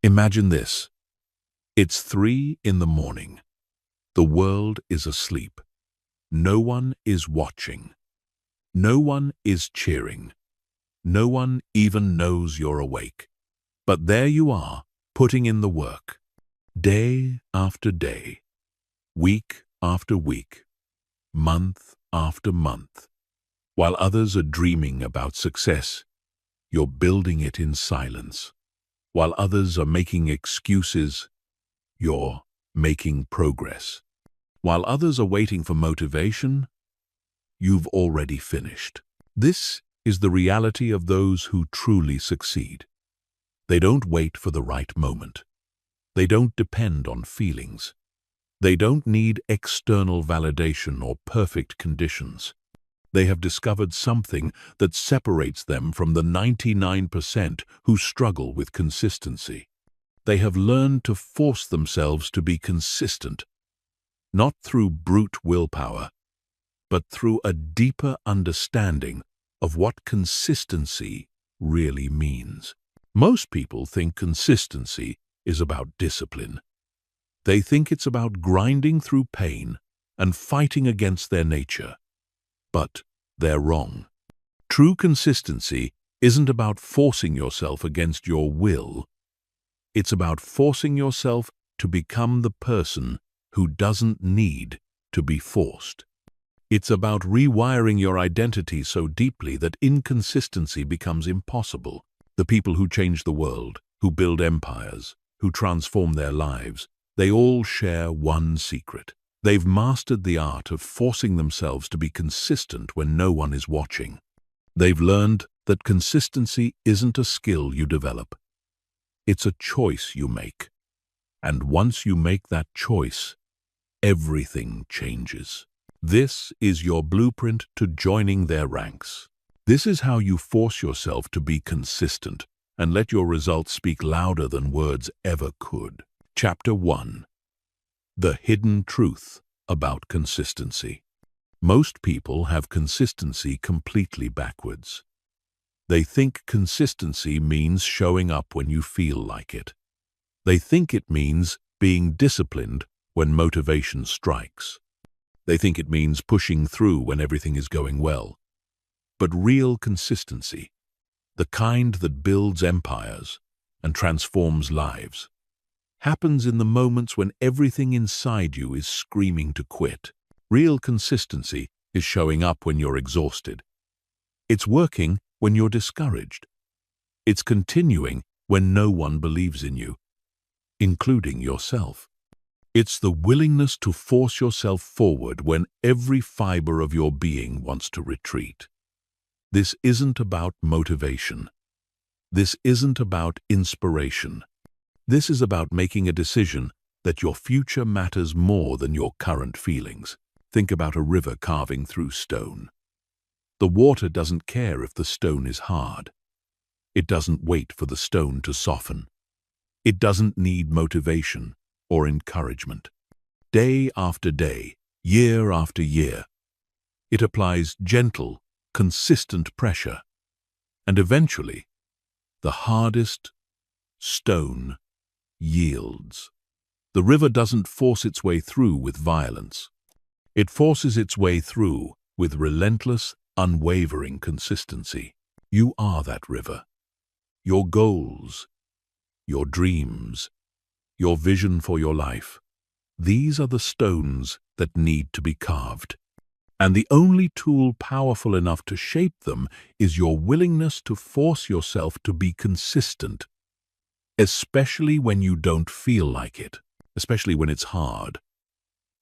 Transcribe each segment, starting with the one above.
Imagine this. It's 3 in the morning. The world is asleep. No one is watching. No one is cheering. No one even knows you're awake. But there you are, putting in the work. Day after day. Week after week. Month after month. While others are dreaming about success, you're building it in silence. While others are making excuses, you're making progress. While others are waiting for motivation, you've already finished. This is the reality of those who truly succeed. They don't wait for the right moment. They don't depend on feelings. They don't need external validation or perfect conditions. They have discovered something that separates them from the 99% who struggle with consistency. They have learned to force themselves to be consistent, not through brute willpower, but through a deeper understanding of what consistency really means. Most people think consistency is about discipline. They think it's about grinding through pain and fighting against their nature. But they're wrong. True consistency isn't about forcing yourself against your will. It's about forcing yourself to become the person who doesn't need to be forced. It's about rewiring your identity so deeply that inconsistency becomes impossible. The people who change the world, who build empires, who transform their lives, they all share one secret. They've mastered the art of forcing themselves to be consistent when no one is watching. They've learned that consistency isn't a skill you develop. It's a choice you make. And once you make that choice, everything changes. This is your blueprint to joining their ranks. This is how you force yourself to be consistent and let your results speak louder than words ever could. Chapter 1. The Hidden Truth About Consistency. Most people have consistency completely backwards. They think consistency means showing up when you feel like it. They think it means being disciplined when motivation strikes. They think it means pushing through when everything is going well. But real consistency, the kind that builds empires and transforms lives, happens in the moments when everything inside you is screaming to quit. Real consistency is showing up when you're exhausted. It's working when you're discouraged. It's continuing when no one believes in you, including yourself. It's the willingness to force yourself forward when every fiber of your being wants to retreat. This isn't about motivation. This isn't about inspiration. This is about making a decision that your future matters more than your current feelings. Think about a river carving through stone. The water doesn't care if the stone is hard. It doesn't wait for the stone to soften. It doesn't need motivation or encouragement. Day after day, year after year, it applies gentle, consistent pressure, and eventually, the hardest stone yields. The river doesn't force its way through with violence. It forces its way through with relentless, unwavering consistency. You are that river. Your goals, your dreams, your vision for your life, these are the stones that need to be carved. And the only tool powerful enough to shape them is your willingness to force yourself to be consistent, especially when you don't feel like it, especially when it's hard,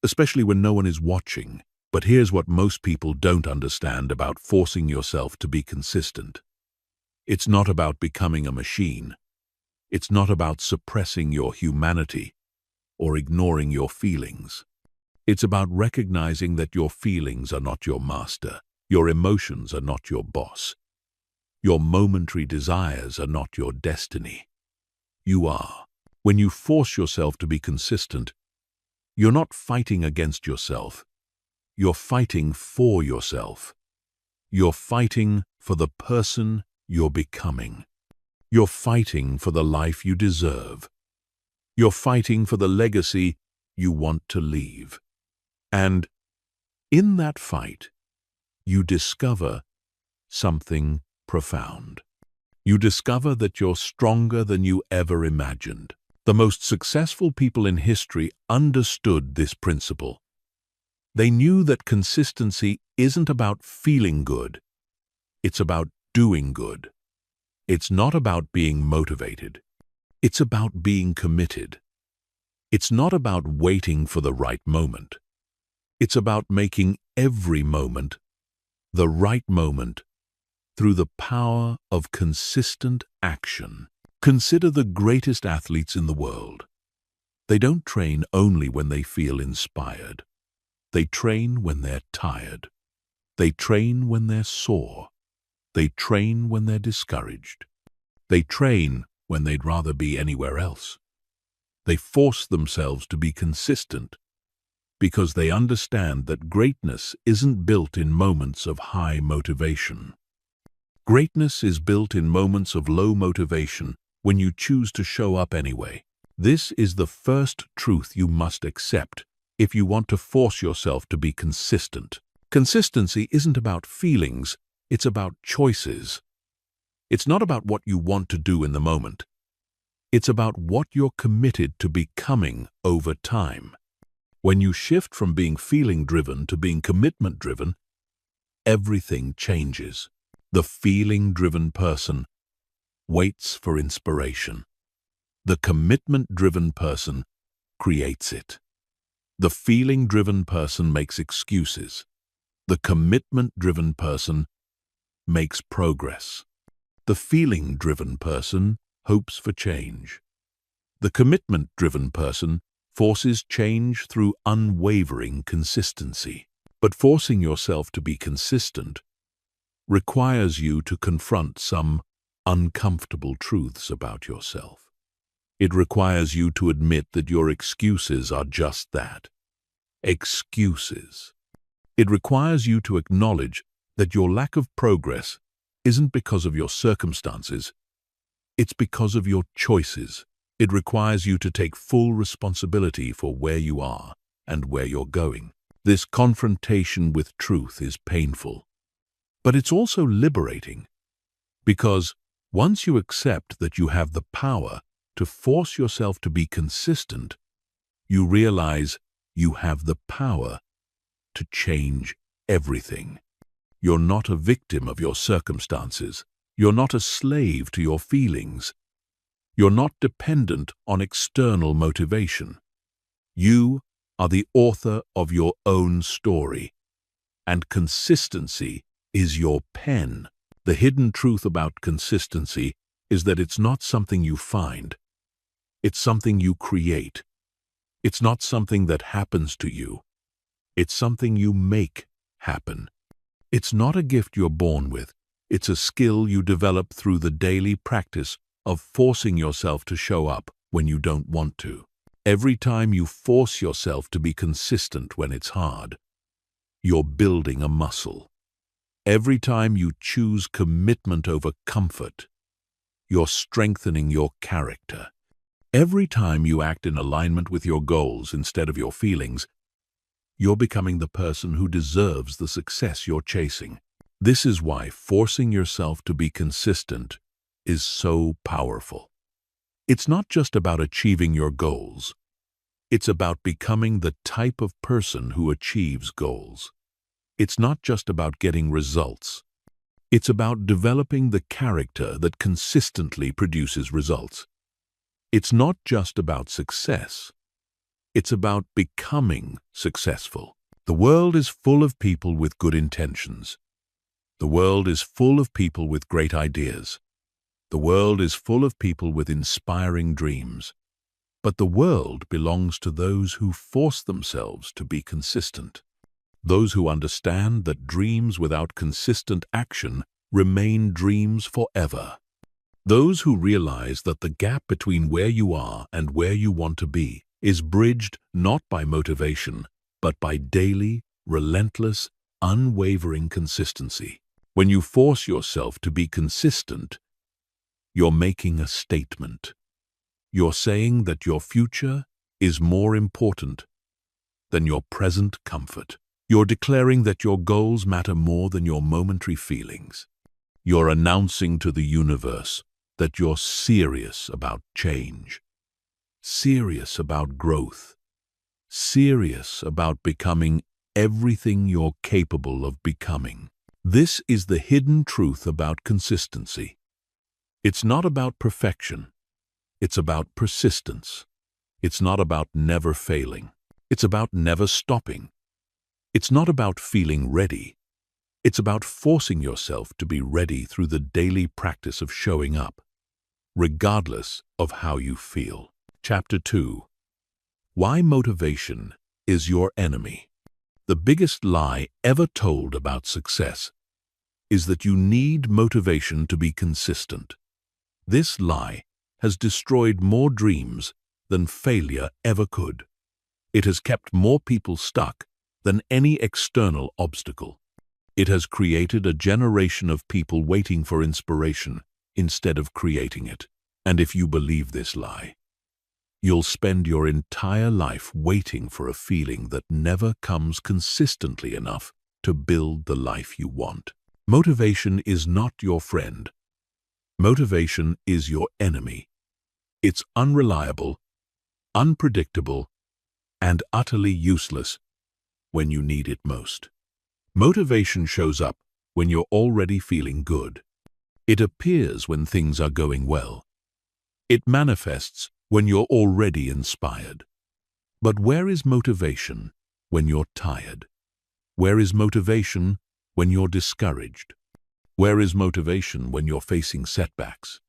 especially when no one is watching. But here's what most people don't understand about forcing yourself to be consistent. It's not about becoming a machine. It's not about suppressing your humanity or ignoring your feelings. It's about recognizing that your feelings are not your master. Your emotions are not your boss. Your momentary desires are not your destiny. You are. When you force yourself to be consistent, you're not fighting against yourself. You're fighting for yourself. You're fighting for the person you're becoming. You're fighting for the life you deserve. You're fighting for the legacy you want to leave. And in that fight, you discover something profound. You discover that you're stronger than you ever imagined. The most successful people in history understood this principle. They knew that consistency isn't about feeling good. It's about doing good. It's not about being motivated. It's about being committed. It's not about waiting for the right moment. It's about making every moment the right moment through the power of consistent action. Consider the greatest athletes in the world. They don't train only when they feel inspired. They train when they're tired. They train when they're sore. They train when they're discouraged. They train when they'd rather be anywhere else. They force themselves to be consistent because they understand that greatness isn't built in moments of high motivation. Greatness is built in moments of low motivation when you choose to show up anyway. This is the first truth you must accept if you want to force yourself to be consistent. Consistency isn't about feelings, it's about choices. It's not about what you want to do in the moment. It's about what you're committed to becoming over time. When you shift from being feeling-driven to being commitment-driven, everything changes. The feeling-driven person waits for inspiration. The commitment-driven person creates it. The feeling-driven person makes excuses. The commitment-driven person makes progress. The feeling-driven person hopes for change. The commitment-driven person forces change through unwavering consistency. But forcing yourself to be consistent requires you to confront some uncomfortable truths about yourself. It requires you to admit that your excuses are just that, excuses. It requires you to acknowledge that your lack of progress isn't because of your circumstances, it's because of your choices. It requires you to take full responsibility for where you are and where you're going. This confrontation with truth is painful, but it's also liberating, because once you accept that you have the power to force yourself to be consistent, you realize you have the power to change everything. You're not a victim of your circumstances. You're not a slave to your feelings. You're not dependent on external motivation. You are the author of your own story, and consistency is your pen. The hidden truth about consistency is that it's not something you find. It's something you create. It's not something that happens to you. It's something you make happen. It's not a gift you're born with. It's a skill you develop through the daily practice of forcing yourself to show up when you don't want to. Every time you force yourself to be consistent when it's hard, you're building a muscle. Every time you choose commitment over comfort, you're strengthening your character. Every time you act in alignment with your goals instead of your feelings, you're becoming the person who deserves the success you're chasing. This is why forcing yourself to be consistent is so powerful. It's not just about achieving your goals. It's about becoming the type of person who achieves goals. It's not just about getting results. It's about developing the character that consistently produces results. It's not just about success. It's about becoming successful. The world is full of people with good intentions. The world is full of people with great ideas. The world is full of people with inspiring dreams. But the world belongs to those who force themselves to be consistent. Those who understand that dreams without consistent action remain dreams forever. Those who realize that the gap between where you are and where you want to be is bridged not by motivation, but by daily, relentless, unwavering consistency. When you force yourself to be consistent, You're making a statement. You're saying that your future is more important than your present comfort. You're declaring that your goals matter more than your momentary feelings. You're announcing to the universe that you're serious about change, serious about growth, serious about becoming everything you're capable of becoming. This is the hidden truth about consistency. It's not about perfection. It's about persistence. It's not about never failing. It's about never stopping. It's not about feeling ready. It's about forcing yourself to be ready through the daily practice of showing up, regardless of how you feel. Chapter 2. Why motivation is your enemy. The biggest lie ever told about success is that you need motivation to be consistent. This lie has destroyed more dreams than failure ever could. It has kept more people stuck than any external obstacle. It has created a generation of people waiting for inspiration instead of creating it. And if you believe this lie, you'll spend your entire life waiting for a feeling that never comes consistently enough to build the life you want. Motivation is not your friend. Motivation is your enemy. It's unreliable, unpredictable, and utterly useless when you need it most. Motivation shows up when you're already feeling good. It appears when things are going well. It manifests when you're already inspired. But where is motivation when you're tired? Where is motivation when you're discouraged? Where is motivation when you're facing setbacks?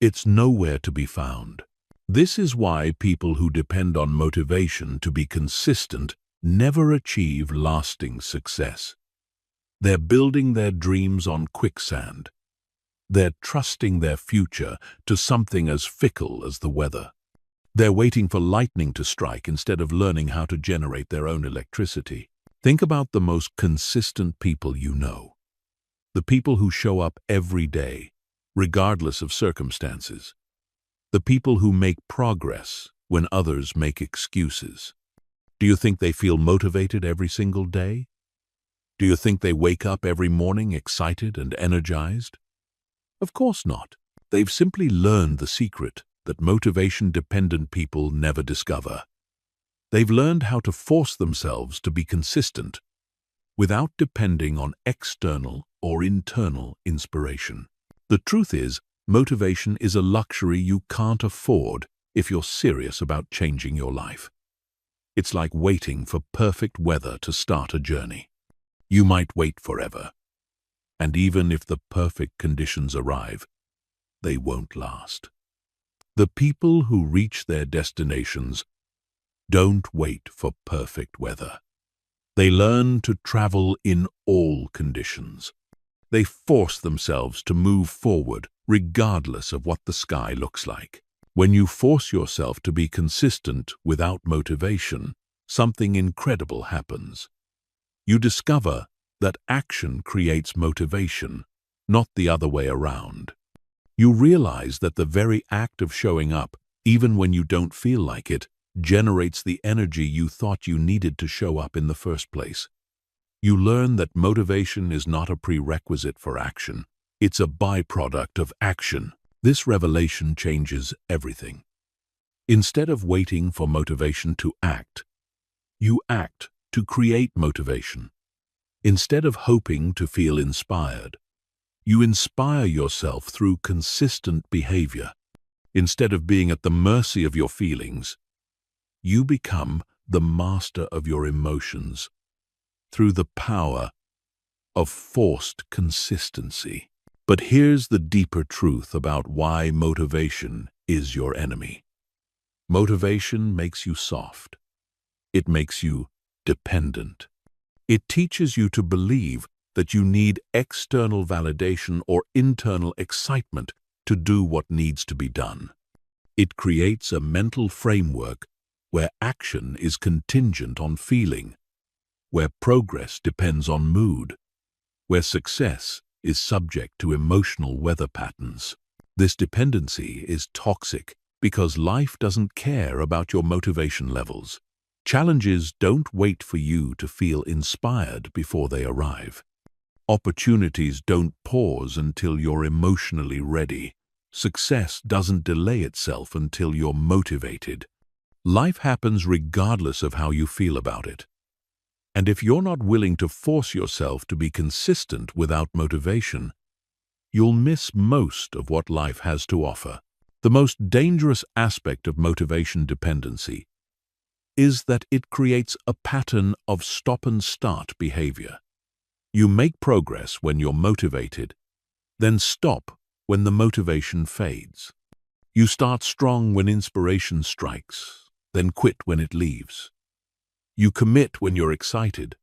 It's nowhere to be found. This is why people who depend on motivation to be consistent never achieve lasting success. They're building their dreams on quicksand. They're trusting their future to something as fickle as the weather. They're waiting for lightning to strike instead of learning how to generate their own electricity. Think about the most consistent people you know. The people who show up every day, regardless of circumstances. The people who make progress when others make excuses. Do you think they feel motivated every single day? Do you think they wake up every morning excited and energized? Of course not. They've simply learned the secret that motivation-dependent people never discover. They've learned how to force themselves to be consistent without depending on external or internal inspiration. The truth is, motivation is a luxury you can't afford if you're serious about changing your life. It's like waiting for perfect weather to start a journey. You might wait forever, and even if the perfect conditions arrive, they won't last. The people who reach their destinations don't wait for perfect weather. They learn to travel in all conditions. They force themselves to move forward regardless of what the sky looks like. When you force yourself to be consistent without motivation, something incredible happens. You discover that action creates motivation, not the other way around. You realize that the very act of showing up, even when you don't feel like it, generates the energy you thought you needed to show up in the first place. You learn that motivation is not a prerequisite for action. It's a byproduct of action. This revelation changes everything. Instead of waiting for motivation to act, you act to create motivation. Instead of hoping to feel inspired, you inspire yourself through consistent behavior. Instead of being at the mercy of your feelings, you become the master of your emotions through the power of forced consistency. But here's the deeper truth about why motivation is your enemy. Motivation makes you soft. It makes you dependent. It teaches you to believe that you need external validation or internal excitement to do what needs to be done. It creates a mental framework where action is contingent on feeling, where progress depends on mood, where success is subject to emotional weather patterns. This dependency is toxic because life doesn't care about your motivation levels. Challenges don't wait for you to feel inspired before they arrive. Opportunities don't pause until you're emotionally ready. Success doesn't delay itself until you're motivated. Life happens regardless of how you feel about it. And if you're not willing to force yourself to be consistent without motivation, you'll miss most of what life has to offer. The most dangerous aspect of motivation dependency is that it creates a pattern of stop-and-start behavior. You make progress when you're motivated, then stop when the motivation fades. You start strong when inspiration strikes, then quit when it leaves. You commit when you're excited,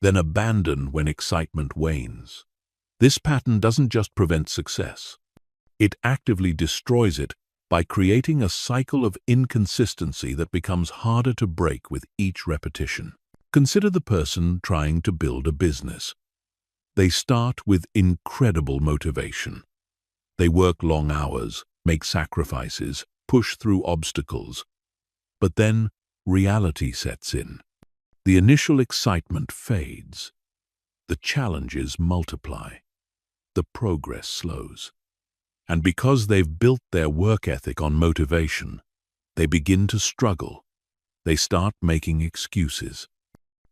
then abandon when excitement wanes. This pattern doesn't just prevent success. It actively destroys it by creating a cycle of inconsistency that becomes harder to break with each repetition. Consider the person trying to build a business. They start with incredible motivation. They work long hours, make sacrifices, push through obstacles. But then reality sets in. The initial excitement fades. The challenges multiply. The progress slows. And because they've built their work ethic on motivation, they begin to struggle. They start making excuses.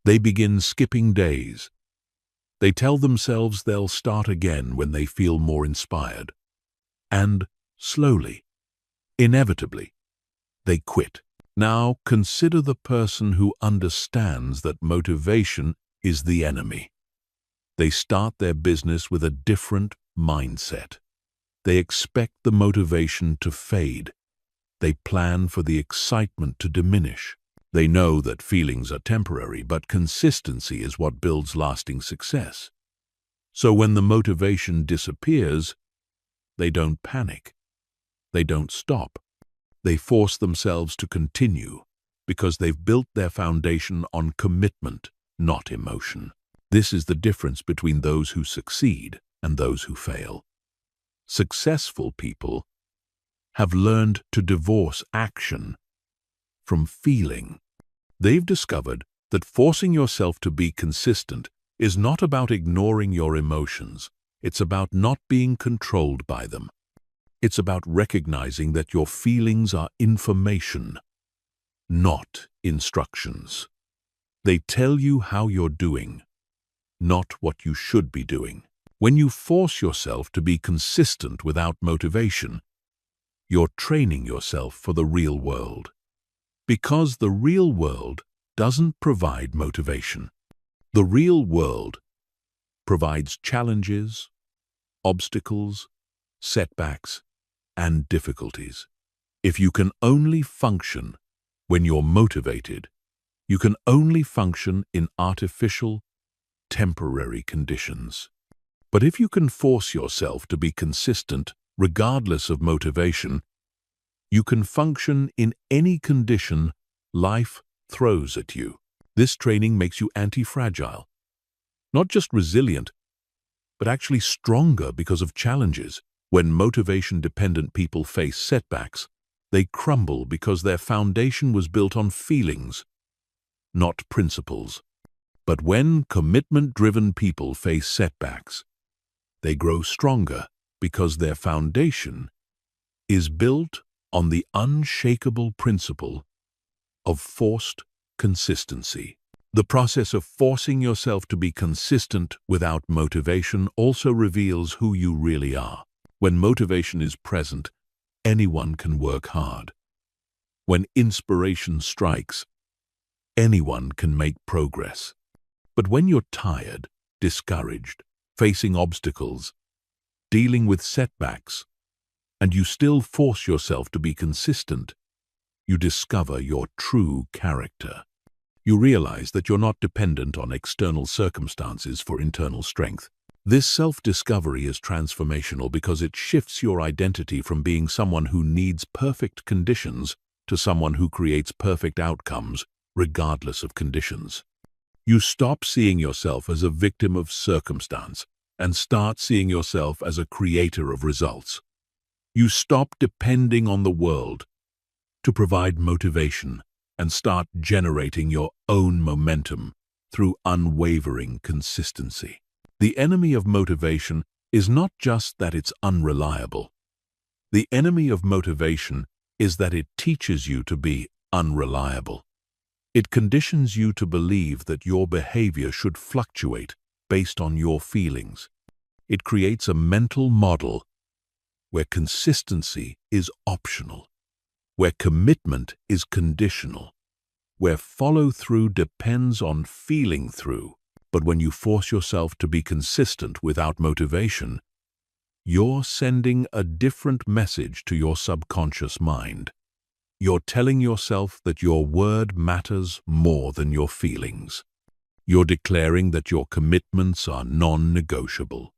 They begin skipping days. They tell themselves they'll start again when they feel more inspired. And slowly, inevitably, they quit. Now consider the person who understands that motivation is the enemy. They start their business with a different mindset. They expect the motivation to fade. They plan for the excitement to diminish. They know that feelings are temporary, but consistency is what builds lasting success. So when the motivation disappears, they don't panic. They don't stop. They force themselves to continue because they've built their foundation on commitment, not emotion. This is the difference between those who succeed and those who fail. Successful people have learned to divorce action from feeling. They've discovered that forcing yourself to be consistent is not about ignoring your emotions. It's about not being controlled by them. It's about recognizing that your feelings are information, not instructions. They tell you how you're doing, not what you should be doing. When you force yourself to be consistent without motivation, you're training yourself for the real world. Because the real world doesn't provide motivation. The real world provides challenges, obstacles, setbacks, and difficulties. If you can only function when you're motivated, you can only function in artificial, temporary conditions. But if you can force yourself to be consistent regardless of motivation, you can function in any condition life throws at you. This training makes you anti-fragile, not just resilient, but actually stronger because of challenges. When motivation-dependent people face setbacks, they crumble because their foundation was built on feelings, not principles. But when commitment-driven people face setbacks, they grow stronger because their foundation is built on the unshakable principle of forced consistency. The process of forcing yourself to be consistent without motivation also reveals who you really are. When motivation is present, anyone can work hard. When inspiration strikes, anyone can make progress. But when you're tired, discouraged, facing obstacles, dealing with setbacks, and you still force yourself to be consistent, you discover your true character. You realize that you're not dependent on external circumstances for internal strength. This self-discovery is transformational because it shifts your identity from being someone who needs perfect conditions to someone who creates perfect outcomes, regardless of conditions. You stop seeing yourself as a victim of circumstance and start seeing yourself as a creator of results. You stop depending on the world to provide motivation and start generating your own momentum through unwavering consistency. The enemy of motivation is not just that it's unreliable. The enemy of motivation is that it teaches you to be unreliable. It conditions you to believe that your behavior should fluctuate based on your feelings. It creates a mental model where consistency is optional, where commitment is conditional, where follow-through depends on feeling through. But when you force yourself to be consistent without motivation, you're sending a different message to your subconscious mind. You're telling yourself that your word matters more than your feelings. You're declaring that your commitments are non-negotiable.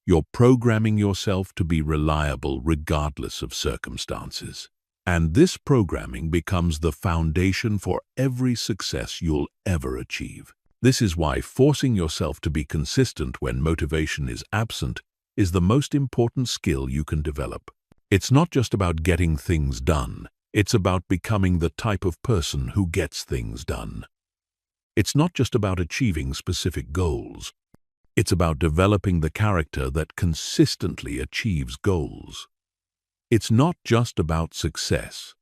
You're programming yourself to be reliable regardless of circumstances. And this programming becomes the foundation for every success you'll ever achieve. This is why forcing yourself to be consistent when motivation is absent is the most important skill you can develop. It's not just about getting things done. It's about becoming the type of person who gets things done. It's not just about achieving specific goals. It's about developing the character that consistently achieves goals. It's not just about success.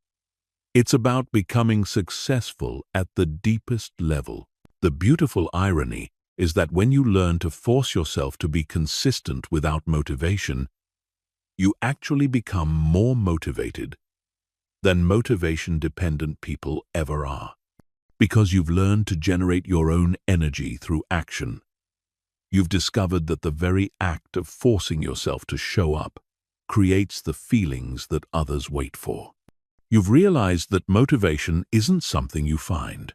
It's about becoming successful at the deepest level. The beautiful irony is that when you learn to force yourself to be consistent without motivation, you actually become more motivated than motivation-dependent people ever are. Because you've learned to generate your own energy through action. You've discovered that the very act of forcing yourself to show up creates the feelings that others wait for. You've realized that motivation isn't something you find.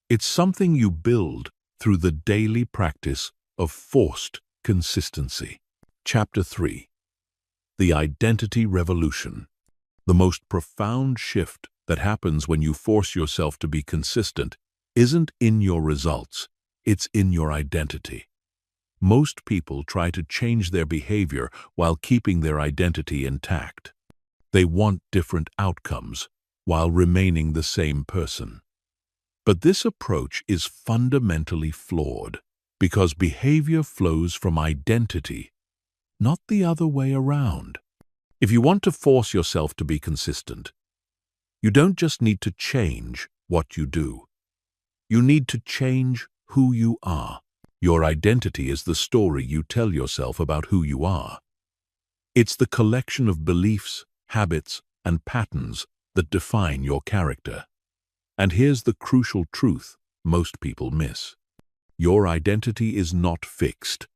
It's something you build through the daily practice of forced consistency. Chapter 3. The Identity Revolution. The most profound shift that happens when you force yourself to be consistent isn't in your results, it's in your identity. Most people try to change their behavior while keeping their identity intact. They want different outcomes while remaining the same person. But this approach is fundamentally flawed because behavior flows from identity, not the other way around. If you want to force yourself to be consistent, you don't just need to change what you do. You need to change who you are. Your identity is the story you tell yourself about who you are. It's the collection of beliefs, habits, and patterns that define your character. And here's the crucial truth most people miss. Your identity is not fixed.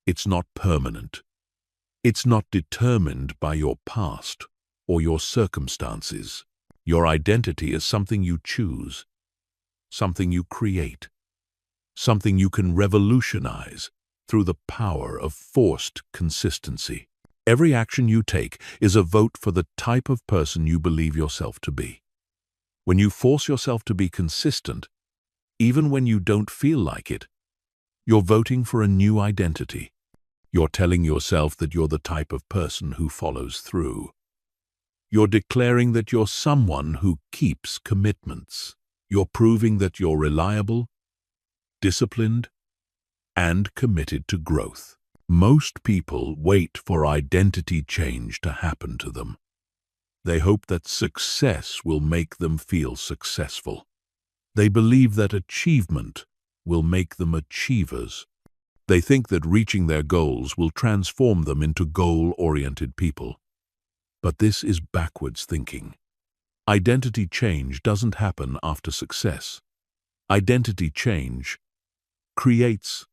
It's not permanent. It's not determined by your past or your circumstances. Your identity is something you choose, something you create, something you can revolutionize through the power of forced consistency. Every action you take is a vote for the type of person you believe yourself to be. When you force yourself to be consistent, even when you don't feel like it, you're voting for a new identity. You're telling yourself that you're the type of person who follows through. You're declaring that you're someone who keeps commitments. You're proving that you're reliable, disciplined, and committed to growth. Most people wait for identity change to happen to them. They hope that success will make them feel successful. They believe that achievement will make them achievers. They think that reaching their goals will transform them into goal-oriented people. But this is backwards thinking. Identity change doesn't happen after success. Identity change creates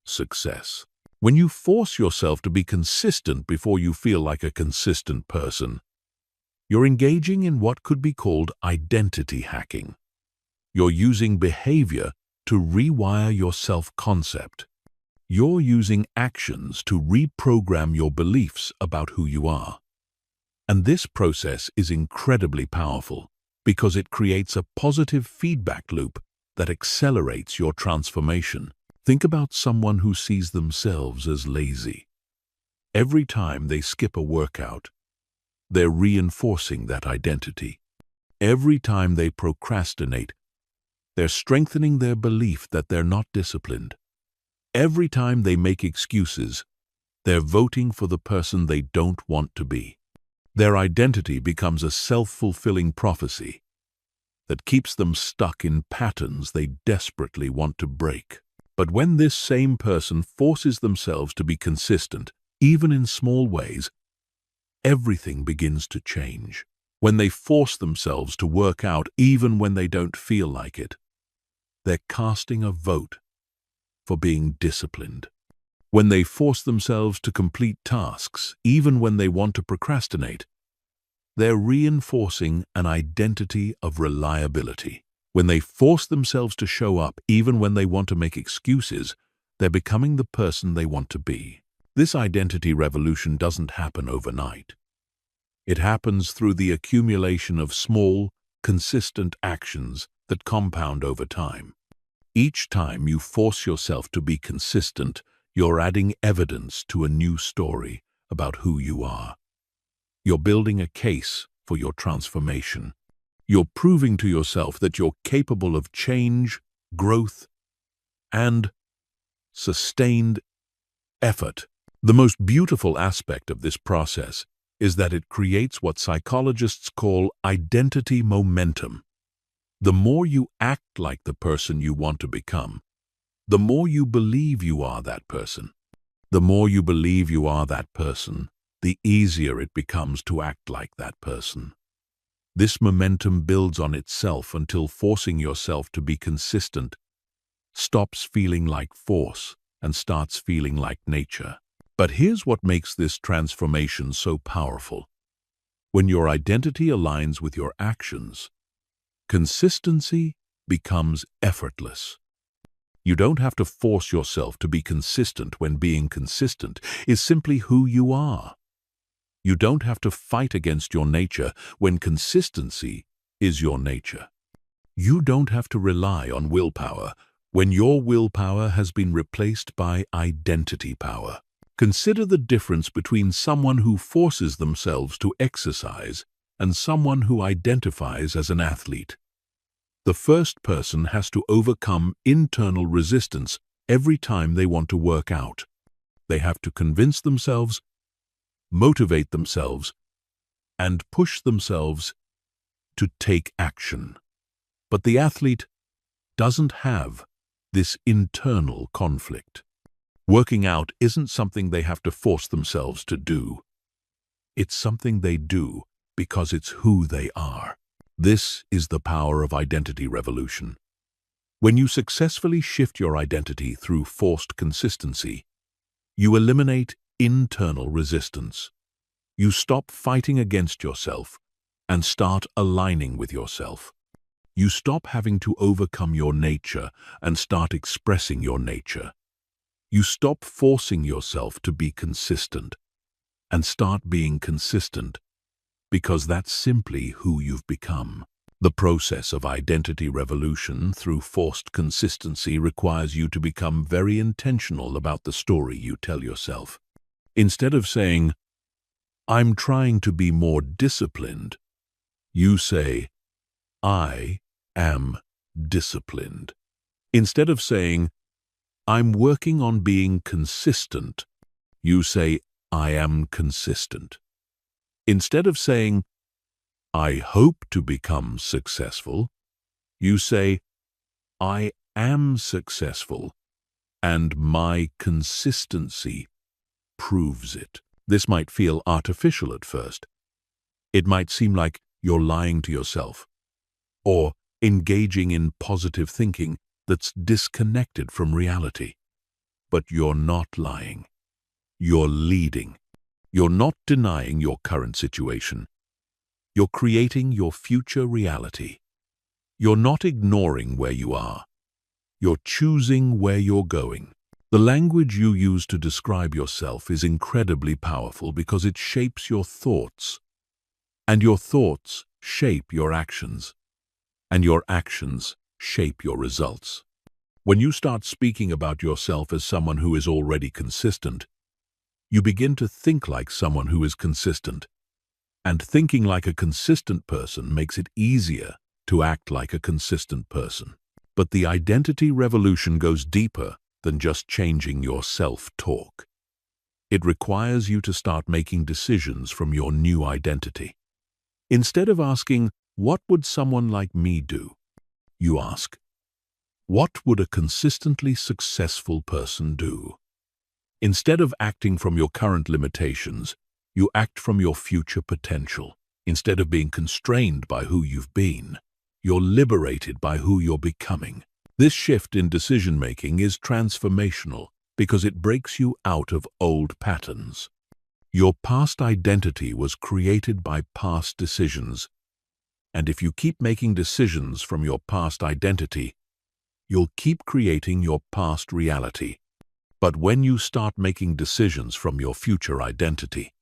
success. When you force yourself to be consistent before you feel like a consistent person, you're engaging in what could be called identity hacking. You're using behavior to rewire your self-concept. You're using actions to reprogram your beliefs about who you are. And this process is incredibly powerful because it creates a positive feedback loop that accelerates your transformation. Think about someone who sees themselves as lazy. Every time they skip a workout, they're reinforcing that identity. Every time they procrastinate, they're strengthening their belief that they're not disciplined. Every time they make excuses, they're voting for the person they don't want to be. Their identity becomes a self-fulfilling prophecy that keeps them stuck in patterns they desperately want to break. But when this same person forces themselves to be consistent, even in small ways, everything begins to change. When they force themselves to work out even when they don't feel like it, they're casting a vote for being disciplined. When they force themselves to complete tasks, even when they want to procrastinate, they're reinforcing an identity of reliability. When they force themselves to show up, even when they want to make excuses, they're becoming the person they want to be. This identity revolution doesn't happen overnight. It happens through the accumulation of small, consistent actions that compound over time. Each time you force yourself to be consistent, you're adding evidence to a new story about who you are. You're building a case for your transformation. You're proving to yourself that you're capable of change, growth, and sustained effort. The most beautiful aspect of this process is that it creates what psychologists call identity momentum. The more you act like the person you want to become, the more you believe you are that person. The more you believe you are that person, the easier it becomes to act like that person. This momentum builds on itself until forcing yourself to be consistent stops feeling like force and starts feeling like nature. But here's what makes this transformation so powerful. When your identity aligns with your actions, consistency becomes effortless. You don't have to force yourself to be consistent when being consistent is simply who you are. You don't have to fight against your nature when consistency is your nature. You don't have to rely on willpower when your willpower has been replaced by identity power. Consider the difference between someone who forces themselves to exercise and someone who identifies as an athlete. The first person has to overcome internal resistance every time they want to work out. They have to convince themselves, motivate themselves, and push themselves to take action. But the athlete doesn't have this internal conflict. Working out isn't something they have to force themselves to do. It's something they do because it's who they are. This is the power of identity revolution. When you successfully shift your identity through forced consistency, you eliminate internal resistance. You stop fighting against yourself and start aligning with yourself. You stop having to overcome your nature and start expressing your nature. You stop forcing yourself to be consistent and start being consistent because that's simply who you've become. The process of identity revolution through forced consistency requires you to become very intentional about the story you tell yourself. Instead of saying, "I'm trying to be more disciplined," you say, "I am disciplined." Instead of saying, "I'm working on being consistent," you say, "I am consistent." Instead of saying, "I hope to become successful," you say, "I am successful, and my consistency proves it." This might feel artificial at first. It might seem like you're lying to yourself or engaging in positive thinking that's disconnected from reality. But you're not lying. You're leading. You're not denying your current situation. You're creating your future reality. You're not ignoring where you are. You're choosing where you're going. The language you use to describe yourself is incredibly powerful because it shapes your thoughts. And your thoughts shape your actions. And your actions shape your results. When you start speaking about yourself as someone who is already consistent, You begin to think like someone who is consistent, and thinking like a consistent person makes it easier to act like a consistent person. But the identity revolution goes deeper than just changing your self-talk. It requires you to start making decisions from your new identity. Instead of asking, "What would someone like me do?" you ask, "What would a consistently successful person do?" Instead of acting from your current limitations, you act from your future potential. Instead of being constrained by who you've been, you're liberated by who you're becoming. This shift in decision-making is transformational because it breaks you out of old patterns. Your past identity was created by past decisions, and if you keep making decisions from your past identity, you'll keep creating your past reality. But when you start making decisions from your future identity,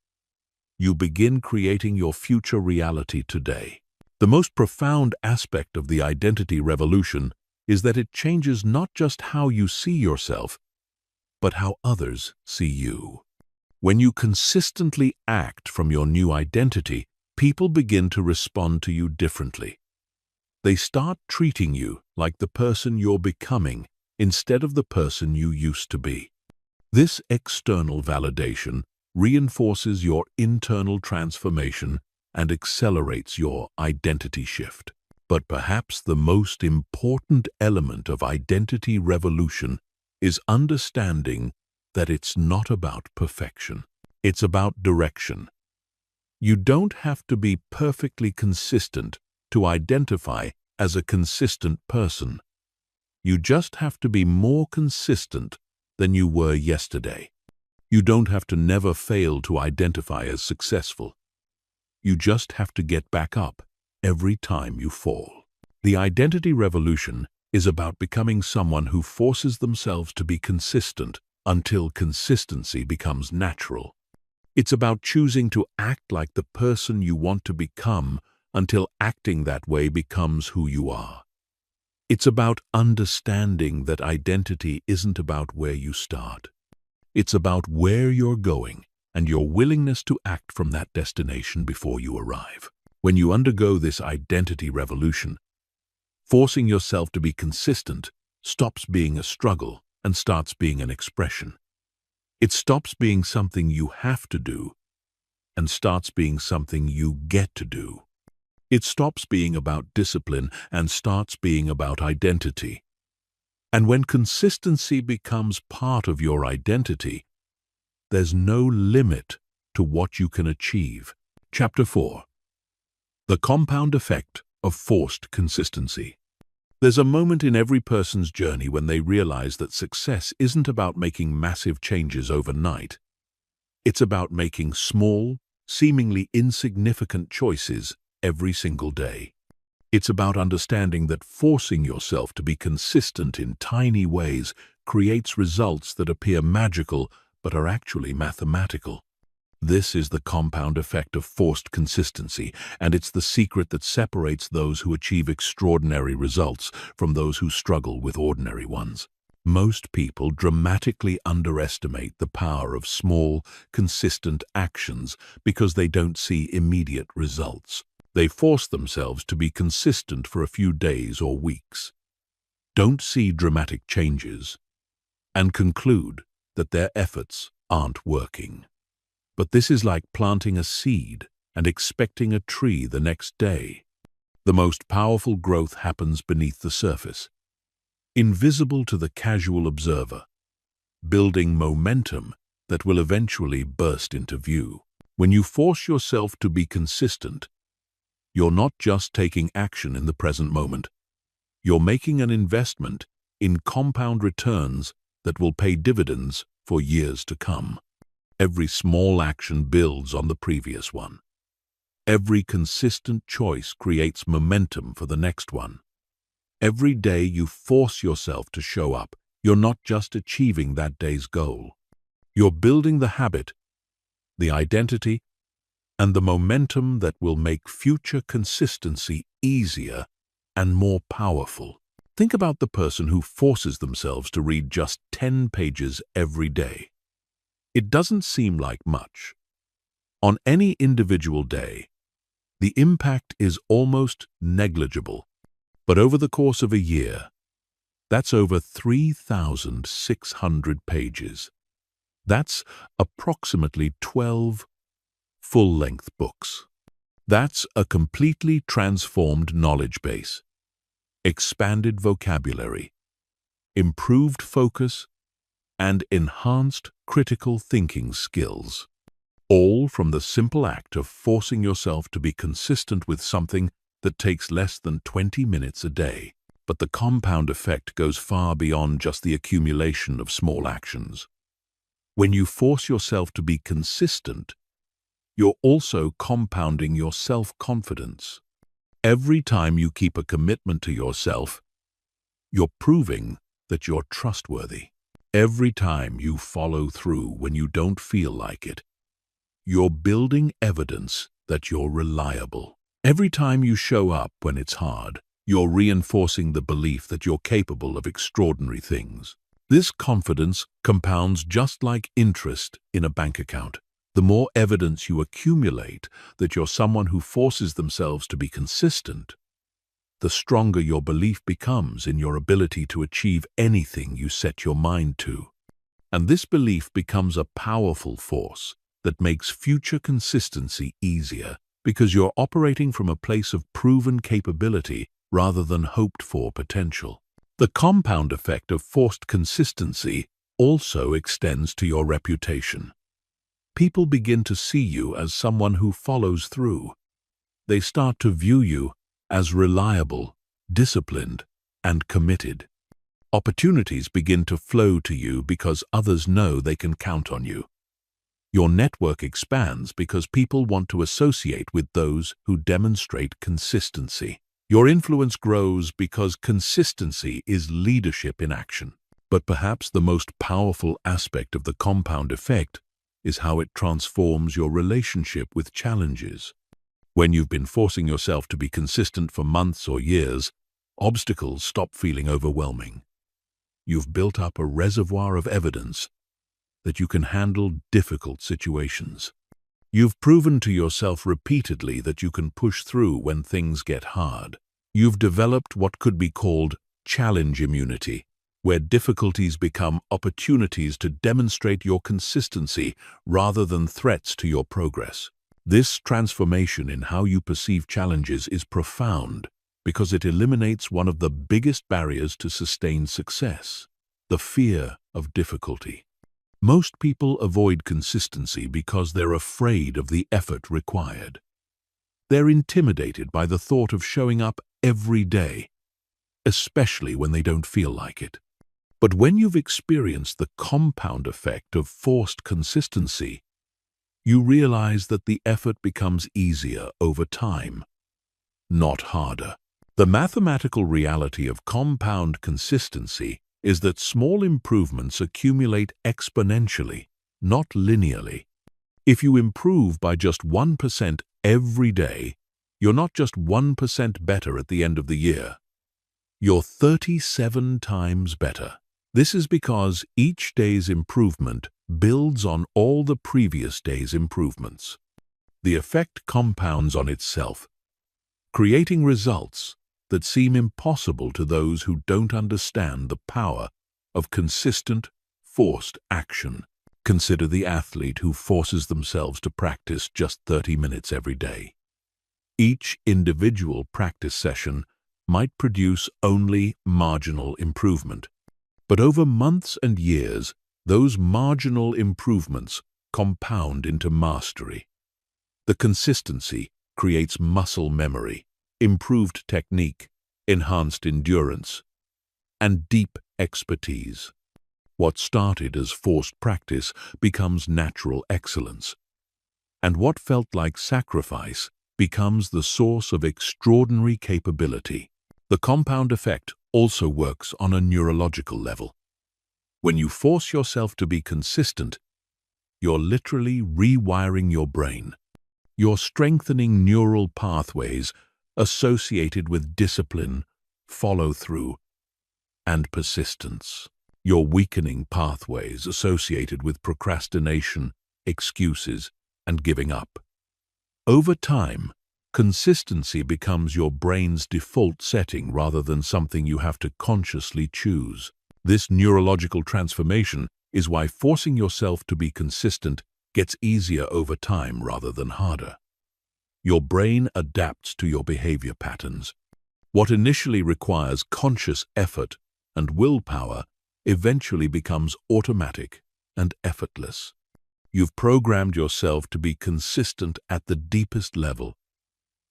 you begin creating your future reality today. The most profound aspect of the identity revolution is that it changes not just how you see yourself, but how others see you. When you consistently act from your new identity, people begin to respond to you differently. They start treating you like the person you're becoming instead of the person you used to be. This external validation reinforces your internal transformation and accelerates your identity shift. But perhaps the most important element of identity revolution is understanding that it's not about perfection. It's about direction. You don't have to be perfectly consistent to identify as a consistent person. You just have to be more consistent than you were yesterday. You don't have to never fail to identify as successful. You just have to get back up every time you fall. The identity revolution is about becoming someone who forces themselves to be consistent until consistency becomes natural. It's about choosing to act like the person you want to become until acting that way becomes who you are. It's about understanding that identity isn't about where you start. It's about where you're going and your willingness to act from that destination before you arrive. When you undergo this identity revolution, forcing yourself to be consistent stops being a struggle and starts being an expression. It stops being something you have to do and starts being something you get to do. It stops being about discipline and starts being about identity. And when consistency becomes part of your identity, there's no limit to what you can achieve. Chapter 4. The compound effect of forced consistency. There's a moment in every person's journey when they realize that success isn't about making massive changes overnight. It's about making small, seemingly insignificant choices every single day. It's about understanding that forcing yourself to be consistent in tiny ways creates results that appear magical but are actually mathematical. This is the compound effect of forced consistency, and it's the secret that separates those who achieve extraordinary results from those who struggle with ordinary ones. Most people dramatically underestimate the power of small, consistent actions because they don't see immediate results. They force themselves to be consistent for a few days or weeks, don't see dramatic changes, and conclude that their efforts aren't working. But this is like planting a seed and expecting a tree the next day. The most powerful growth happens beneath the surface, invisible to the casual observer, building momentum that will eventually burst into view. When you force yourself to be consistent, you're not just taking action in the present moment. You're making an investment in compound returns that will pay dividends for years to come. Every small action builds on the previous one. Every consistent choice creates momentum for the next one. Every day you force yourself to show up, you're not just achieving that day's goal. You're building the habit, the identity, and the momentum that will make future consistency easier and more powerful. Think about the person who forces themselves to read just 10 pages every day. It doesn't seem like much. On any individual day, the impact is almost negligible. But over the course of a year, that's over 3,600 pages. That's approximately 12 full-length books. That's a completely transformed knowledge base, expanded vocabulary, improved focus, and enhanced critical thinking skills. All from the simple act of forcing yourself to be consistent with something that takes less than 20 minutes a day. But the compound effect goes far beyond just the accumulation of small actions. When you force yourself to be consistent, you're also compounding your self-confidence. Every time you keep a commitment to yourself, you're proving that you're trustworthy. Every time you follow through when you don't feel like it, you're building evidence that you're reliable. Every time you show up when it's hard, you're reinforcing the belief that you're capable of extraordinary things. This confidence compounds just like interest in a bank account. The more evidence you accumulate that you're someone who forces themselves to be consistent, the stronger your belief becomes in your ability to achieve anything you set your mind to. And this belief becomes a powerful force that makes future consistency easier because you're operating from a place of proven capability rather than hoped-for potential. The compound effect of forced consistency also extends to your reputation. People begin to see you as someone who follows through. They start to view you as reliable, disciplined, and committed. Opportunities begin to flow to you because others know they can count on you. Your network expands because people want to associate with those who demonstrate consistency. Your influence grows because consistency is leadership in action. But perhaps the most powerful aspect of the compound effect is how it transforms your relationship with challenges. When you've been forcing yourself to be consistent for months or years, obstacles stop feeling overwhelming. You've built up a reservoir of evidence that you can handle difficult situations. You've proven to yourself repeatedly that you can push through when things get hard. You've developed what could be called challenge immunity, where difficulties become opportunities to demonstrate your consistency rather than threats to your progress. This transformation in how you perceive challenges is profound because it eliminates one of the biggest barriers to sustained success: the fear of difficulty. Most people avoid consistency because they're afraid of the effort required. They're intimidated by the thought of showing up every day, especially when they don't feel like it. But when you've experienced the compound effect of forced consistency, you realize that the effort becomes easier over time, not harder. The mathematical reality of compound consistency is that small improvements accumulate exponentially, not linearly. If you improve by just 1% every day, you're not just 1% better at the end of the year. You're 37 times better. This is because each day's improvement builds on all the previous day's improvements. The effect compounds on itself, creating results that seem impossible to those who don't understand the power of consistent, forced action. Consider the athlete who forces themselves to practice just 30 minutes every day. Each individual practice session might produce only marginal improvement, but over months and years, those marginal improvements compound into mastery. The consistency creates muscle memory, improved technique, enhanced endurance, and deep expertise. What started as forced practice becomes natural excellence, and what felt like sacrifice becomes the source of extraordinary capability. The compound effect also works on a neurological level. When you force yourself to be consistent, you're literally rewiring your brain. You're strengthening neural pathways associated with discipline, follow-through, and persistence. You're weakening pathways associated with procrastination, excuses, and giving up. Over time, consistency becomes your brain's default setting rather than something you have to consciously choose. This neurological transformation is why forcing yourself to be consistent gets easier over time rather than harder. Your brain adapts to your behavior patterns. What initially requires conscious effort and willpower eventually becomes automatic and effortless. You've programmed yourself to be consistent at the deepest level,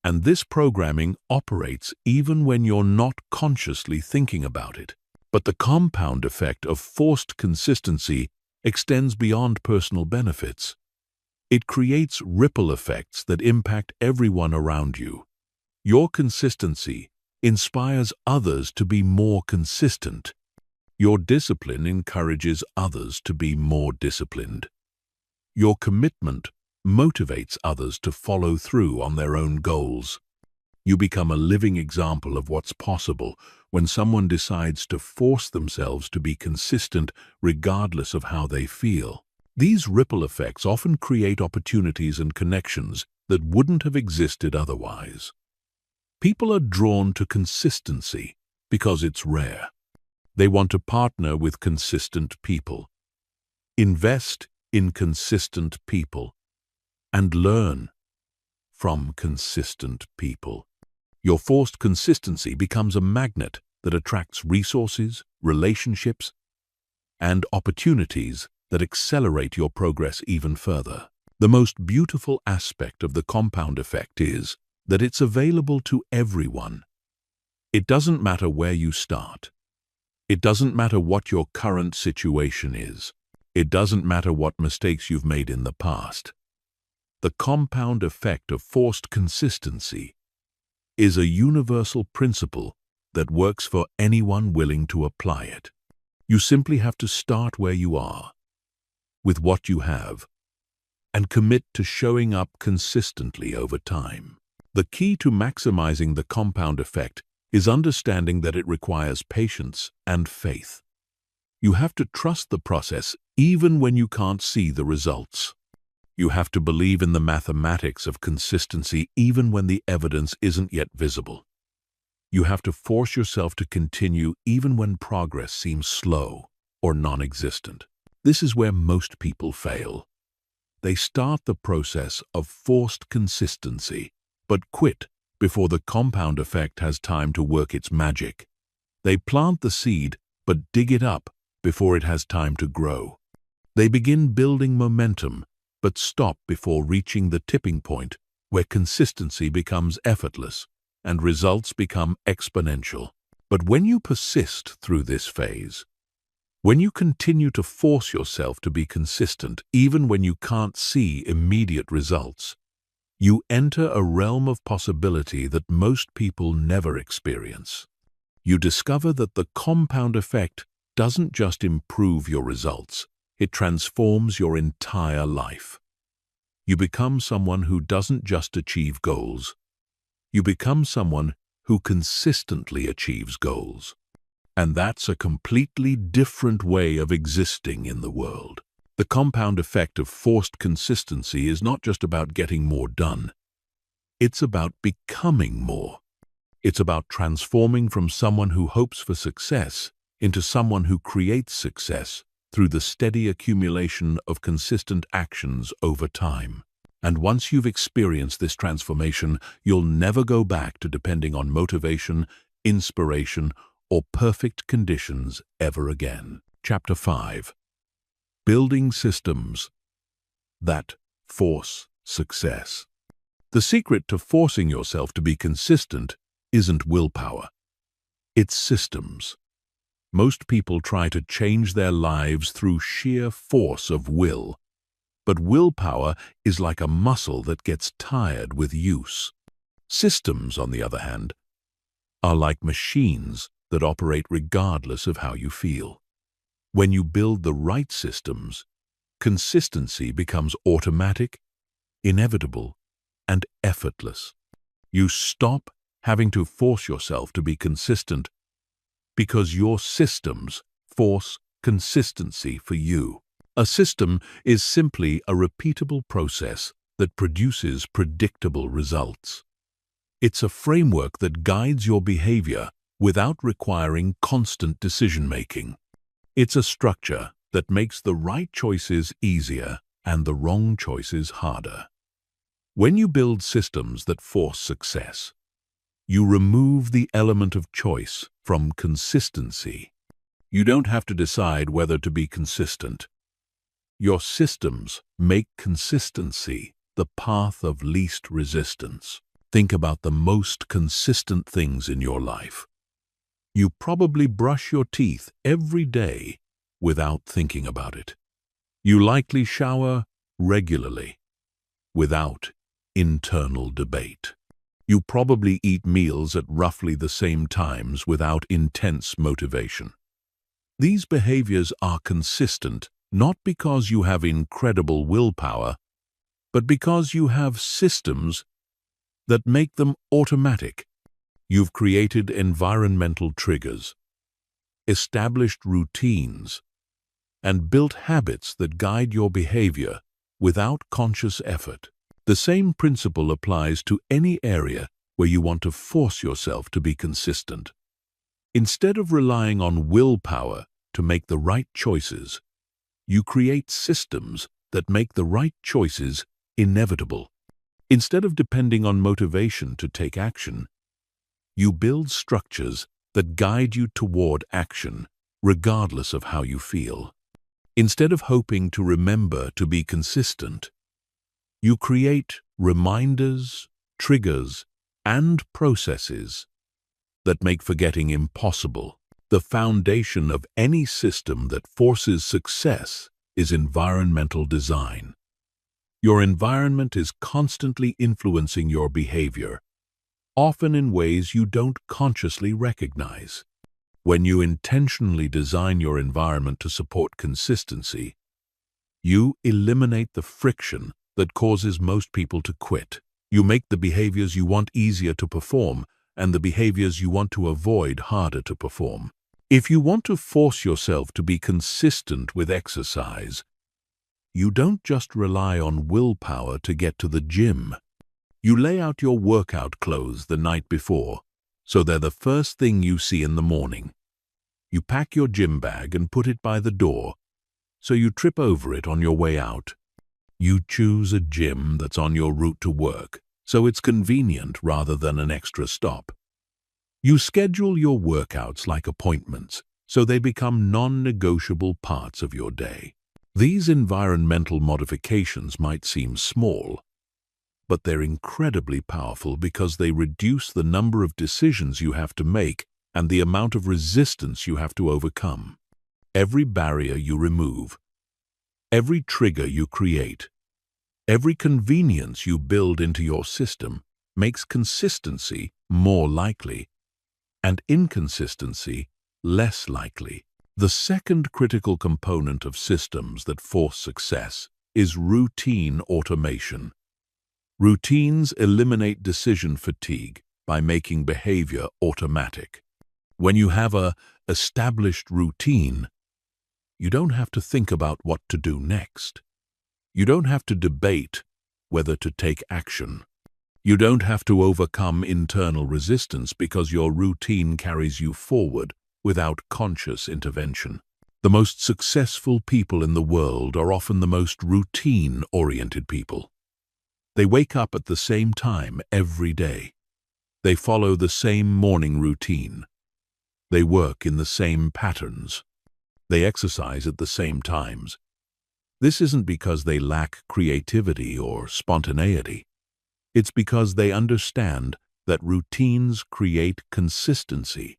and this programming operates even when you're not consciously thinking about it. But the compound effect of forced consistency extends beyond personal benefits. It creates ripple effects that impact everyone around you. Your consistency inspires others to be more consistent. Your discipline encourages others to be more disciplined. Your commitment motivates others to follow through on their own goals. You become a living example of what's possible when someone decides to force themselves to be consistent regardless of how they feel. These ripple effects often create opportunities and connections that wouldn't have existed otherwise. People are drawn to consistency because it's rare. They want to partner with consistent people, invest in consistent people, and learn from consistent people. Your forced consistency becomes a magnet that attracts resources, relationships, and opportunities that accelerate your progress even further. The most beautiful aspect of the compound effect is that it's available to everyone. It doesn't matter where you start. It doesn't matter what your current situation is. It doesn't matter what mistakes you've made in the past. The compound effect of forced consistency is a universal principle that works for anyone willing to apply it. You simply have to start where you are, with what you have, and commit to showing up consistently over time. The key to maximizing the compound effect is understanding that it requires patience and faith. You have to trust the process even when you can't see the results. You have to believe in the mathematics of consistency even when the evidence isn't yet visible. You have to force yourself to continue even when progress seems slow or non-existent. This is where most people fail. They start the process of forced consistency, but quit before the compound effect has time to work its magic. They plant the seed, but dig it up before it has time to grow. They begin building momentum, but stop before reaching the tipping point where consistency becomes effortless and results become exponential. But when you persist through this phase, when you continue to force yourself to be consistent even when you can't see immediate results, you enter a realm of possibility that most people never experience. You discover that the compound effect doesn't just improve your results, it transforms your entire life. You become someone who doesn't just achieve goals. You become someone who consistently achieves goals. And that's a completely different way of existing in the world. The compound effect of forced consistency is not just about getting more done. It's about becoming more. It's about transforming from someone who hopes for success into someone who creates success through the steady accumulation of consistent actions over time. And once you've experienced this transformation, you'll never go back to depending on motivation, inspiration, or perfect conditions ever again. Chapter 5. Building systems that force success. The secret to forcing yourself to be consistent isn't willpower. It's systems. Most people try to change their lives through sheer force of will, but willpower is like a muscle that gets tired with use. Systems, on the other hand, are like machines that operate regardless of how you feel. When you build the right systems, consistency becomes automatic, inevitable, and effortless. You stop having to force yourself to be consistent because your systems force consistency for you. A system is simply a repeatable process that produces predictable results. It's a framework that guides your behavior without requiring constant decision-making. It's a structure that makes the right choices easier and the wrong choices harder. When you build systems that force success, you remove the element of choice from consistency. You don't have to decide whether to be consistent. Your systems make consistency the path of least resistance. Think about the most consistent things in your life. You probably brush your teeth every day without thinking about it. You likely shower regularly without internal debate. You probably eat meals at roughly the same times without intense motivation. These behaviors are consistent not because you have incredible willpower, but because you have systems that make them automatic. You've created environmental triggers, established routines, and built habits that guide your behavior without conscious effort. The same principle applies to any area where you want to force yourself to be consistent. Instead of relying on willpower to make the right choices, you create systems that make the right choices inevitable. Instead of depending on motivation to take action, you build structures that guide you toward action, regardless of how you feel. Instead of hoping to remember to be consistent, you create reminders, triggers, and processes that make forgetting impossible. The foundation of any system that forces success is environmental design. Your environment is constantly influencing your behavior, often in ways you don't consciously recognize. When you intentionally design your environment to support consistency, you eliminate the friction that causes most people to quit. You make the behaviors you want easier to perform and the behaviors you want to avoid harder to perform. If you want to force yourself to be consistent with exercise, you don't just rely on willpower to get to the gym. You lay out your workout clothes the night before, so they're the first thing you see in the morning. You pack your gym bag and put it by the door, so you trip over it on your way out. You choose a gym that's on your route to work, so it's convenient rather than an extra stop. You schedule your workouts like appointments, so they become non-negotiable parts of your day. These environmental modifications might seem small, but they're incredibly powerful because they reduce the number of decisions you have to make and the amount of resistance you have to overcome. Every barrier you remove, every trigger you create, every convenience you build into your system makes consistency more likely and inconsistency less likely. The second critical component of systems that force success is routine automation. Routines eliminate decision fatigue by making behavior automatic. When you have an established routine, you don't have to think about what to do next. You don't have to debate whether to take action. You don't have to overcome internal resistance because your routine carries you forward without conscious intervention. The most successful people in the world are often the most routine-oriented people. They wake up at the same time every day. They follow the same morning routine. They work in the same patterns. They exercise at the same times. This isn't because they lack creativity or spontaneity. It's because they understand that routines create consistency,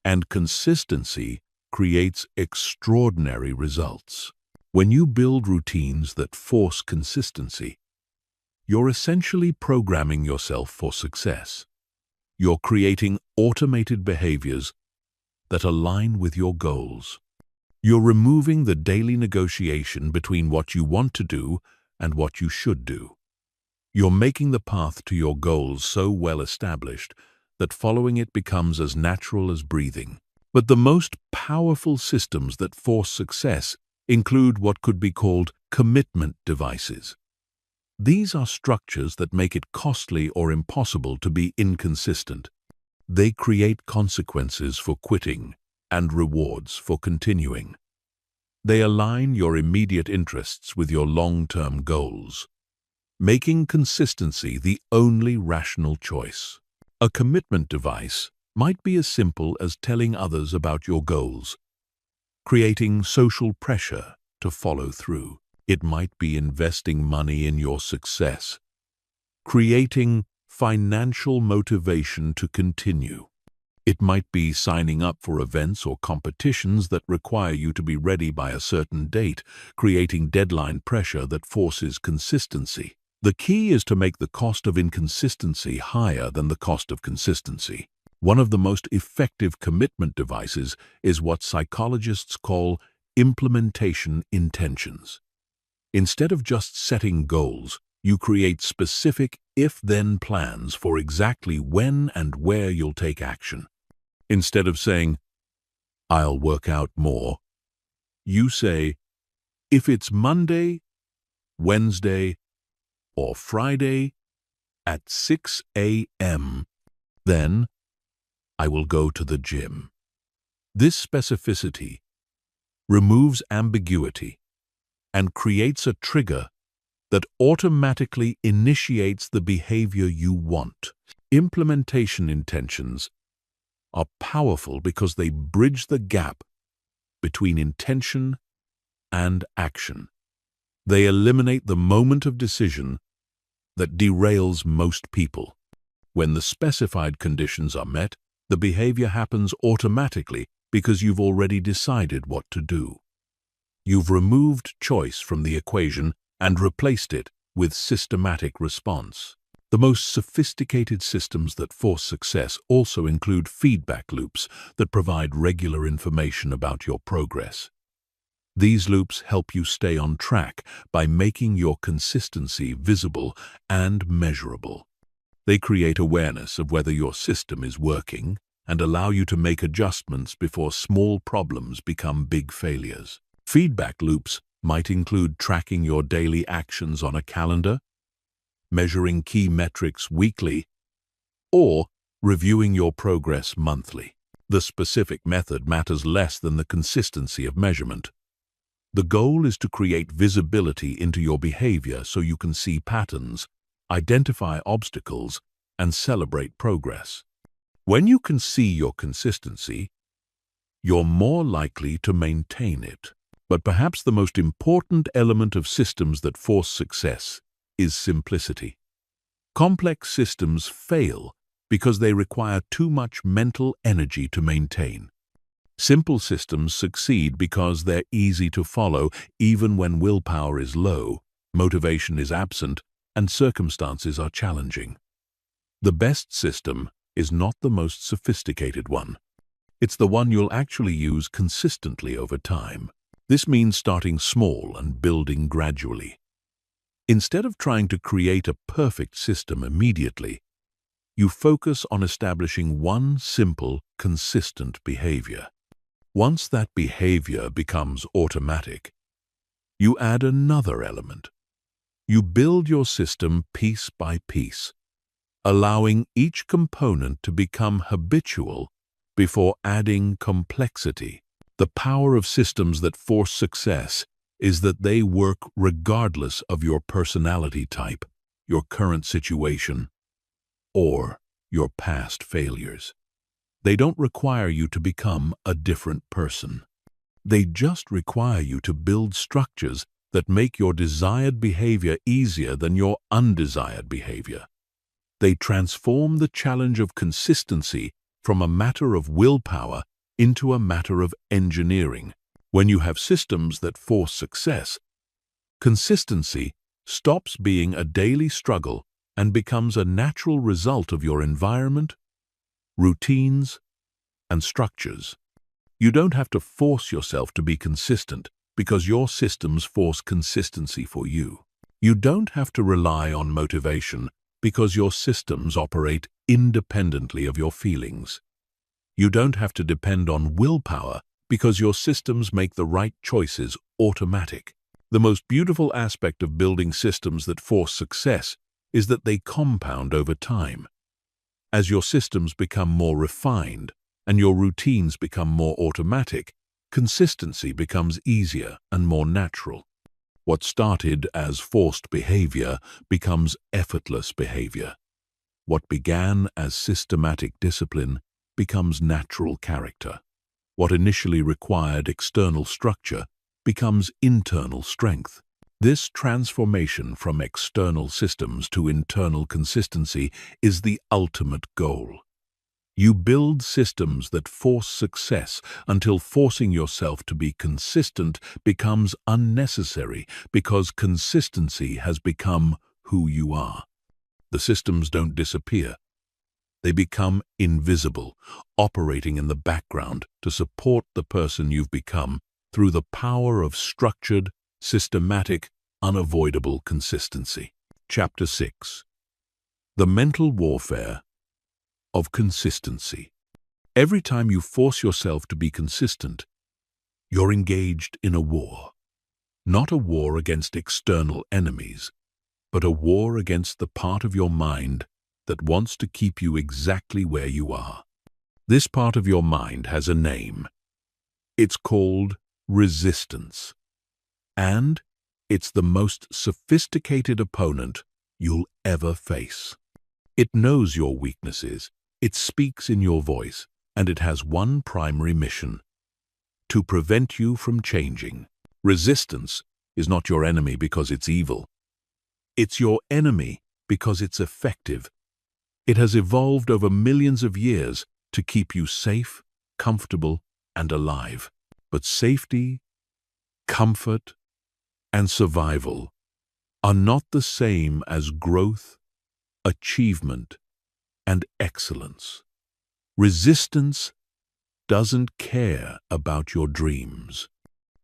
and consistency creates extraordinary results. When you build routines that force consistency, you're essentially programming yourself for success. You're creating automated behaviors that align with your goals. You're removing the daily negotiation between what you want to do and what you should do. You're making the path to your goals so well established that following it becomes as natural as breathing. But the most powerful systems that force success include what could be called commitment devices. These are structures that make it costly or impossible to be inconsistent. They create consequences for quitting and rewards for continuing. They align your immediate interests with your long-term goals, making consistency the only rational choice. A commitment device might be as simple as telling others about your goals, creating social pressure to follow through. It might be investing money in your success, creating financial motivation to continue. It might be signing up for events or competitions that require you to be ready by a certain date, creating deadline pressure that forces consistency. The key is to make the cost of inconsistency higher than the cost of consistency. One of the most effective commitment devices is what psychologists call implementation intentions. Instead of just setting goals, you create specific if-then plans for exactly when and where you'll take action. Instead of saying, "I'll work out more," you say, "If it's Monday, Wednesday, or Friday at 6 a.m., then I will go to the gym." This specificity removes ambiguity and creates a trigger that automatically initiates the behavior you want. Implementation intentions are powerful because they bridge the gap between intention and action. They eliminate the moment of decision that derails most people. When the specified conditions are met, the behavior happens automatically because you've already decided what to do. You've removed choice from the equation and replaced it with systematic response. The most sophisticated systems that force success also include feedback loops that provide regular information about your progress. These loops help you stay on track by making your consistency visible and measurable. They create awareness of whether your system is working and allow you to make adjustments before small problems become big failures. Feedback loops might include tracking your daily actions on a calendar, measuring key metrics weekly, or reviewing your progress monthly. The specific method matters less than the consistency of measurement. The goal is to create visibility into your behavior so you can see patterns, identify obstacles, and celebrate progress. When you can see your consistency, you're more likely to maintain it. But perhaps the most important element of systems that force success is simplicity. Complex systems fail because they require too much mental energy to maintain. Simple systems succeed because they're easy to follow even when willpower is low, motivation is absent, and circumstances are challenging. The best system is not the most sophisticated one. It's the one you'll actually use consistently over time. This means starting small and building gradually. Instead of trying to create a perfect system immediately, you focus on establishing one simple, consistent behavior. Once that behavior becomes automatic, you add another element. You build your system piece by piece, allowing each component to become habitual before adding complexity. The power of systems that force success is that they work regardless of your personality type, your current situation, or your past failures. They don't require you to become a different person. They just require you to build structures that make your desired behavior easier than your undesired behavior. They transform the challenge of consistency from a matter of willpower into a matter of engineering. When you have systems that force success, consistency stops being a daily struggle and becomes a natural result of your environment, routines, and structures. You don't have to force yourself to be consistent because your systems force consistency for you. You don't have to rely on motivation because your systems operate independently of your feelings. You don't have to depend on willpower because your systems make the right choices automatic. The most beautiful aspect of building systems that force success is that they compound over time. As your systems become more refined and your routines become more automatic, consistency becomes easier and more natural. What started as forced behavior becomes effortless behavior. What began as systematic discipline becomes natural character. What initially required external structure becomes internal strength. This transformation from external systems to internal consistency is the ultimate goal. You build systems that force success until forcing yourself to be consistent becomes unnecessary because consistency has become who you are. The systems don't disappear. They become invisible, operating in the background to support the person you've become through the power of structured, systematic, unavoidable consistency. Chapter 6. The Mental Warfare of Consistency. Every time you force yourself to be consistent, you're engaged in a war. Not a war against external enemies, but a war against the part of your mind that wants to keep you exactly where you are. This part of your mind has a name. It's called resistance. And it's the most sophisticated opponent you'll ever face. It knows your weaknesses, it speaks in your voice, and it has one primary mission: to prevent you from changing. Resistance is not your enemy because it's evil. It's your enemy because it's effective. It has evolved over millions of years to keep you safe, comfortable, and alive. But safety, comfort, and survival are not the same as growth, achievement, and excellence. Resistance doesn't care about your dreams.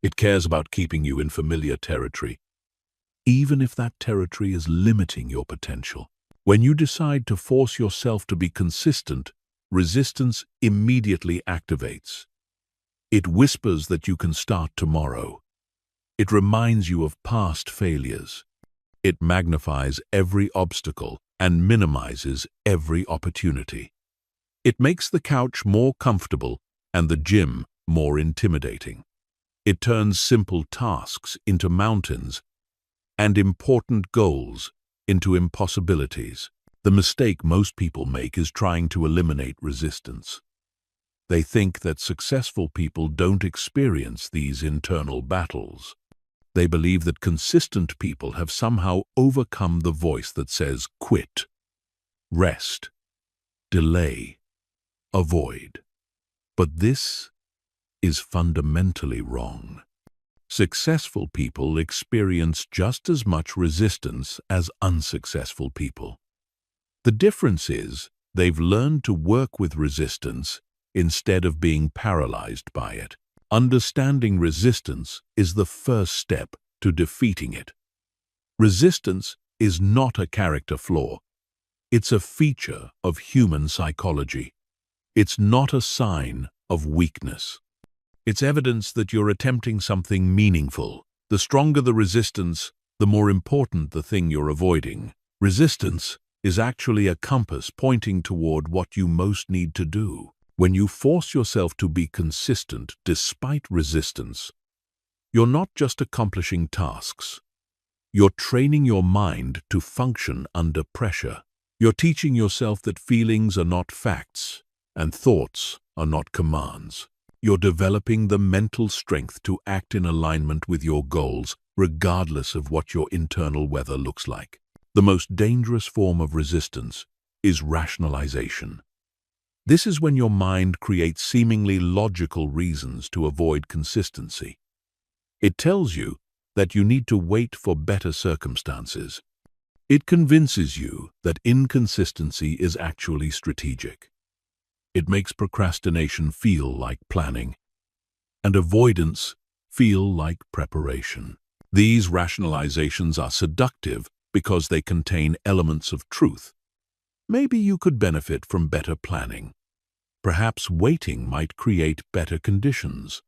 It cares about keeping you in familiar territory, even if that territory is limiting your potential. When you decide to force yourself to be consistent, resistance immediately activates. It whispers that you can start tomorrow. It reminds you of past failures. It magnifies every obstacle and minimizes every opportunity. It makes the couch more comfortable and the gym more intimidating. It turns simple tasks into mountains and important goals into impossibilities. The mistake most people make is trying to eliminate resistance. They think that successful people don't experience these internal battles. They believe that consistent people have somehow overcome the voice that says quit, rest, delay, avoid. But this is fundamentally wrong. Successful people experience just as much resistance as unsuccessful people. The difference is they've learned to work with resistance instead of being paralyzed by it. Understanding resistance is the first step to defeating it. Resistance is not a character flaw. It's a feature of human psychology. It's not a sign of weakness. It's evidence that you're attempting something meaningful. The stronger the resistance, the more important the thing you're avoiding. Resistance is actually a compass pointing toward what you most need to do. When you force yourself to be consistent despite resistance, you're not just accomplishing tasks. You're training your mind to function under pressure. You're teaching yourself that feelings are not facts and thoughts are not commands. You're developing the mental strength to act in alignment with your goals, regardless of what your internal weather looks like. The most dangerous form of resistance is rationalization. This is when your mind creates seemingly logical reasons to avoid consistency. It tells you that you need to wait for better circumstances. It convinces you that inconsistency is actually strategic. It makes procrastination feel like planning, and avoidance feel like preparation. These rationalizations are seductive because they contain elements of truth. Maybe you could benefit from better planning. Perhaps waiting might create better conditions.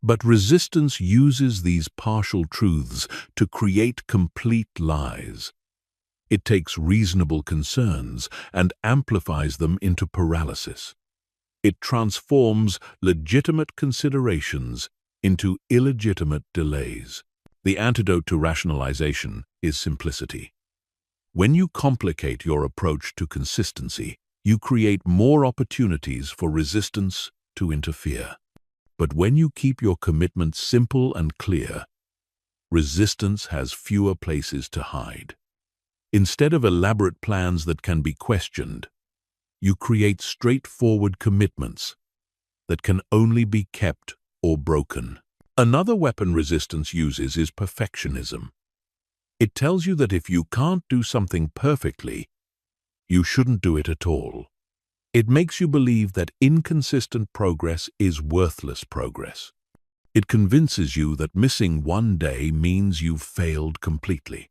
But resistance uses these partial truths to create complete lies. It takes reasonable concerns and amplifies them into paralysis. It transforms legitimate considerations into illegitimate delays. The antidote to rationalization is simplicity. When you complicate your approach to consistency, you create more opportunities for resistance to interfere. But when you keep your commitment simple and clear, resistance has fewer places to hide. Instead of elaborate plans that can be questioned, you create straightforward commitments that can only be kept or broken. Another weapon resistance uses is perfectionism. It tells you that if you can't do something perfectly, you shouldn't do it at all. It makes you believe that inconsistent progress is worthless progress. It convinces you that missing one day means you've failed completely.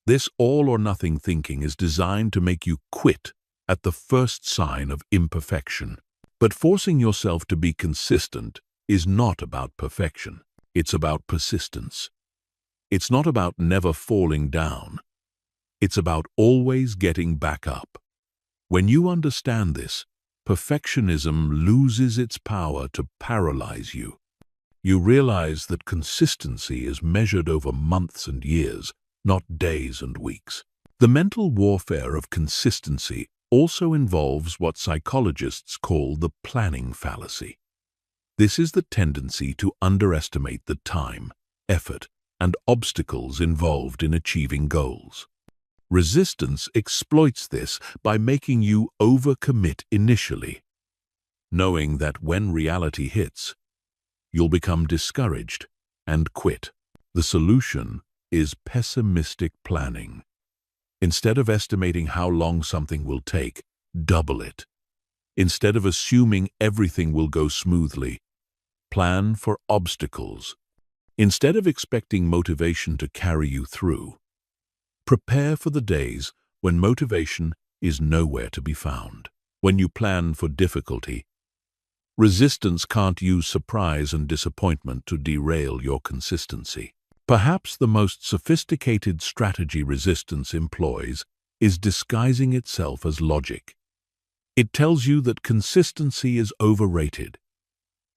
This all-or-nothing thinking is designed to make you quit at the first sign of imperfection. But forcing yourself to be consistent is not about perfection. It's about persistence. It's not about never falling down. It's about always getting back up. When you understand this, perfectionism loses its power to paralyze you. You realize that consistency is measured over months and years, not days and weeks. The mental warfare of consistency also involves what psychologists call the planning fallacy. This is the tendency to underestimate the time, effort, and obstacles involved in achieving goals. Resistance exploits this by making you overcommit initially, knowing that when reality hits, you'll become discouraged and quit. The solution is pessimistic planning. Instead of estimating how long something will take, double it. Instead of assuming everything will go smoothly, plan for obstacles. Instead of expecting motivation to carry you through, prepare for the days when motivation is nowhere to be found. When you plan for difficulty, resistance can't use surprise and disappointment to derail your consistency. Perhaps the most sophisticated strategy resistance employs is disguising itself as logic. It tells you that consistency is overrated.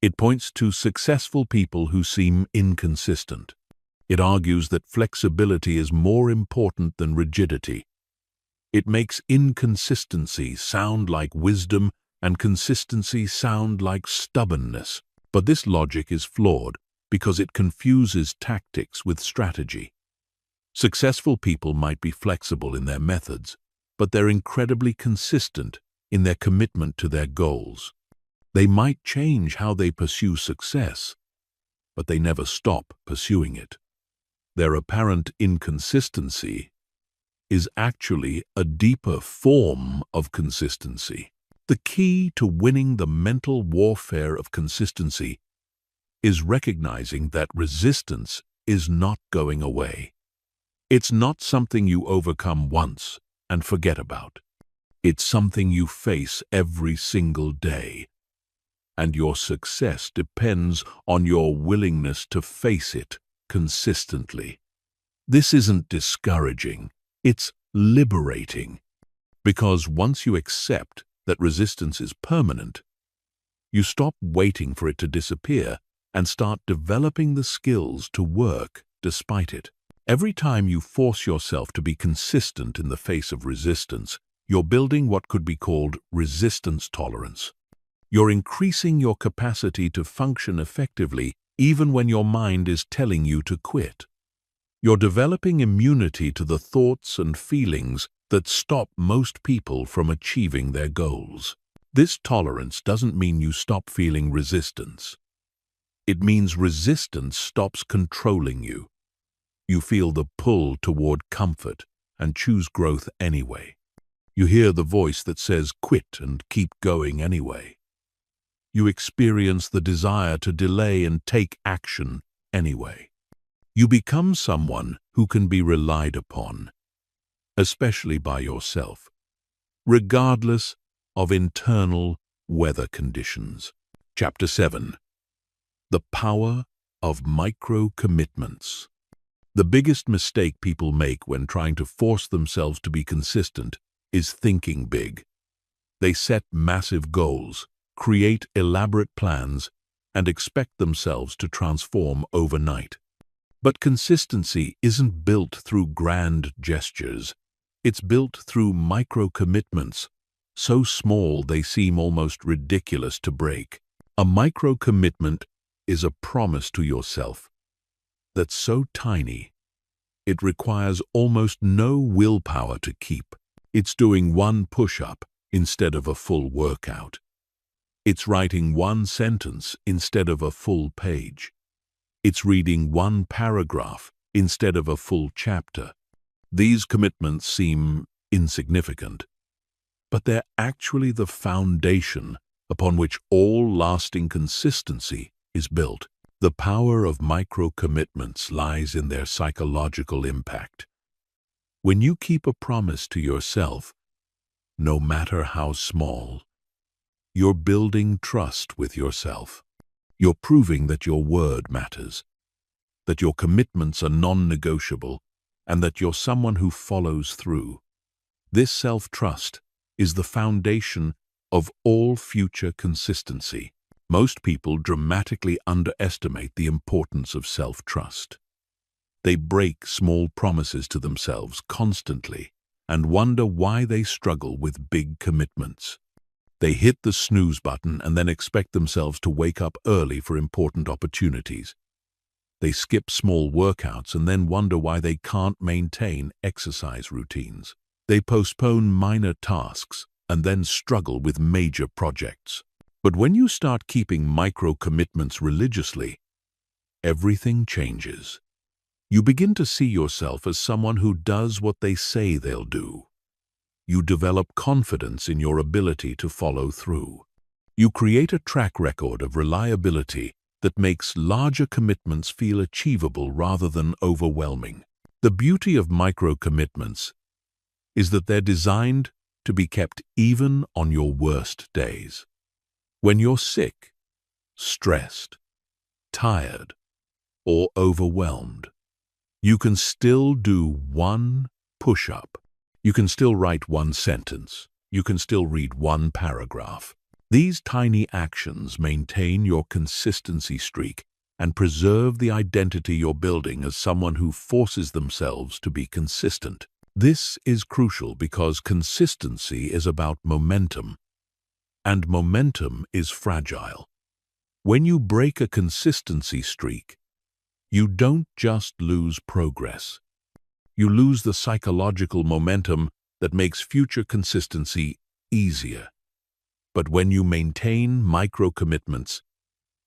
It points to successful people who seem inconsistent. It argues that flexibility is more important than rigidity. It makes inconsistency sound like wisdom and consistency sound like stubbornness. But this logic is flawed because it confuses tactics with strategy. Successful people might be flexible in their methods, but they're incredibly consistent in their commitment to their goals. They might change how they pursue success, but they never stop pursuing it. Their apparent inconsistency is actually a deeper form of consistency. The key to winning the mental warfare of consistency is recognizing that resistance is not going away. It's not something you overcome once and forget about. It's something you face every single day, and your success depends on your willingness to face it consistently. This isn't discouraging, it's liberating, because once you accept that resistance is permanent, you stop waiting for it to disappear and start developing the skills to work despite it. Every time you force yourself to be consistent in the face of resistance, you're building what could be called resistance tolerance. You're increasing your capacity to function effectively even when your mind is telling you to quit. You're developing immunity to the thoughts and feelings that stop most people from achieving their goals. This tolerance doesn't mean you stop feeling resistance. It means resistance stops controlling you. You feel the pull toward comfort and choose growth anyway. You hear the voice that says quit and keep going anyway. You experience the desire to delay and take action anyway. You become someone who can be relied upon, especially by yourself, regardless of internal weather conditions. Chapter 7. The Power of Micro-Commitments. The biggest mistake people make when trying to force themselves to be consistent is thinking big. They set massive goals, create elaborate plans, and expect themselves to transform overnight. But consistency isn't built through grand gestures. It's built through micro-commitments, so small they seem almost ridiculous to break. A micro-commitment is a promise to yourself that's so tiny, it requires almost no willpower to keep. It's doing one push-up instead of a full workout. It's writing one sentence instead of a full page. It's reading one paragraph instead of a full chapter. These commitments seem insignificant, but they're actually the foundation upon which all lasting consistency is built. The power of micro-commitments lies in their psychological impact. When you keep a promise to yourself, no matter how small, you're building trust with yourself. You're proving that your word matters, that your commitments are non-negotiable, and that you're someone who follows through. This self-trust is the foundation of all future consistency. Most people dramatically underestimate the importance of self-trust. They break small promises to themselves constantly and wonder why they struggle with big commitments. They hit the snooze button and then expect themselves to wake up early for important opportunities. They skip small workouts and then wonder why they can't maintain exercise routines. They postpone minor tasks and then struggle with major projects. But when you start keeping micro-commitments religiously, everything changes. You begin to see yourself as someone who does what they say they'll do. You develop confidence in your ability to follow through. You create a track record of reliability that makes larger commitments feel achievable rather than overwhelming. The beauty of micro-commitments is that they're designed to be kept even on your worst days. When you're sick, stressed, tired, or overwhelmed, you can still do one push-up. You can still write one sentence. You can still read one paragraph. These tiny actions maintain your consistency streak and preserve the identity you're building as someone who forces themselves to be consistent. This is crucial because consistency is about momentum, and momentum is fragile. When you break a consistency streak, you don't just lose progress. You lose the psychological momentum that makes future consistency easier. But when you maintain micro-commitments,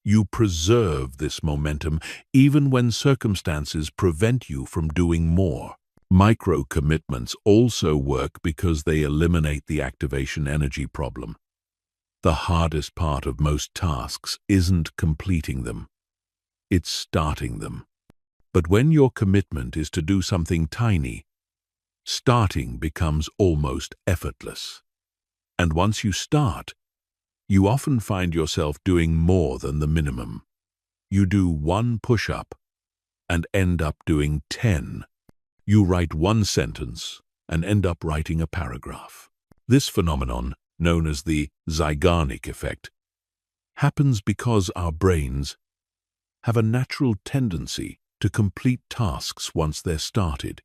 you preserve this momentum even when circumstances prevent you from doing more. Micro-commitments also work because they eliminate the activation energy problem. The hardest part of most tasks isn't completing them, it's starting them. But when your commitment is to do something tiny, starting becomes almost effortless. And once you start, you often find yourself doing more than the minimum. You do one push-up and end up doing 10. You write one sentence and end up writing a paragraph. This phenomenon, known as the Zeigarnik effect, happens because our brains have a natural tendency to complete tasks once they're started.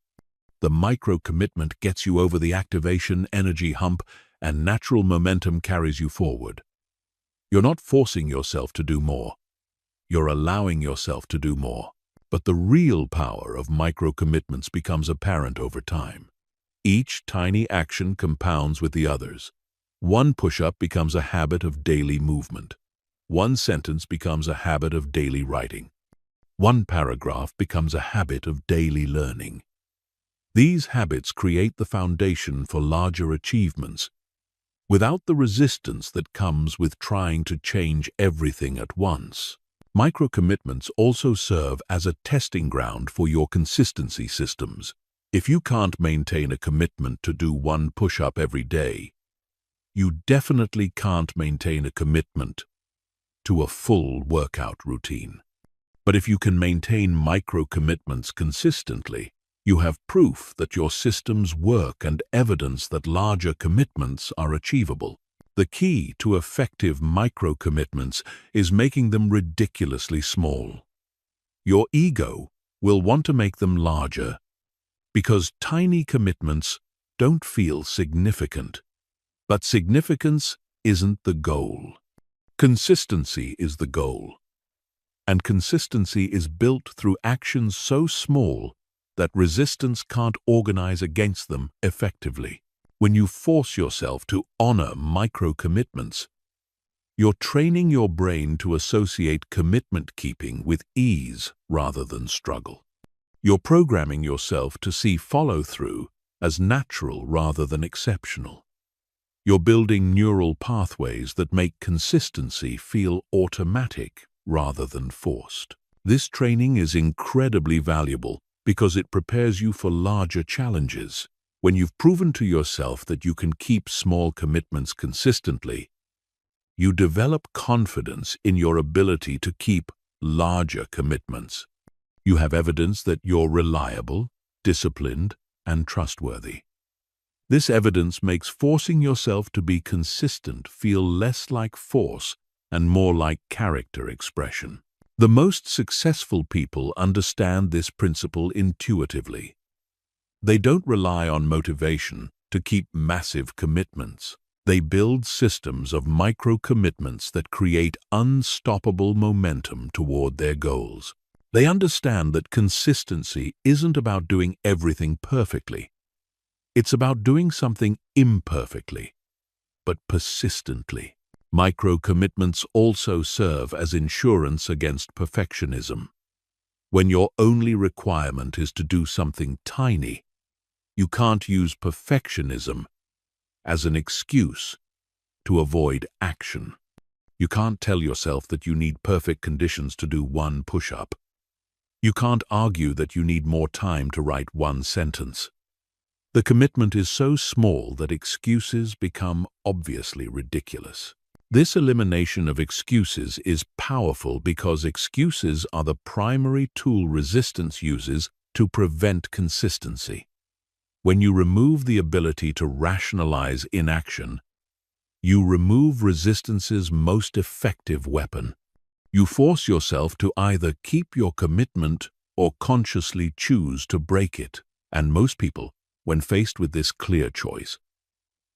The micro-commitment gets you over the activation energy hump, and natural momentum carries you forward. You're not forcing yourself to do more. You're allowing yourself to do more. But the real power of micro-commitments becomes apparent over time. Each tiny action compounds with the others. One push-up becomes a habit of daily movement. One sentence becomes a habit of daily writing. One paragraph becomes a habit of daily learning. These habits create the foundation for larger achievements, without the resistance that comes with trying to change everything at once. Micro-commitments also serve as a testing ground for your consistency systems. If you can't maintain a commitment to do one push-up every day, you definitely can't maintain a commitment to a full workout routine. But if you can maintain micro-commitments consistently, you have proof that your systems work and evidence that larger commitments are achievable. The key to effective micro-commitments is making them ridiculously small. Your ego will want to make them larger because tiny commitments don't feel significant. But significance isn't the goal. Consistency is the goal. And consistency is built through actions so small that resistance can't organize against them effectively. When you force yourself to honor micro-commitments, you're training your brain to associate commitment keeping with ease rather than struggle. You're programming yourself to see follow-through as natural rather than exceptional. You're building neural pathways that make consistency feel automatic rather than forced. This training is incredibly valuable because it prepares you for larger challenges. When you've proven to yourself that you can keep small commitments consistently, you develop confidence in your ability to keep larger commitments. You have evidence that you're reliable, disciplined, and trustworthy. This evidence makes forcing yourself to be consistent feel less like force and more like character expression. The most successful people understand this principle intuitively. They don't rely on motivation to keep massive commitments. They build systems of micro-commitments that create unstoppable momentum toward their goals. They understand that consistency isn't about doing everything perfectly. It's about doing something imperfectly, but persistently. Micro-commitments also serve as insurance against perfectionism. When your only requirement is to do something tiny, you can't use perfectionism as an excuse to avoid action. You can't tell yourself that you need perfect conditions to do one push-up. You can't argue that you need more time to write one sentence. The commitment is so small that excuses become obviously ridiculous. This elimination of excuses is powerful because excuses are the primary tool resistance uses to prevent consistency. When you remove the ability to rationalize inaction, you remove resistance's most effective weapon. You force yourself to either keep your commitment or consciously choose to break it. And most people, when faced with this clear choice,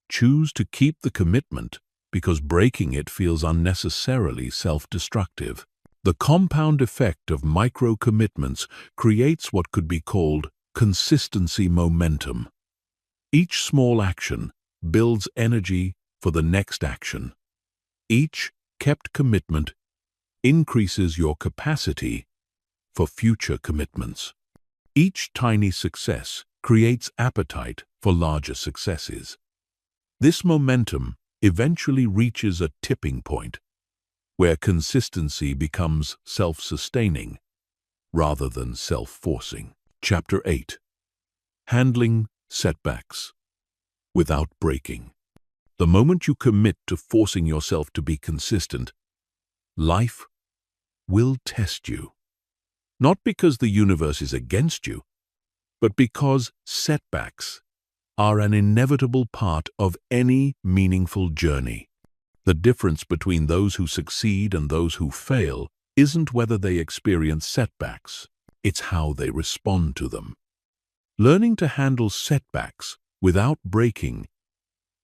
choose to keep the commitment because breaking it feels unnecessarily self-destructive. The compound effect of micro-commitments creates what could be called consistency momentum. Each small action builds energy for the next action. Each kept commitment increases your capacity for future commitments. Each tiny success creates appetite for larger successes. This momentum eventually reaches a tipping point where consistency becomes self-sustaining rather than self-forcing. Chapter 8. Handling setbacks without breaking. The moment you commit to forcing yourself to be consistent, life will test you. Not because the universe is against you, but because setbacks are an inevitable part of any meaningful journey. The difference between those who succeed and those who fail isn't whether they experience setbacks, it's how they respond to them. Learning to handle setbacks without breaking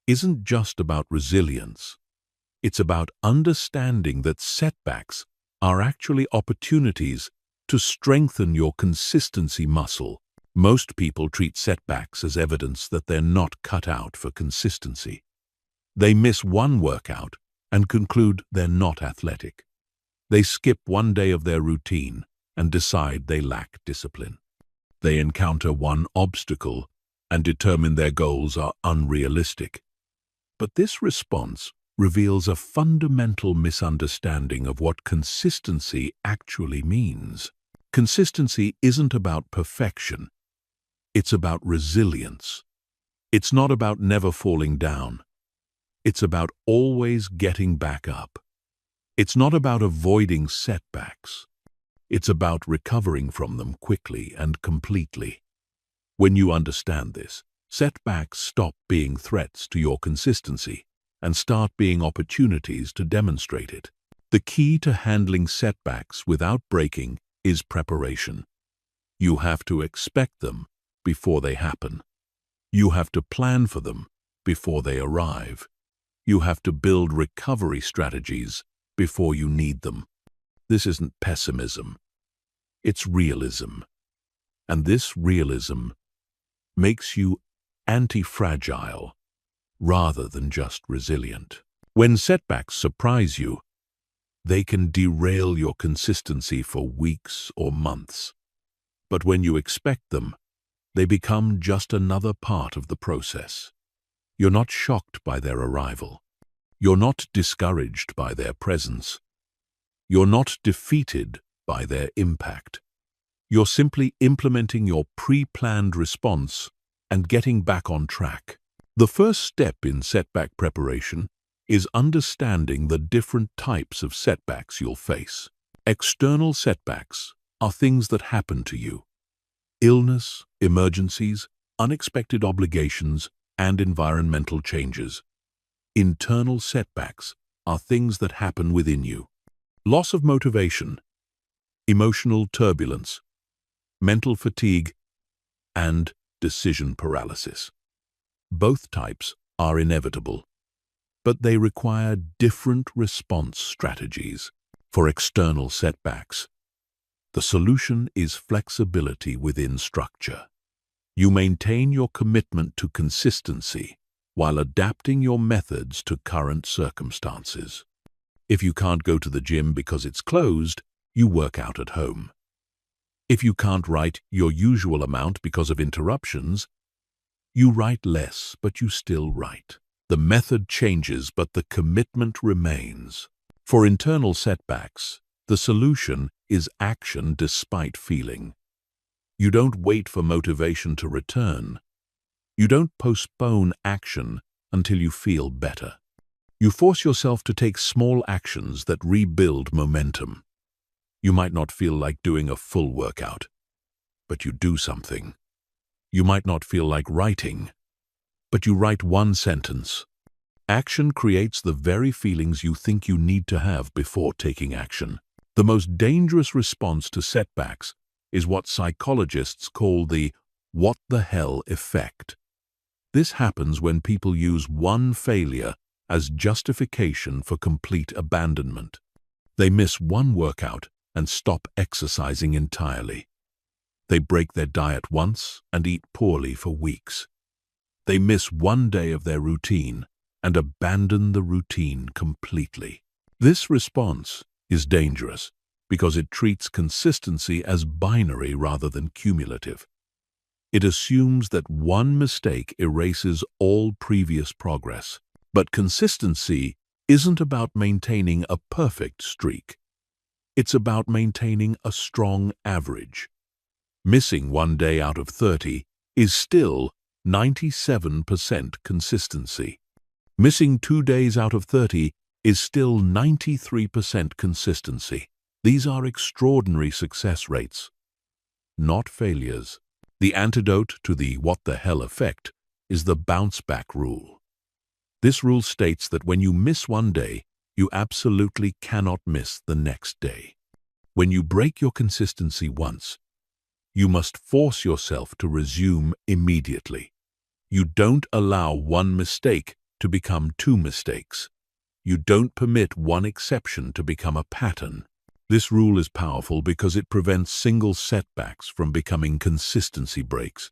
isn't just about resilience. It's about understanding that setbacks are actually opportunities to strengthen your consistency muscle. Most people treat setbacks as evidence that they're not cut out for consistency. They miss one workout and conclude they're not athletic. They skip one day of their routine and decide they lack discipline. They encounter one obstacle and determine their goals are unrealistic. But this response reveals a fundamental misunderstanding of what consistency actually means. Consistency isn't about perfection. It's about resilience. It's not about never falling down. It's about always getting back up. It's not about avoiding setbacks. It's about recovering from them quickly and completely. When you understand this, setbacks stop being threats to your consistency and start being opportunities to demonstrate it. The key to handling setbacks without breaking is preparation. You have to expect them before they happen. You have to plan for them before they arrive. You have to build recovery strategies before you need them. This isn't pessimism. It's realism. And this realism makes you anti-fragile rather than just resilient. When setbacks surprise you, they can derail your consistency for weeks or months. But when you expect them, they become just another part of the process. You're not shocked by their arrival. You're not discouraged by their presence. You're not defeated by their impact. You're simply implementing your pre-planned response and getting back on track. The first step in setback preparation is understanding the different types of setbacks you'll face. External setbacks are things that happen to you. Illness, emergencies, unexpected obligations, and environmental changes. Internal setbacks are things that happen within you. Loss of motivation, emotional turbulence, mental fatigue, and decision paralysis. Both types are inevitable, but they require different response strategies. For external setbacks, the solution is flexibility within structure. You maintain your commitment to consistency while adapting your methods to current circumstances. If you can't go to the gym because it's closed, you work out at home. If you can't write your usual amount because of interruptions, you write less, but you still write. The method changes, but the commitment remains. For internal setbacks, the solution is action despite feeling. You don't wait for motivation to return. You don't postpone action until you feel better. You force yourself to take small actions that rebuild momentum. You might not feel like doing a full workout, but you do something. You might not feel like writing, but you write one sentence. Action creates the very feelings you think you need to have before taking action. The most dangerous response to setbacks is what psychologists call the "what the hell" effect. This happens when people use one failure as justification for complete abandonment. They miss one workout and stop exercising entirely. They break their diet once and eat poorly for weeks. They miss one day of their routine and abandon the routine completely. This response is dangerous because it treats consistency as binary rather than cumulative. It assumes that one mistake erases all previous progress. But consistency isn't about maintaining a perfect streak. It's about maintaining a strong average. Missing one day out of 30 is still 97% consistency. Missing 2 days out of 30 is still 93% consistency. These are extraordinary success rates, not failures. The antidote to the "what the hell" effect is the bounce-back rule. This rule states that when you miss one day, you absolutely cannot miss the next day. When you break your consistency once, you must force yourself to resume immediately. You don't allow one mistake to become two mistakes. You don't permit one exception to become a pattern. This rule is powerful because it prevents single setbacks from becoming consistency breaks.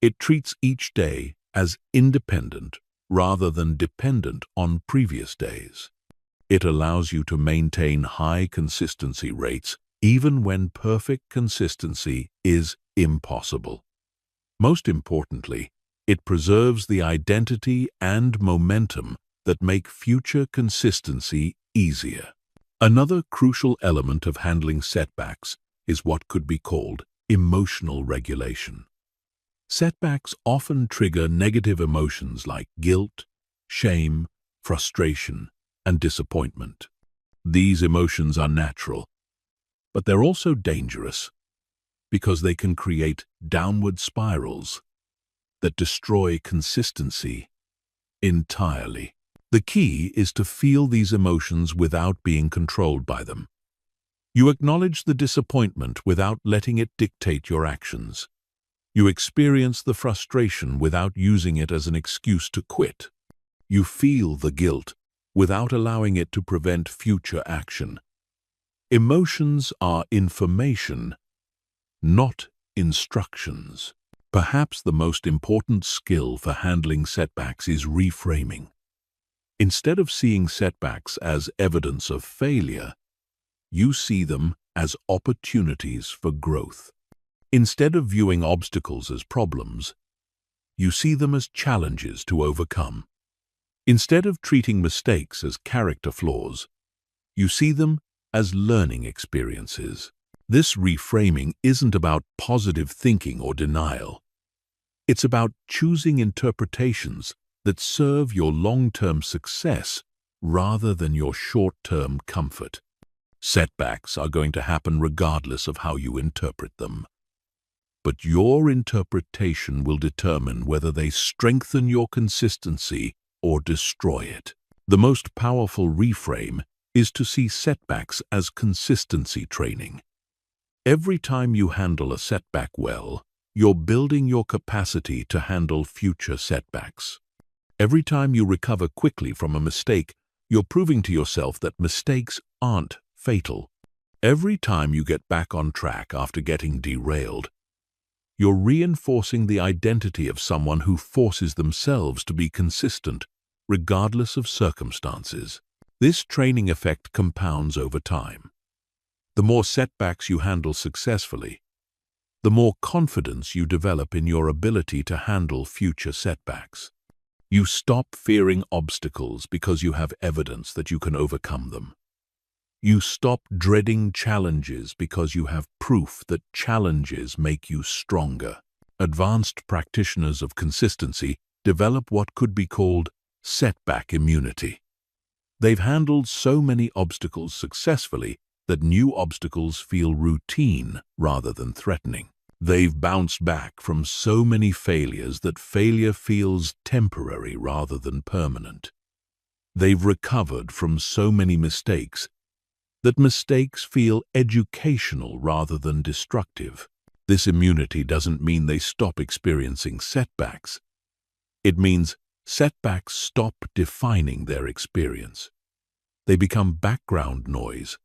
It treats each day as independent rather than dependent on previous days. It allows you to maintain high consistency rates even when perfect consistency is impossible. Most importantly, it preserves the identity and momentum that make future consistency easier. Another crucial element of handling setbacks is what could be called emotional regulation. Setbacks often trigger negative emotions like guilt, shame, frustration, and disappointment. These emotions are natural, but they're also dangerous because they can create downward spirals that destroy consistency entirely. The key is to feel these emotions without being controlled by them. You acknowledge the disappointment without letting it dictate your actions. You experience the frustration without using it as an excuse to quit. You feel the guilt without allowing it to prevent future action. Emotions are information, not instructions. Perhaps the most important skill for handling setbacks is reframing. Instead of seeing setbacks as evidence of failure, you see them as opportunities for growth. Instead of viewing obstacles as problems, you see them as challenges to overcome. Instead of treating mistakes as character flaws, you see them as learning experiences. This reframing isn't about positive thinking or denial. It's about choosing interpretations that serve your long-term success rather than your short-term comfort. Setbacks are going to happen regardless of how you interpret them. But your interpretation will determine whether they strengthen your consistency or destroy it. The most powerful reframe is to see setbacks as consistency training. Every time you handle a setback well, you're building your capacity to handle future setbacks. Every time you recover quickly from a mistake, you're proving to yourself that mistakes aren't fatal. Every time you get back on track after getting derailed, you're reinforcing the identity of someone who forces themselves to be consistent, regardless of circumstances. This training effect compounds over time. The more setbacks you handle successfully, the more confidence you develop in your ability to handle future setbacks. You stop fearing obstacles because you have evidence that you can overcome them. You stop dreading challenges because you have proof that challenges make you stronger. Advanced practitioners of consistency develop what could be called setback immunity. They've handled so many obstacles successfully that new obstacles feel routine rather than threatening. They've bounced back from so many failures that failure feels temporary rather than permanent. They've recovered from so many mistakes that mistakes feel educational rather than destructive. This immunity doesn't mean they stop experiencing setbacks. It means setbacks stop defining their experience. They become background noise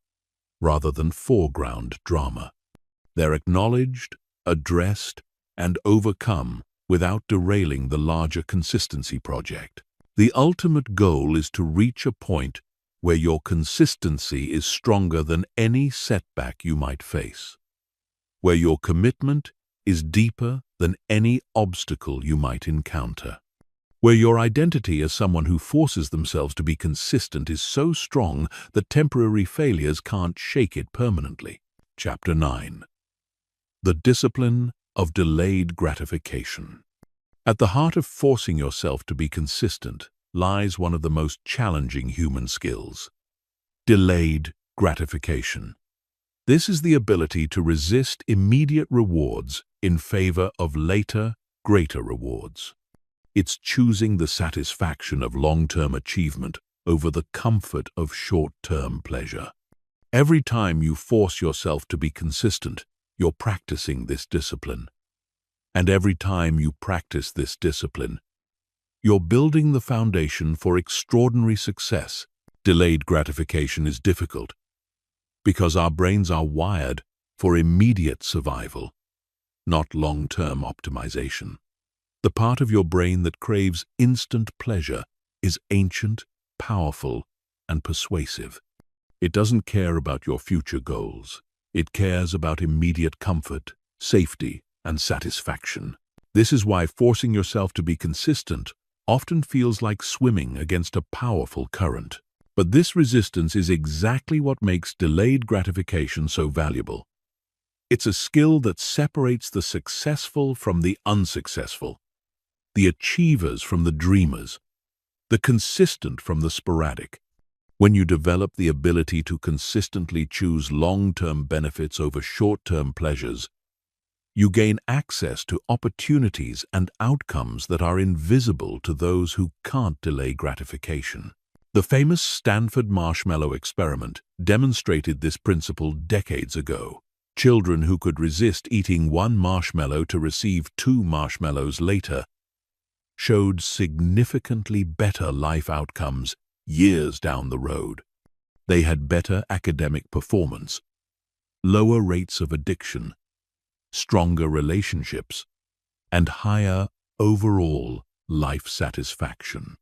rather than foreground drama. They're acknowledged, addressed, and overcome without derailing the larger consistency project. The ultimate goal is to reach a point where your consistency is stronger than any setback you might face, where your commitment is deeper than any obstacle you might encounter, where your identity as someone who forces themselves to be consistent is so strong that temporary failures can't shake it permanently. Chapter 9. The Discipline of Delayed Gratification. At the heart of forcing yourself to be consistent lies one of the most challenging human skills: delayed gratification. This is the ability to resist immediate rewards in favor of later, greater rewards. It's choosing the satisfaction of long-term achievement over the comfort of short-term pleasure. Every time you force yourself to be consistent, you're practicing this discipline. And every time you practice this discipline, you're building the foundation for extraordinary success. Delayed gratification is difficult because our brains are wired for immediate survival, not long-term optimization. The part of your brain that craves instant pleasure is ancient, powerful, and persuasive. It doesn't care about your future goals. It cares about immediate comfort, safety, and satisfaction. This is why forcing yourself to be consistent often feels like swimming against a powerful current. But this resistance is exactly what makes delayed gratification so valuable. It's a skill that separates the successful from the unsuccessful, the achievers from the dreamers, The consistent from the sporadic. When you develop the ability to consistently choose long-term benefits over short-term pleasures, you gain access to opportunities and outcomes that are invisible to those who can't delay gratification. The famous Stanford marshmallow experiment demonstrated this principle decades ago. Children who could resist eating one marshmallow to receive 2 marshmallows later showed significantly better life outcomes years down the road. They had better academic performance, lower rates of addiction, stronger relationships, and higher overall life satisfaction.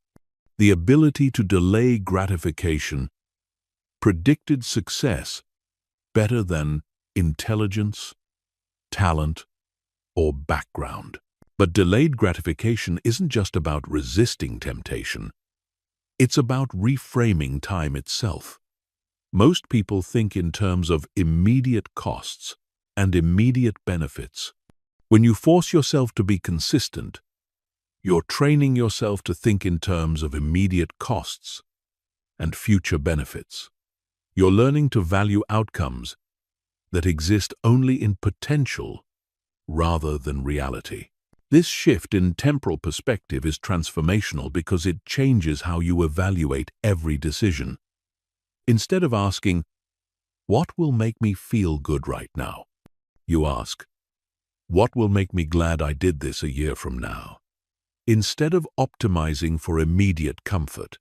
The ability to delay gratification predicted success better than intelligence, talent, or background. But delayed gratification isn't just about resisting temptation. It's about reframing time itself. Most people think in terms of immediate costs and immediate benefits. When you force yourself to be consistent, you're training yourself to think in terms of immediate costs and future benefits. You're learning to value outcomes that exist only in potential rather than reality. This shift in temporal perspective is transformational because it changes how you evaluate every decision. Instead of asking, "What will make me feel good right now?" you ask, "What will make me glad I did this a year from now?" Instead of optimizing for immediate comfort,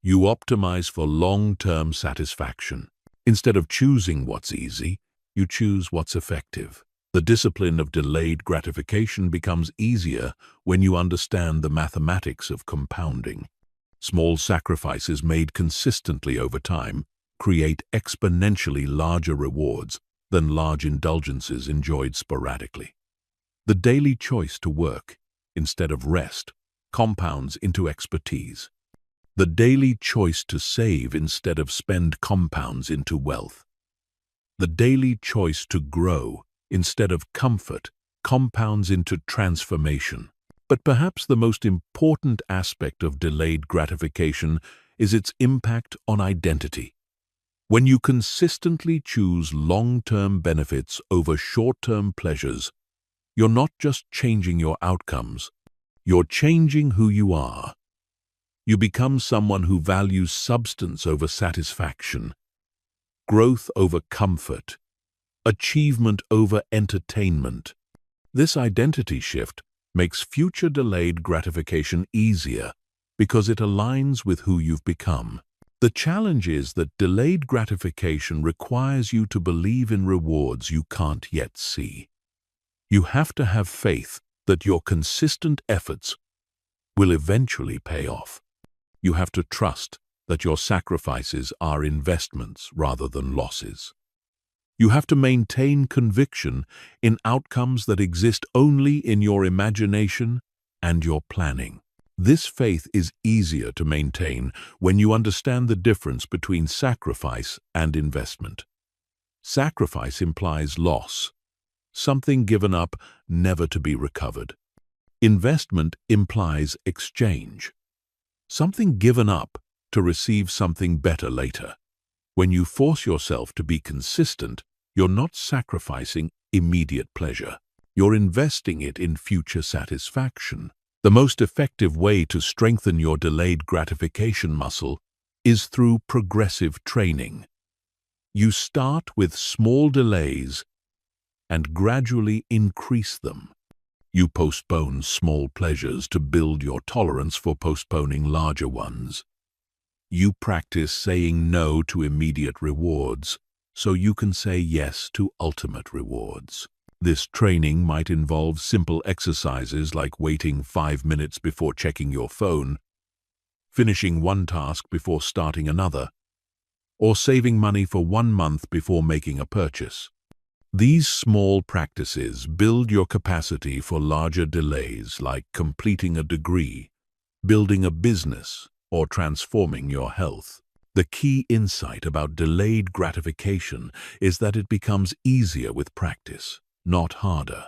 you optimize for long-term satisfaction. Instead of choosing what's easy, you choose what's effective. The discipline of delayed gratification becomes easier when you understand the mathematics of compounding. Small sacrifices made consistently over time create exponentially larger rewards than large indulgences enjoyed sporadically. The daily choice to work instead of rest compounds into expertise. The daily choice to save instead of spend compounds into wealth. The daily choice to grow instead of comfort compounds into transformation. But perhaps the most important aspect of delayed gratification is its impact on identity. When you consistently choose long-term benefits over short-term pleasures, you're not just changing your outcomes, you're changing who you are. You become someone who values substance over satisfaction, growth over comfort, achievement over entertainment. This identity shift makes future delayed gratification easier because it aligns with who you've become. The challenge is that delayed gratification requires you to believe in rewards you can't yet see. You have to have faith that your consistent efforts will eventually pay off. You have to trust that your sacrifices are investments rather than losses. You have to maintain conviction in outcomes that exist only in your imagination and your planning. This faith is easier to maintain when you understand the difference between sacrifice and investment. Sacrifice implies loss, something given up never to be recovered. Investment implies exchange, something given up to receive something better later. When you force yourself to be consistent, you're not sacrificing immediate pleasure. You're investing it in future satisfaction. The most effective way to strengthen your delayed gratification muscle is through progressive training. You start with small delays and gradually increase them. You postpone small pleasures to build your tolerance for postponing larger ones. You practice saying no to immediate rewards so you can say yes to ultimate rewards. This training might involve simple exercises like waiting 5 minutes before checking your phone, finishing one task before starting another, or saving money for 1 month before making a purchase. These small practices build your capacity for larger delays like completing a degree, building a business, or transforming your health. The key insight about delayed gratification is that it becomes easier with practice, not harder.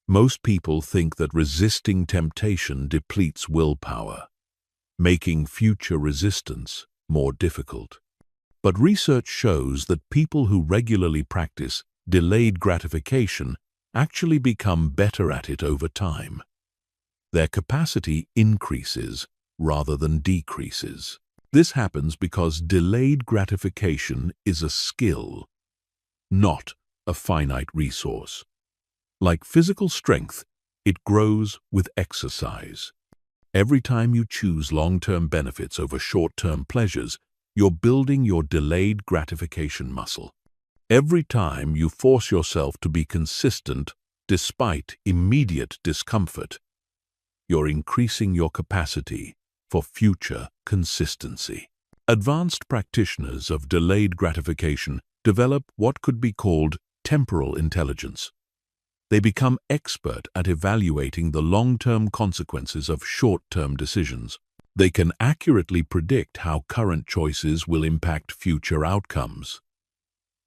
Most people think that resisting temptation depletes willpower. making future resistance more difficult. But research shows that people who regularly practice delayed gratification actually become better at it over time. Their capacity increases rather than decreases. This happens because delayed gratification is a skill, not a finite resource. Like physical strength, it grows with exercise. Every time you choose long-term benefits over short-term pleasures, you're building your delayed gratification muscle. Every time you force yourself to be consistent despite immediate discomfort, you're increasing your capacity for future consistency. Advanced practitioners of delayed gratification develop what could be called temporal intelligence. They become expert at evaluating the long-term consequences of short-term decisions. They can accurately predict how current choices will impact future outcomes.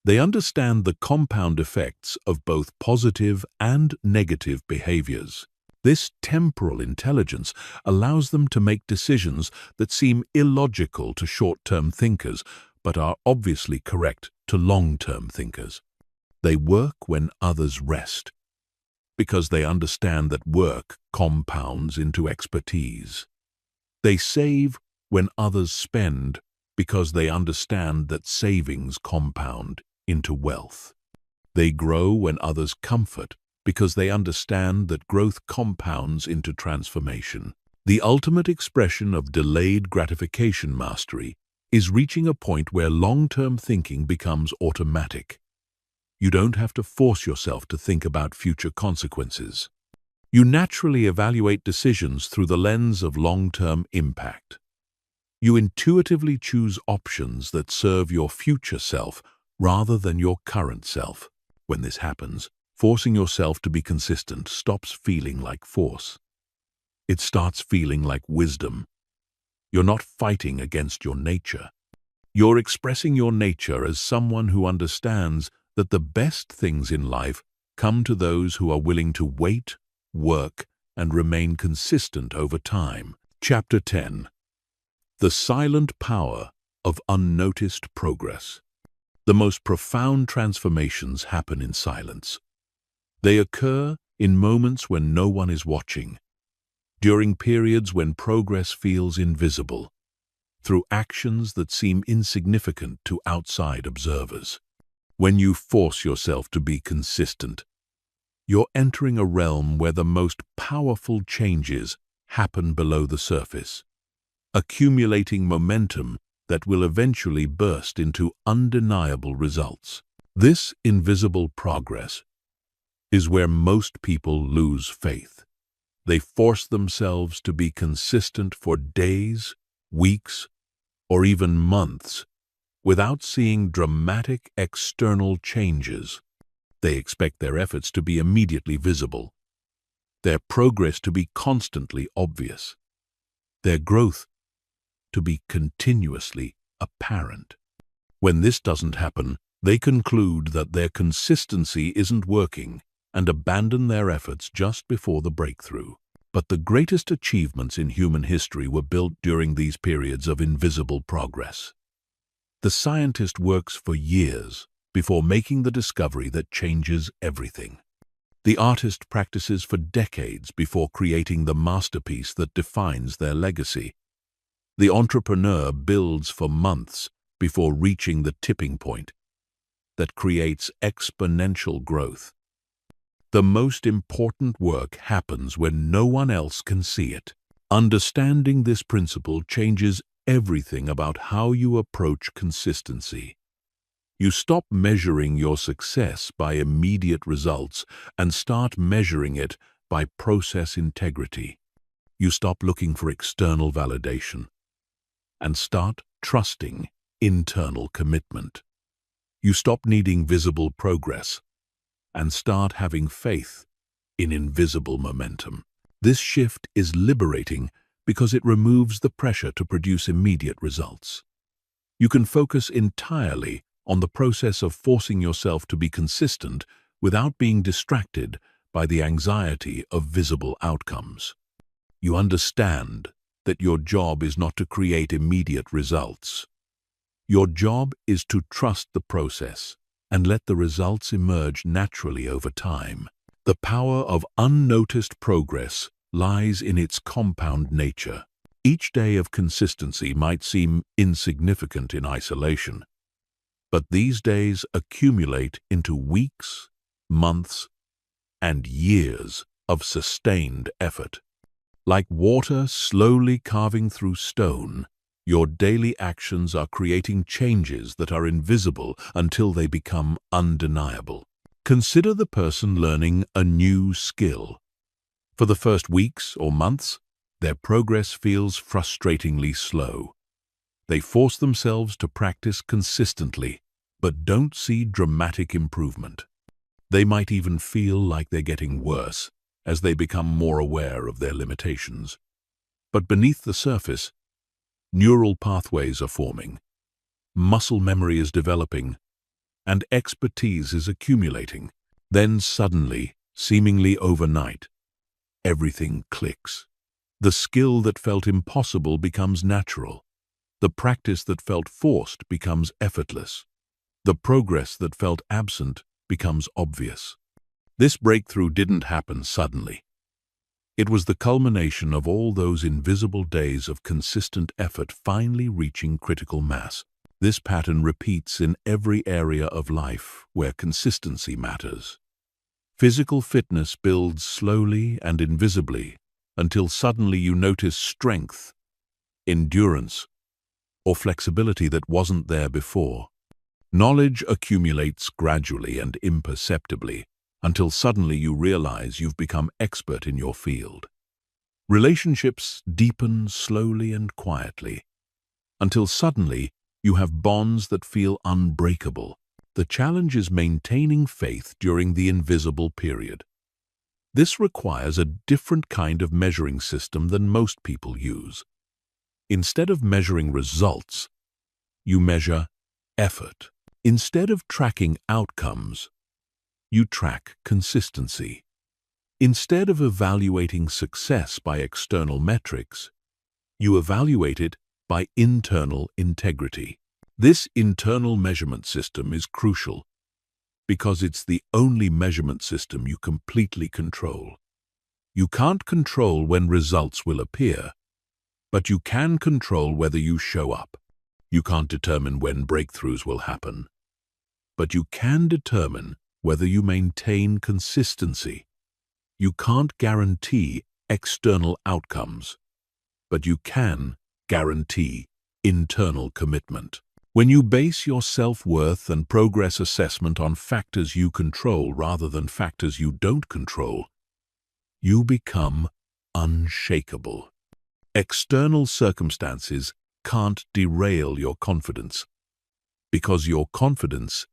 They understand the compound effects of both positive and negative behaviors. This temporal intelligence allows them to make decisions that seem illogical to short-term thinkers, but are obviously correct to long-term thinkers. They work when others rest, because they understand that work compounds into expertise. They save when others spend, because they understand that savings compound into wealth. They grow when others comfort, because they understand that growth compounds into transformation. The ultimate expression of delayed gratification mastery is reaching a point where long-term thinking becomes automatic. You don't have to force yourself to think about future consequences. You naturally evaluate decisions through the lens of long-term impact. You intuitively choose options that serve your future self rather than your current self. When this happens, forcing yourself to be consistent stops feeling like force. It starts feeling like wisdom. You're not fighting against your nature. You're expressing your nature as someone who understands that the best things in life come to those who are willing to wait, work, and remain consistent over time. Chapter 10. The Silent Power of Unnoticed Progress. The most profound transformations happen in silence. They occur in moments when no one is watching, during periods when progress feels invisible, through actions that seem insignificant to outside observers. When you force yourself to be consistent, you're entering a realm where the most powerful changes happen below the surface, accumulating momentum that will eventually burst into undeniable results. This invisible progress is where most people lose faith. They force themselves to be consistent for days, weeks, or even months without seeing dramatic external changes. They expect their efforts to be immediately visible, their progress to be constantly obvious, their growth to be continuously apparent. When this doesn't happen, they conclude that their consistency isn't working and abandon their efforts just before the breakthrough. But the greatest achievements in human history were built during these periods of invisible progress. The scientist works for years before making the discovery that changes everything. The artist practices for decades before creating the masterpiece that defines their legacy. The entrepreneur builds for months before reaching the tipping point that creates exponential growth. The most important work happens when no one else can see it. Understanding this principle changes everything about how you approach consistency. You stop measuring your success by immediate results and start measuring it by process integrity. You stop looking for external validation and start trusting internal commitment. You stop needing visible progress and start having faith in invisible momentum. This shift is liberating because it removes the pressure to produce immediate results. You can focus entirely on the process of forcing yourself to be consistent without being distracted by the anxiety of visible outcomes. You understand that your job is not to create immediate results. Your job is to trust the process and let the results emerge naturally over time. The power of unnoticed progress lies in its compound nature. Each day of consistency might seem insignificant in isolation, but these days accumulate into weeks, months, and years of sustained effort. Like water slowly carving through stone, your daily actions are creating changes that are invisible until they become undeniable. Consider the person learning a new skill. For the first weeks or months, their progress feels frustratingly slow. They force themselves to practice consistently, but don't see dramatic improvement. They might even feel like they're getting worse as they become more aware of their limitations. But beneath the surface, neural pathways are forming, muscle memory is developing, and expertise is accumulating. Then suddenly, seemingly overnight, everything clicks. The skill that felt impossible becomes natural. The practice that felt forced becomes effortless. The progress that felt absent becomes obvious. This breakthrough didn't happen suddenly. It was the culmination of all those invisible days of consistent effort finally reaching critical mass. This pattern repeats in every area of life where consistency matters. Physical fitness builds slowly and invisibly until suddenly you notice strength, endurance, or flexibility that wasn't there before. Knowledge accumulates gradually and imperceptibly until suddenly you realize you've become expert in your field. Relationships deepen slowly and quietly until suddenly you have bonds that feel unbreakable. The challenge is maintaining faith during the invisible period. This requires a different kind of measuring system than most people use. Instead of measuring results, you measure effort. Instead of tracking outcomes, you track consistency. Instead of evaluating success by external metrics, you evaluate it by internal integrity. This internal measurement system is crucial because it's the only measurement system you completely control. You can't control when results will appear, but you can control whether you show up. You can't determine when breakthroughs will happen, but you can determine whether you maintain consistency. You can't guarantee external outcomes, but you can guarantee internal commitment. When you base your self-worth and progress assessment on factors you control rather than factors you don't control, you become unshakable. External circumstances can't derail your confidence because your confidence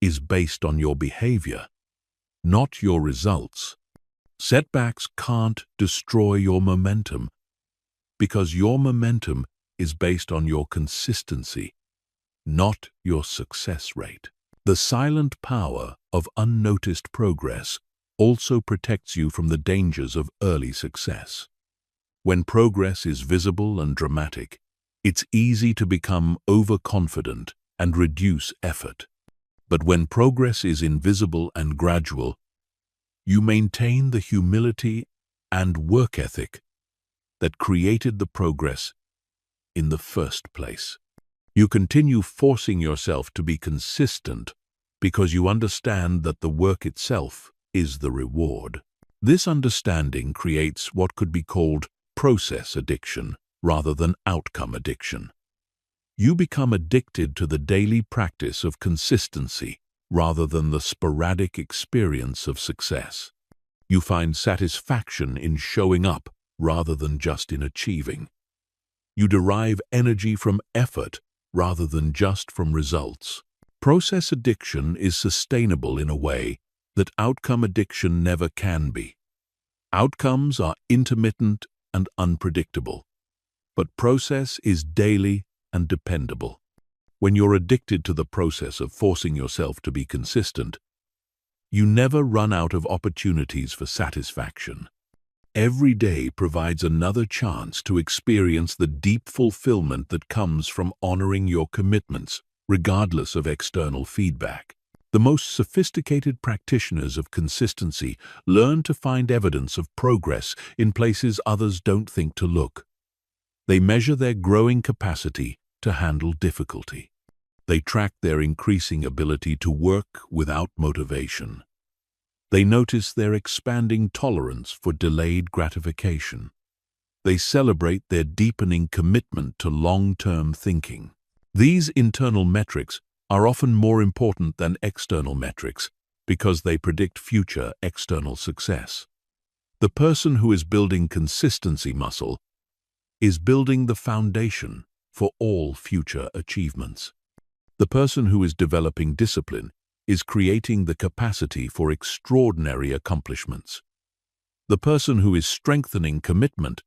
is based on your behavior, not your results. Setbacks can't destroy your momentum because your momentum is based on your consistency, not your success rate. The silent power of unnoticed progress also protects you from the dangers of early success. When progress is visible and dramatic, it's easy to become overconfident and reduce effort. But when progress is invisible and gradual, you maintain the humility and work ethic that created the progress in the first place. You continue forcing yourself to be consistent because you understand that the work itself is the reward. This understanding creates what could be called process addiction rather than outcome addiction. You become addicted to the daily practice of consistency rather than the sporadic experience of success. You find satisfaction in showing up rather than just in achieving. You derive energy from effort rather than just from results. Process addiction is sustainable in a way that outcome addiction never can be. Outcomes are intermittent and unpredictable, but process is daily and dependable. When you're addicted to the process of forcing yourself to be consistent, you never run out of opportunities for satisfaction. Every day provides another chance to experience the deep fulfillment that comes from honoring your commitments, regardless of external feedback. The most sophisticated practitioners of consistency learn to find evidence of progress in places others don't think to look. They measure their growing capacity to handle difficulty. They track their increasing ability to work without motivation. They notice their expanding tolerance for delayed gratification. They celebrate their deepening commitment to long-term thinking. These internal metrics are often more important than external metrics because they predict future external success. The person who is building consistency muscle is building the foundation for all future achievements. The person who is developing discipline is creating the capacity for extraordinary accomplishments. The person who is strengthening commitment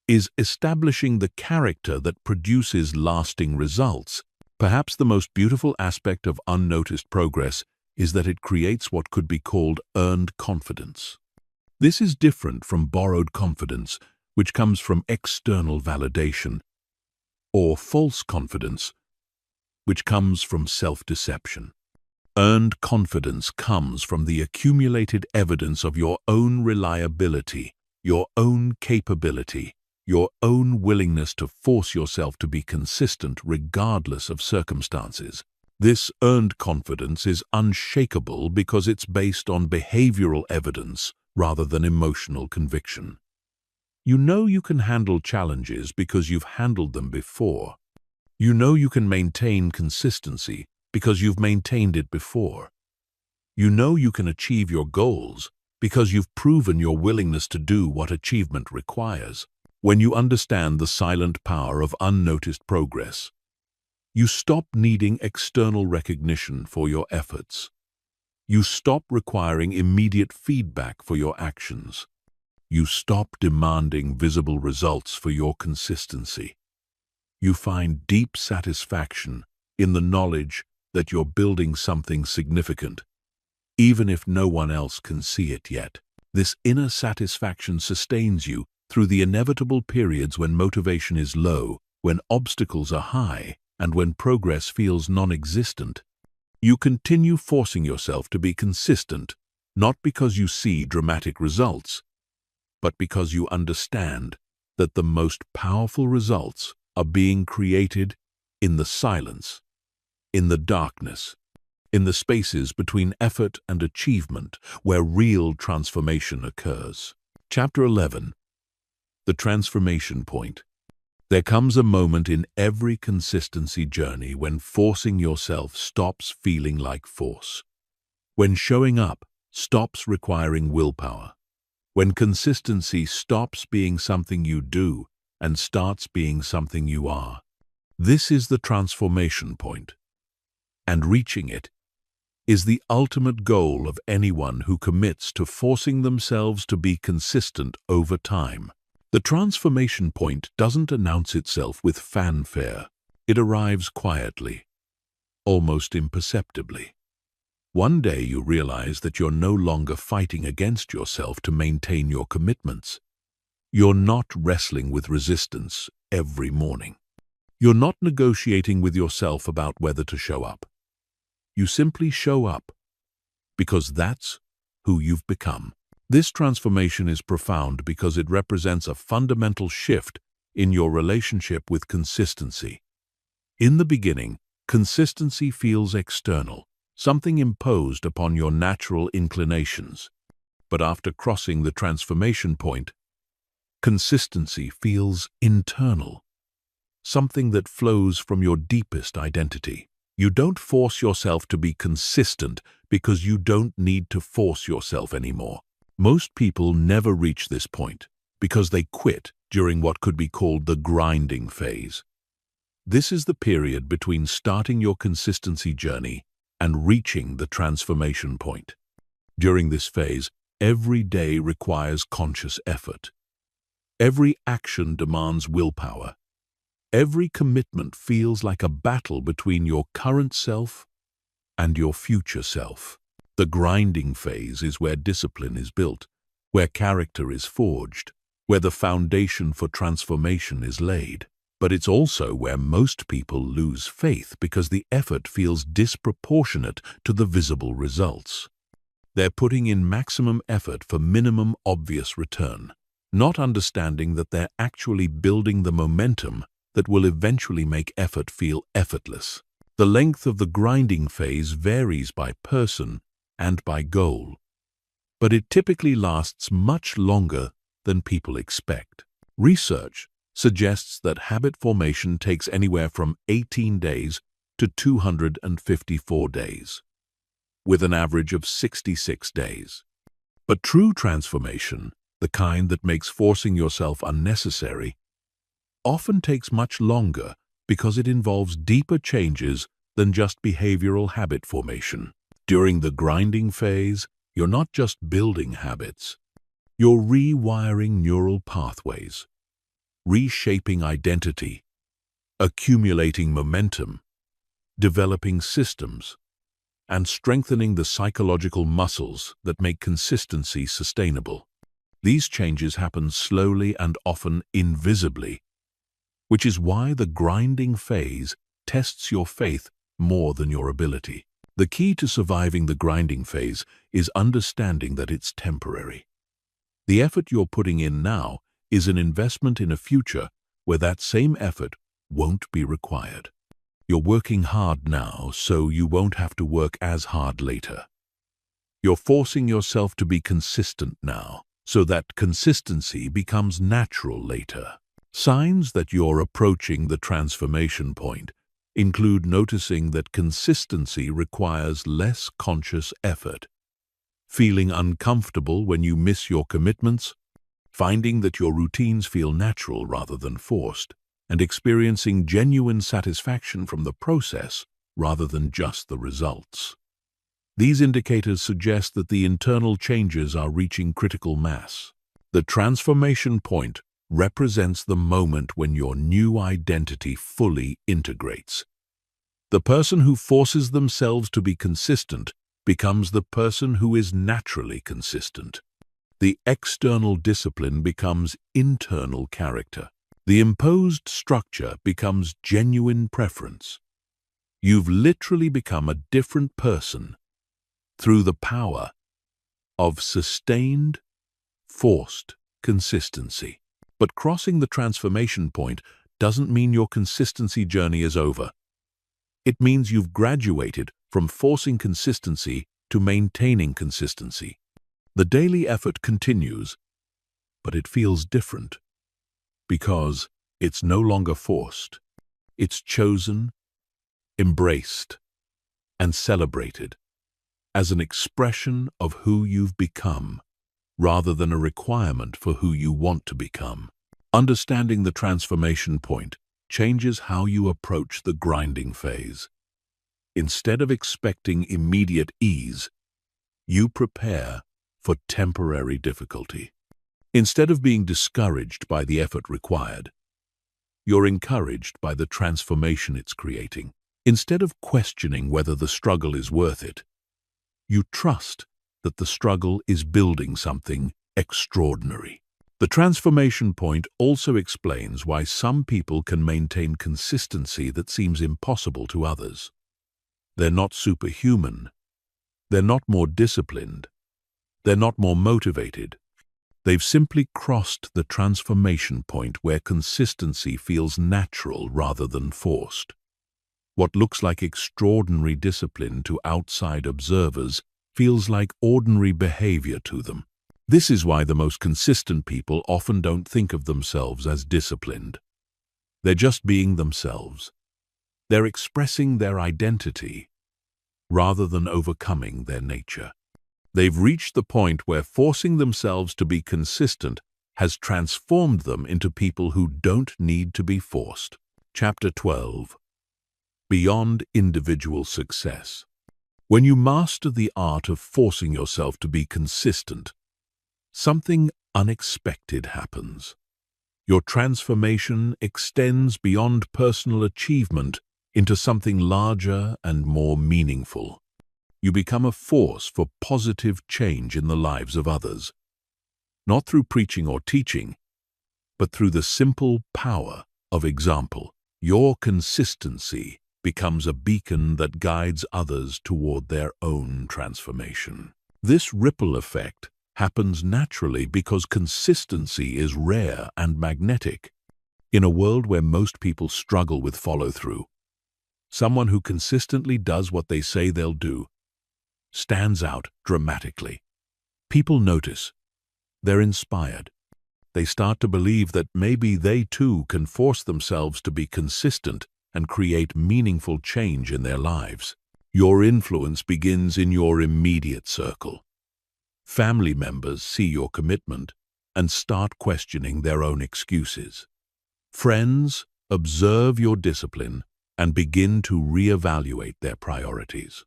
is establishing the character that produces lasting results. Perhaps the most beautiful aspect of unnoticed progress is that it creates what could be called earned confidence. This is different from borrowed confidence, which comes from external validation, or false confidence, which comes from self-deception. Earned confidence comes from the accumulated evidence of your own reliability, your own capability, your own willingness to force yourself to be consistent regardless of circumstances. This earned confidence is unshakable because it's based on behavioral evidence rather than emotional conviction. You know you can handle challenges because you've handled them before. You know you can maintain consistency because you've maintained it before. You know you can achieve your goals because you've proven your willingness to do what achievement requires. When you understand the silent power of unnoticed progress, you stop needing external recognition for your efforts. You stop requiring immediate feedback for your actions. You stop demanding visible results for your consistency. You find deep satisfaction in the knowledge that you're building something significant, even if no one else can see it yet. This inner satisfaction sustains you through the inevitable periods when motivation is low, when obstacles are high, and when progress feels non-existent. You continue forcing yourself to be consistent, not because you see dramatic results, but because you understand that the most powerful results are being created in the silence, in the darkness, in the spaces between effort and achievement where real transformation occurs. Chapter 11. The Transformation Point. There comes a moment in every consistency journey when forcing yourself stops feeling like force. When showing up stops requiring willpower. When consistency stops being something you do and starts being something you are. This is the transformation point. And reaching it is the ultimate goal of anyone who commits to forcing themselves to be consistent over time. The transformation point doesn't announce itself with fanfare. It arrives quietly, almost imperceptibly. One day you realize that you're no longer fighting against yourself to maintain your commitments. You're not wrestling with resistance every morning. You're not negotiating with yourself about whether to show up. You simply show up because that's who you've become. This transformation is profound because it represents a fundamental shift in your relationship with consistency. In the beginning, consistency feels external, something imposed upon your natural inclinations. But after crossing the transformation point, consistency feels internal, something that flows from your deepest identity. You don't force yourself to be consistent because you don't need to force yourself anymore. Most people never reach this point because they quit during what could be called the grinding phase. This is the period between starting your consistency journey and reaching the transformation point. During this phase, every day requires conscious effort. Every action demands willpower. Every commitment feels like a battle between your current self and your future self. The grinding phase is where discipline is built, where character is forged, where the foundation for transformation is laid. But it's also where most people lose faith because the effort feels disproportionate to the visible results. They're putting in maximum effort for minimum obvious return, not understanding that they're actually building the momentum that will eventually make effort feel effortless. The length of the grinding phase varies by person and by goal, but it typically lasts much longer than people expect. Research suggests that habit formation takes anywhere from 18 days to 254 days, with an average of 66 days. But true transformation, the kind that makes forcing yourself unnecessary, often takes much longer because it involves deeper changes than just behavioral habit formation. During the grinding phase, you're not just building habits, you're rewiring neural pathways, reshaping identity, accumulating momentum, developing systems, and strengthening the psychological muscles that make consistency sustainable. These changes happen slowly and often invisibly, which is why the grinding phase tests your faith more than your ability. The key to surviving the grinding phase is understanding that it's temporary. The effort you're putting in now is an investment in a future where that same effort won't be required. You're working hard now, so you won't have to work as hard later. You're forcing yourself to be consistent now, so that consistency becomes natural later. Signs that you're approaching the transformation point include noticing that consistency requires less conscious effort, feeling uncomfortable when you miss your commitments, finding that your routines feel natural rather than forced, and experiencing genuine satisfaction from the process rather than just the results. These indicators suggest that the internal changes are reaching critical mass. The transformation point represents the moment when your new identity fully integrates. The person who forces themselves to be consistent becomes the person who is naturally consistent. The external discipline becomes internal character. The imposed structure becomes genuine preference. You've literally become a different person through the power of sustained, forced consistency. But crossing the transformation point doesn't mean your consistency journey is over. It means you've graduated from forcing consistency to maintaining consistency. The daily effort continues, but it feels different because it's no longer forced. It's chosen, embraced, and celebrated as an expression of who you've become, rather than a requirement for who you want to become. Understanding the transformation point changes how you approach the grinding phase. Instead of expecting immediate ease, you prepare for temporary difficulty. Instead of being discouraged by the effort required, you're encouraged by the transformation it's creating. Instead of questioning whether the struggle is worth it, you trust that the struggle is building something extraordinary. The transformation point also explains why some people can maintain consistency that seems impossible to others. They're not superhuman. They're not more disciplined. They're not more motivated. They've simply crossed the transformation point where consistency feels natural rather than forced. What looks like extraordinary discipline to outside observers feels like ordinary behavior to them. This is why the most consistent people often don't think of themselves as disciplined. They're just being themselves. They're expressing their identity rather than overcoming their nature. They've reached the point where forcing themselves to be consistent has transformed them into people who don't need to be forced. Chapter 12. Beyond individual success. When you master the art of forcing yourself to be consistent, something unexpected happens. Your transformation extends beyond personal achievement into something larger and more meaningful. You become a force for positive change in the lives of others. not through preaching or teaching, but through the simple power of example. Your consistency becomes a beacon that guides others toward their own transformation. This ripple effect happens naturally because consistency is rare and magnetic. In a world where most people struggle with follow-through, someone who consistently does what they say they'll do stands out dramatically. People notice. They're inspired. They start to believe that maybe they too can force themselves to be consistent and create meaningful change in their lives. Your influence begins in your immediate circle. Family members see your commitment and start questioning their own excuses. Friends observe your discipline and begin to reevaluate their priorities.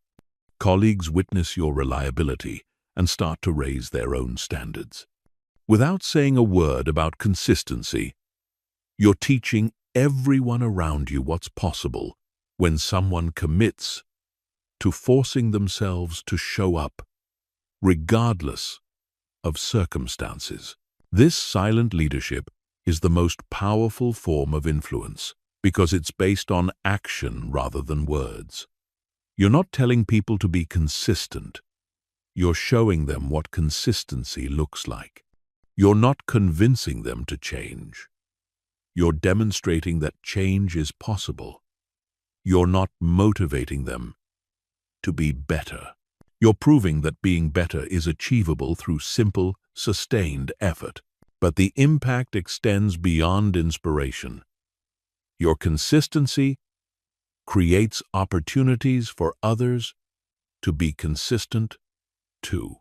Colleagues witness your reliability and start to raise their own standards. Without saying a word about consistency, you're teaching everyone around you what's possible when someone commits to forcing themselves to show up, regardless of circumstances. This silent leadership is the most powerful form of influence because it's based on action rather than words. You're not telling people to be consistent. You're showing them what consistency looks like. You're not convincing them to change. You're demonstrating that change is possible. You're not motivating them to be better. You're proving that being better is achievable through simple, sustained effort. But the impact extends beyond inspiration. Your consistency creates opportunities for others to be consistent too.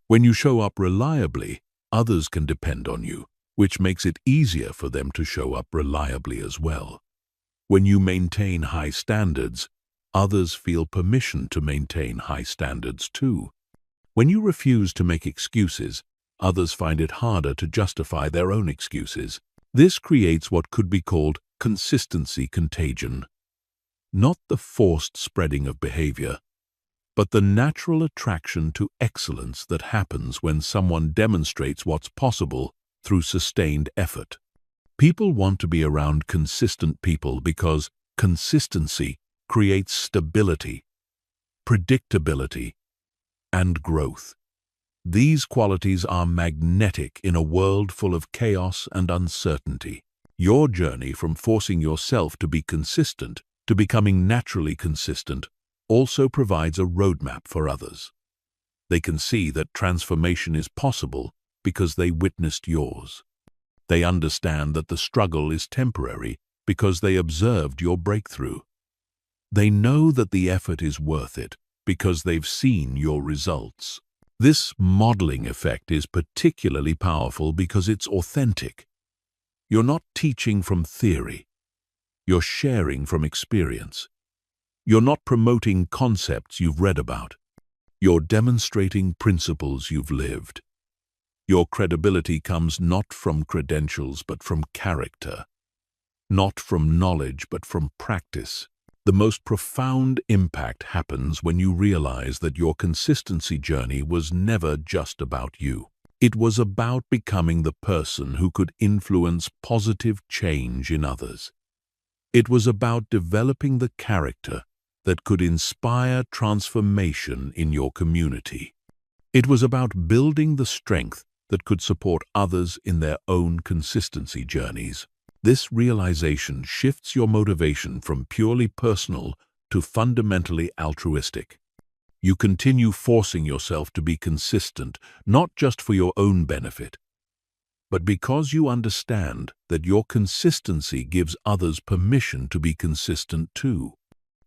When you show up reliably, others can depend on you, which makes it easier for them to show up reliably as well. When you maintain high standards, others feel permission to maintain high standards too. When you refuse to make excuses, others find it harder to justify their own excuses. This creates what could be called consistency contagion. Not the forced spreading of behavior, but the natural attraction to excellence that happens when someone demonstrates what's possible through sustained effort. People want to be around consistent people because consistency creates stability, predictability, and growth. These qualities are magnetic in a world full of chaos and uncertainty. Your journey from forcing yourself to be consistent to becoming naturally consistent also provides a roadmap for others. They can see that transformation is possible because they witnessed yours. They understand that the struggle is temporary because they observed your breakthrough. They know that the effort is worth it because they've seen your results. This modeling effect is particularly powerful because it's authentic. You're not teaching from theory. You're sharing from experience. You're not promoting concepts you've read about. You're demonstrating principles you've lived. Your credibility comes not from credentials but from character, not from knowledge but from practice. The most profound impact happens when you realize that your consistency journey was never just about you. It was about becoming the person who could influence positive change in others. It was about developing the character that could inspire transformation in your community. It was about building the strength that could support others in their own consistency journeys. This realization shifts your motivation from purely personal to fundamentally altruistic. You continue forcing yourself to be consistent, not just for your own benefit, but because you understand that your consistency gives others permission to be consistent too.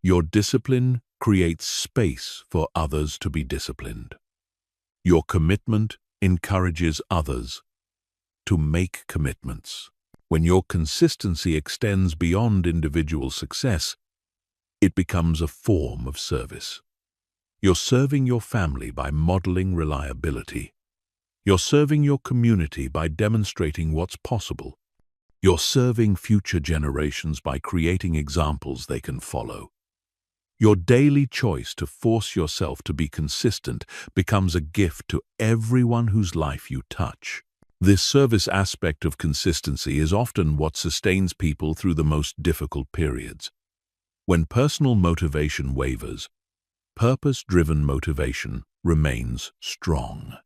Your discipline creates space for others to be disciplined. Your commitment encourages others to make commitments. When your consistency extends beyond individual success, it becomes a form of service. You're serving your family by modeling reliability. You're serving your community by demonstrating what's possible. You're serving future generations by creating examples they can follow. Your daily choice to force yourself to be consistent becomes a gift to everyone whose life you touch. This service aspect of consistency is often what sustains people through the most difficult periods. When personal motivation wavers, purpose-driven motivation remains strong.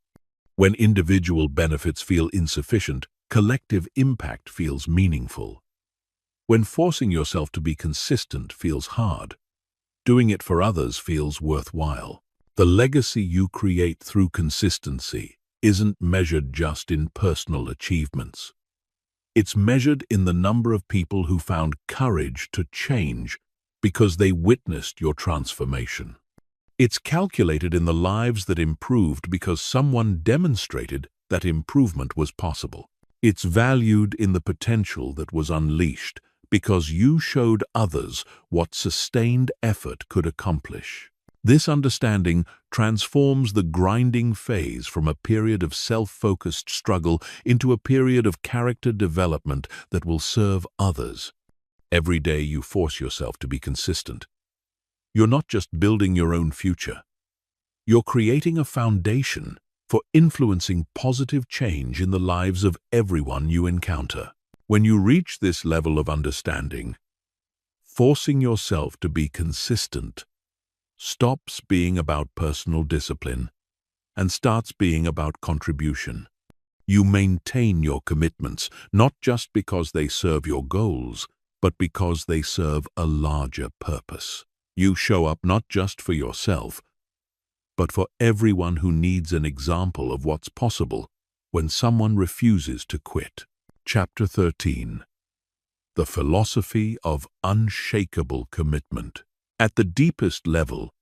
When individual benefits feel insufficient, collective impact feels meaningful. When forcing yourself to be consistent feels hard, doing it for others feels worthwhile. The legacy you create through consistency isn't measured just in personal achievements. It's measured in the number of people who found courage to change because they witnessed your transformation. It's calculated in the lives that improved because someone demonstrated that improvement was possible. It's valued in the potential that was unleashed because you showed others what sustained effort could accomplish. This understanding transforms the grinding phase from a period of self-focused struggle into a period of character development that will serve others. Every day you force yourself to be consistent. You're not just building your own future. You're creating a foundation for influencing positive change in the lives of everyone you encounter. When you reach this level of understanding, forcing yourself to be consistent stops being about personal discipline and starts being about contribution. You maintain your commitments, not just because they serve your goals, but because they serve a larger purpose. You show up not just for yourself, but for everyone who needs an example of what's possible when someone refuses to quit. Chapter 13. The Philosophy of Unshakable Commitment. At the deepest level,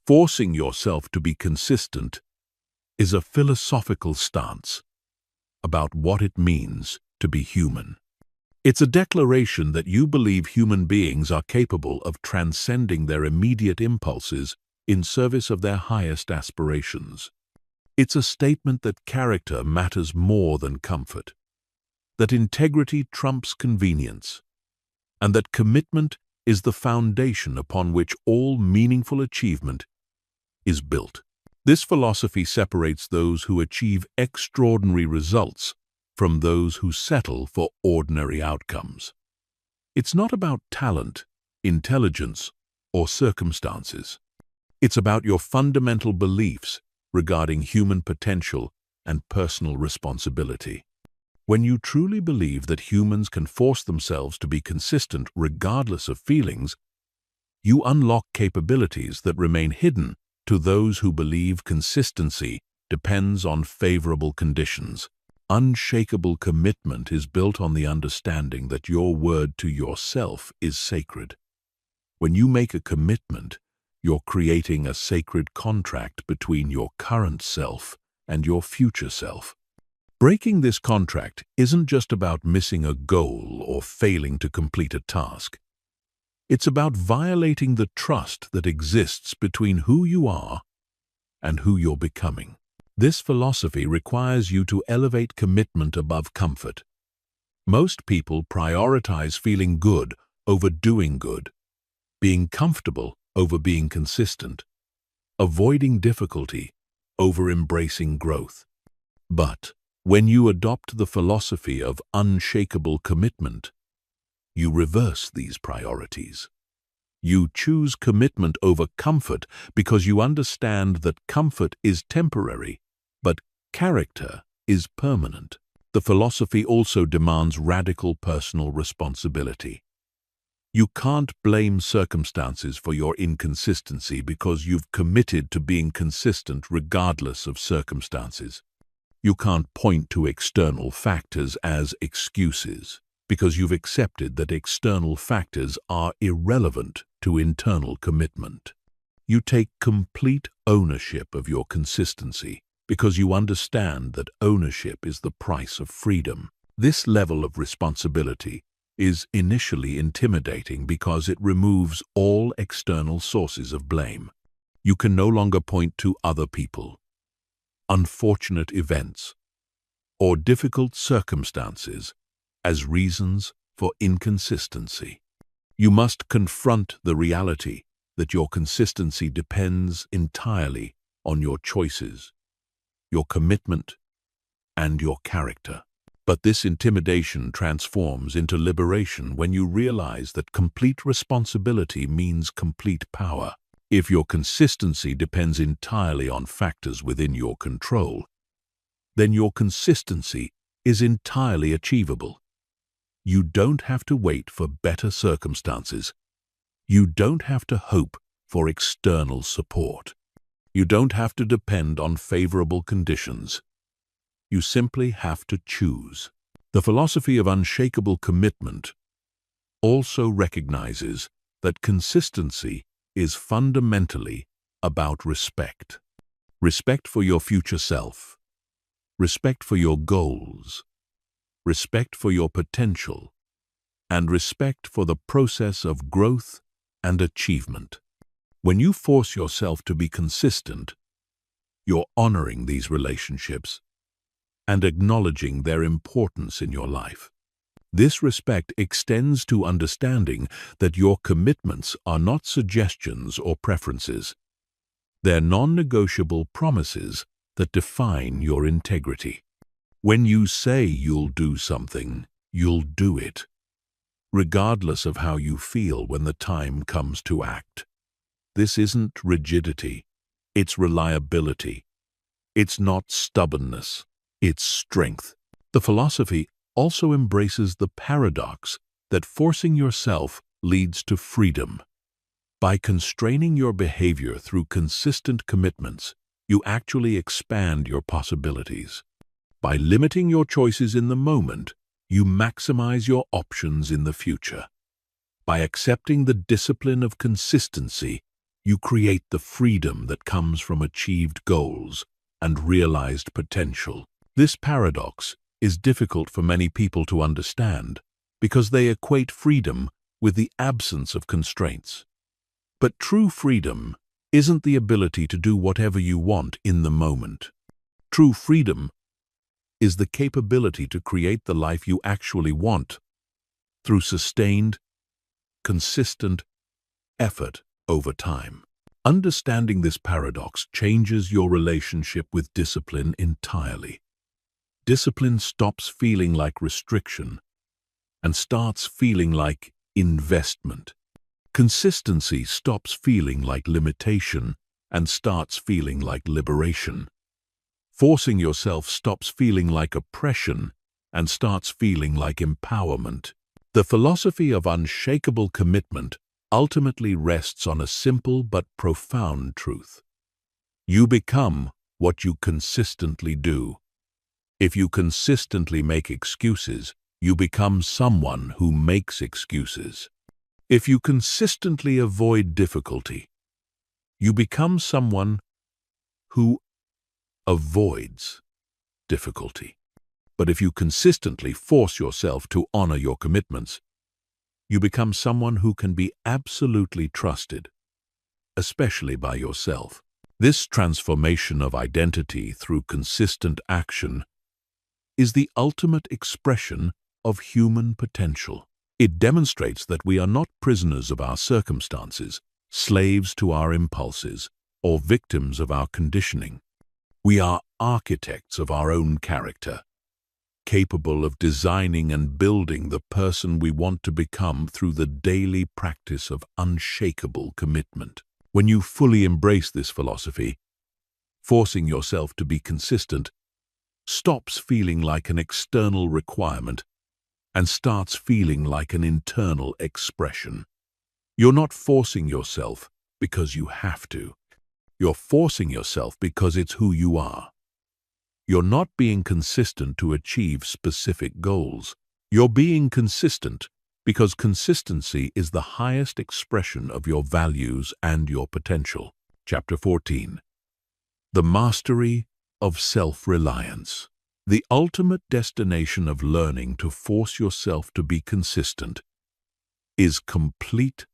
forcing yourself to be consistent is a philosophical stance about what it means to be human. It's a declaration that you believe human beings are capable of transcending their immediate impulses in service of their highest aspirations. It's a statement that character matters more than comfort, that integrity trumps convenience, and that commitment is the foundation upon which all meaningful achievement is built. This philosophy separates those who achieve extraordinary results from those who settle for ordinary outcomes. It's not about talent, intelligence, or circumstances. It's about your fundamental beliefs regarding human potential and personal responsibility. When you truly believe that humans can force themselves to be consistent regardless of feelings, you unlock capabilities that remain hidden to those who believe consistency depends on favorable conditions. Unshakable commitment is built on the understanding that your word to yourself is sacred. When you make a commitment, you're creating a sacred contract between your current self and your future self. Breaking this contract isn't just about missing a goal or failing to complete a task. It's about violating the trust that exists between who you are and who you're becoming. This philosophy requires you to elevate commitment above comfort. Most people prioritize feeling good over doing good, being comfortable over being consistent, avoiding difficulty over embracing growth. But when you adopt the philosophy of unshakable commitment, you reverse these priorities. You choose commitment over comfort because you understand that comfort is temporary, but character is permanent. The philosophy also demands radical personal responsibility. You can't blame circumstances for your inconsistency because you've committed to being consistent regardless of circumstances. You can't point to external factors as excuses because you've accepted that external factors are irrelevant to internal commitment. You take complete ownership of your consistency because you understand that ownership is the price of freedom. This level of responsibility is initially intimidating because it removes all external sources of blame. You can no longer point to other people, unfortunate events, or difficult circumstances as reasons for inconsistency. You must confront the reality that your consistency depends entirely on your choices, your commitment, and your character. But this intimidation transforms into liberation when you realize that complete responsibility means complete power. If your consistency depends entirely on factors within your control, then your consistency is entirely achievable. You don't have to wait for better circumstances. You don't have to hope for external support. You don't have to depend on favorable conditions. You simply have to choose. The philosophy of unshakable commitment also recognizes that consistency is fundamentally about respect. Respect for your future self. Respect for your goals. Respect for your potential. And respect for the process of growth and achievement. When you force yourself to be consistent, you're honoring these relationships and acknowledging their importance in your life. This respect extends to understanding that your commitments are not suggestions or preferences. They're non-negotiable promises that define your integrity. When you say you'll do something, you'll do it, regardless of how you feel when the time comes to act. This isn't rigidity, it's reliability. It's not stubbornness, it's strength. The philosophy also embraces the paradox that forcing yourself leads to freedom. By constraining your behavior through consistent commitments, you actually expand your possibilities. By limiting your choices in the moment, you maximize your options in the future. By accepting the discipline of consistency, you create the freedom that comes from achieved goals and realized potential. This paradox is difficult for many people to understand because they equate freedom with the absence of constraints. But true freedom isn't the ability to do whatever you want in the moment. True freedom is the capability to create the life you actually want through sustained, consistent effort over time. Understanding this paradox changes your relationship with discipline entirely. Discipline stops feeling like restriction and starts feeling like investment. Consistency stops feeling like limitation and starts feeling like liberation. Forcing yourself stops feeling like oppression and starts feeling like empowerment. The philosophy of unshakable commitment ultimately rests on a simple but profound truth. You become what you consistently do. If you consistently make excuses, you become someone who makes excuses. If you consistently avoid difficulty, you become someone who avoids difficulty. But if you consistently force yourself to honor your commitments, you become someone who can be absolutely trusted, especially by yourself. This transformation of identity through consistent action is the ultimate expression of human potential. It demonstrates that we are not prisoners of our circumstances, slaves to our impulses, or victims of our conditioning. We are architects of our own character, capable of designing and building the person we want to become through the daily practice of unshakable commitment. When you fully embrace this philosophy, forcing yourself to be consistent stops feeling like an external requirement and starts feeling like an internal expression. You're not forcing yourself because you have to. You're forcing yourself because it's who you are. You're not being consistent to achieve specific goals. You're being consistent because consistency is the highest expression of your values and your potential. Chapter 14. The Mastery of Self-Reliance. The ultimate destination of learning to force yourself to be consistent is complete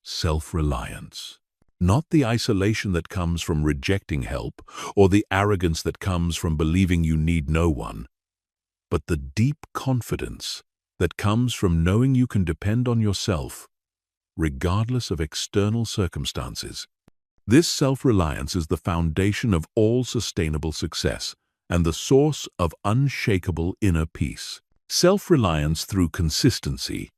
self-reliance. Not the isolation that comes from rejecting help or the arrogance that comes from believing you need no one, but the deep confidence that comes from knowing you can depend on yourself, regardless of external circumstances. This self-reliance is the foundation of all sustainable success and the source of unshakable inner peace. Self-reliance through consistency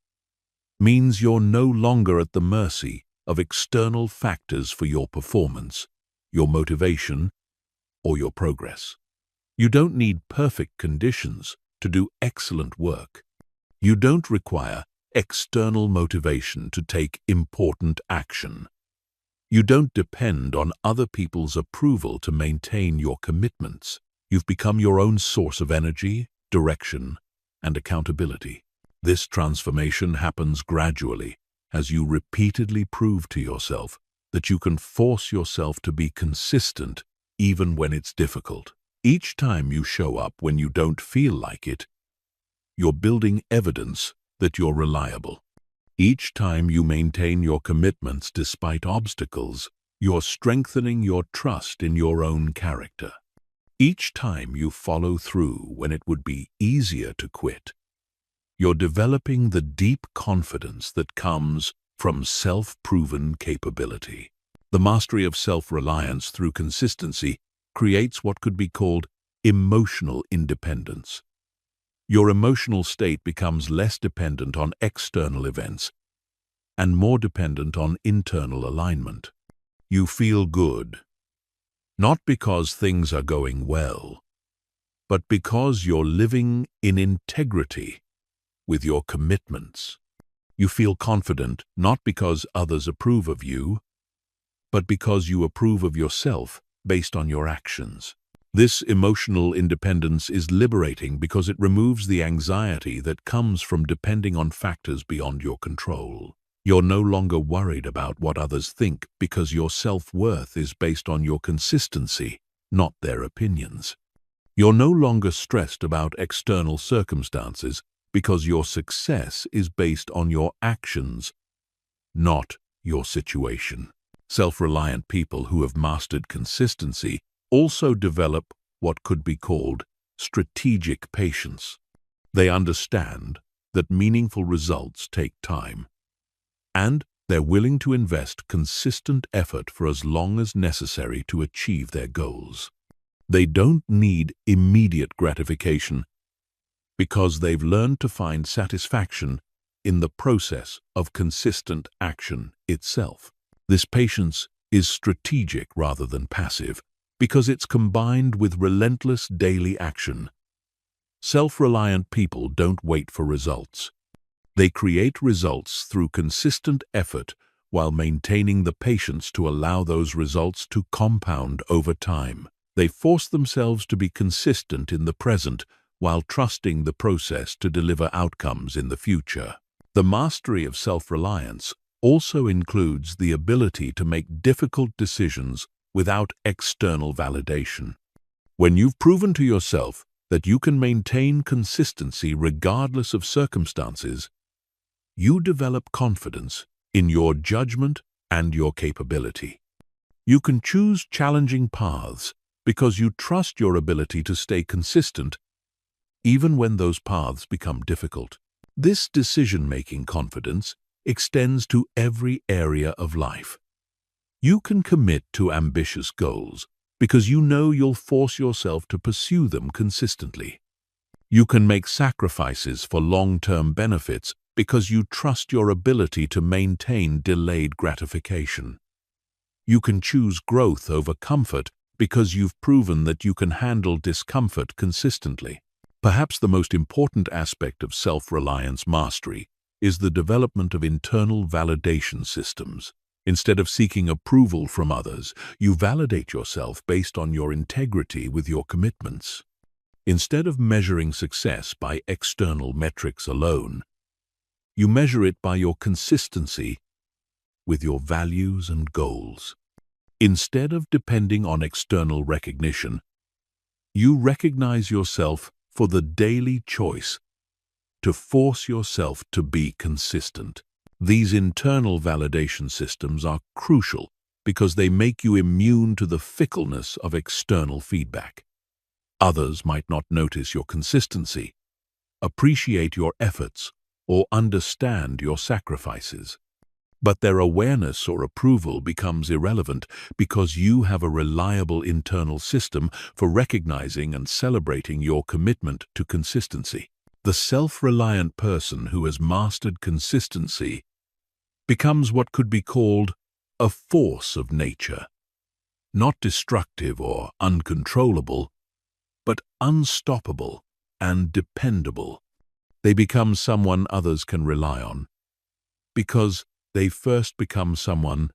means you're no longer at the mercy of external factors for your performance, your motivation, or your progress. You don't need perfect conditions to do excellent work. You don't require external motivation to take important action. You don't depend on other people's approval to maintain your commitments. You've become your own source of energy, direction, and accountability. This transformation happens gradually as you repeatedly prove to yourself that you can force yourself to be consistent even when it's difficult. Each time you show up when you don't feel like it, you're building evidence that you're reliable. Each time you maintain your commitments despite obstacles, you're strengthening your trust in your own character. Each time you follow through when it would be easier to quit, you're developing the deep confidence that comes from self-proven capability. The mastery of self-reliance through consistency creates what could be called emotional independence. Your emotional state becomes less dependent on external events and more dependent on internal alignment. You feel good, not because things are going well, but because you're living in integrity with your commitments. You feel confident not because others approve of you, but because you approve of yourself based on your actions. This emotional independence is liberating because it removes the anxiety that comes from depending on factors beyond your control. You're no longer worried about what others think because your self-worth is based on your consistency, not their opinions. You're no longer stressed about external circumstances because your success is based on your actions, not your situation. Self-reliant people who have mastered consistency also develop what could be called strategic patience. They understand that meaningful results take time, and they're willing to invest consistent effort for as long as necessary to achieve their goals. They don't need immediate gratification because they've learned to find satisfaction in the process of consistent action itself. This patience is strategic rather than passive because it's combined with relentless daily action. Self-reliant people don't wait for results. They create results through consistent effort while maintaining the patience to allow those results to compound over time. They force themselves to be consistent in the present while trusting the process to deliver outcomes in the future. The mastery of self-reliance also includes the ability to make difficult decisions without external validation. When you've proven to yourself that you can maintain consistency regardless of circumstances, you develop confidence in your judgment and your capability. You can choose challenging paths because you trust your ability to stay consistent even when those paths become difficult. This decision-making confidence extends to every area of life. You can commit to ambitious goals because you know you'll force yourself to pursue them consistently. You can make sacrifices for long-term benefits because you trust your ability to maintain delayed gratification. You can choose growth over comfort because you've proven that you can handle discomfort consistently. Perhaps the most important aspect of self-reliance mastery is the development of internal validation systems. Instead of seeking approval from others, you validate yourself based on your integrity with your commitments. Instead of measuring success by external metrics alone, you measure it by your consistency with your values and goals. Instead of depending on external recognition, you recognize yourself for the daily choice to force yourself to be consistent. These internal validation systems are crucial because they make you immune to the fickleness of external feedback. Others might not notice your consistency, appreciate your efforts, or understand your sacrifices. But their awareness or approval becomes irrelevant because you have a reliable internal system for recognizing and celebrating your commitment to consistency. The self-reliant person who has mastered consistency becomes what could be called a force of nature, not destructive or uncontrollable, but unstoppable and dependable. They become someone others can rely on, because they first become someone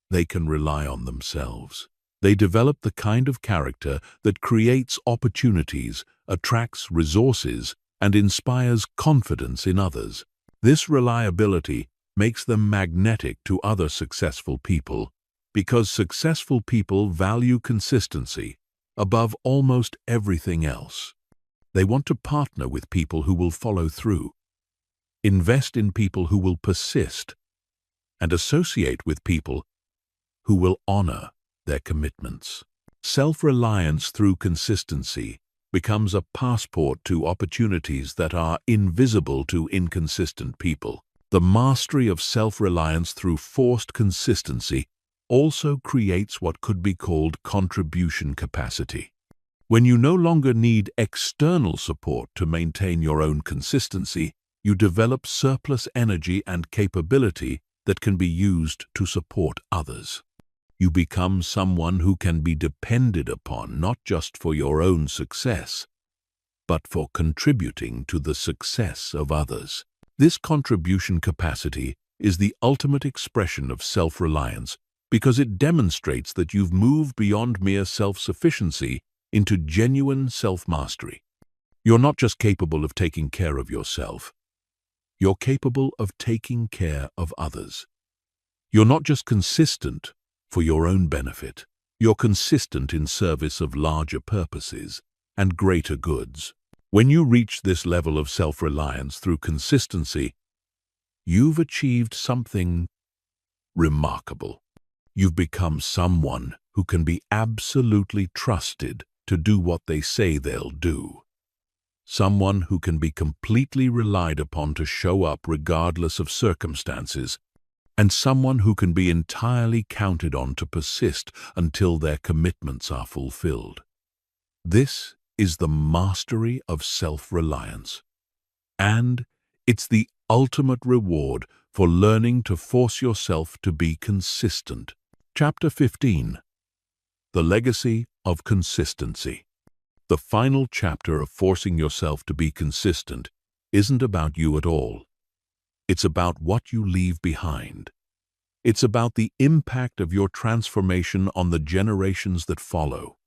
they can rely on themselves. They develop the kind of character that creates opportunities, attracts resources, and inspires confidence in others. This reliability makes them magnetic to other successful people, because successful people value consistency above almost everything else. They want to partner with people who will follow through, invest in people who will persist, and associate with people who will honor their commitments. Self-reliance through consistency becomes a passport to opportunities that are invisible to inconsistent people. The mastery of self-reliance through forced consistency also creates what could be called contribution capacity. When you no longer need external support to maintain your own consistency, you develop surplus energy and capability that can be used to support others. You become someone who can be depended upon not just for your own success, but for contributing to the success of others. This contribution capacity is the ultimate expression of self-reliance because it demonstrates that you've moved beyond mere self-sufficiency into genuine self-mastery. You're not just capable of taking care of yourself. You're capable of taking care of others. You're not just consistent for your own benefit. You're consistent in service of larger purposes and greater goods. When you reach this level of self-reliance through consistency, you've achieved something remarkable. You've become someone who can be absolutely trusted to do what they say they'll do. Someone who can be completely relied upon to show up regardless of circumstances, and someone who can be entirely counted on to persist until their commitments are fulfilled. This is the mastery of self-reliance, and it's the ultimate reward for learning to force yourself to be consistent. Chapter 15. The Legacy of Consistency. The final chapter of forcing yourself to be consistent isn't about you at all. It's about what you leave behind. It's about the impact of your transformation on the generations that follow.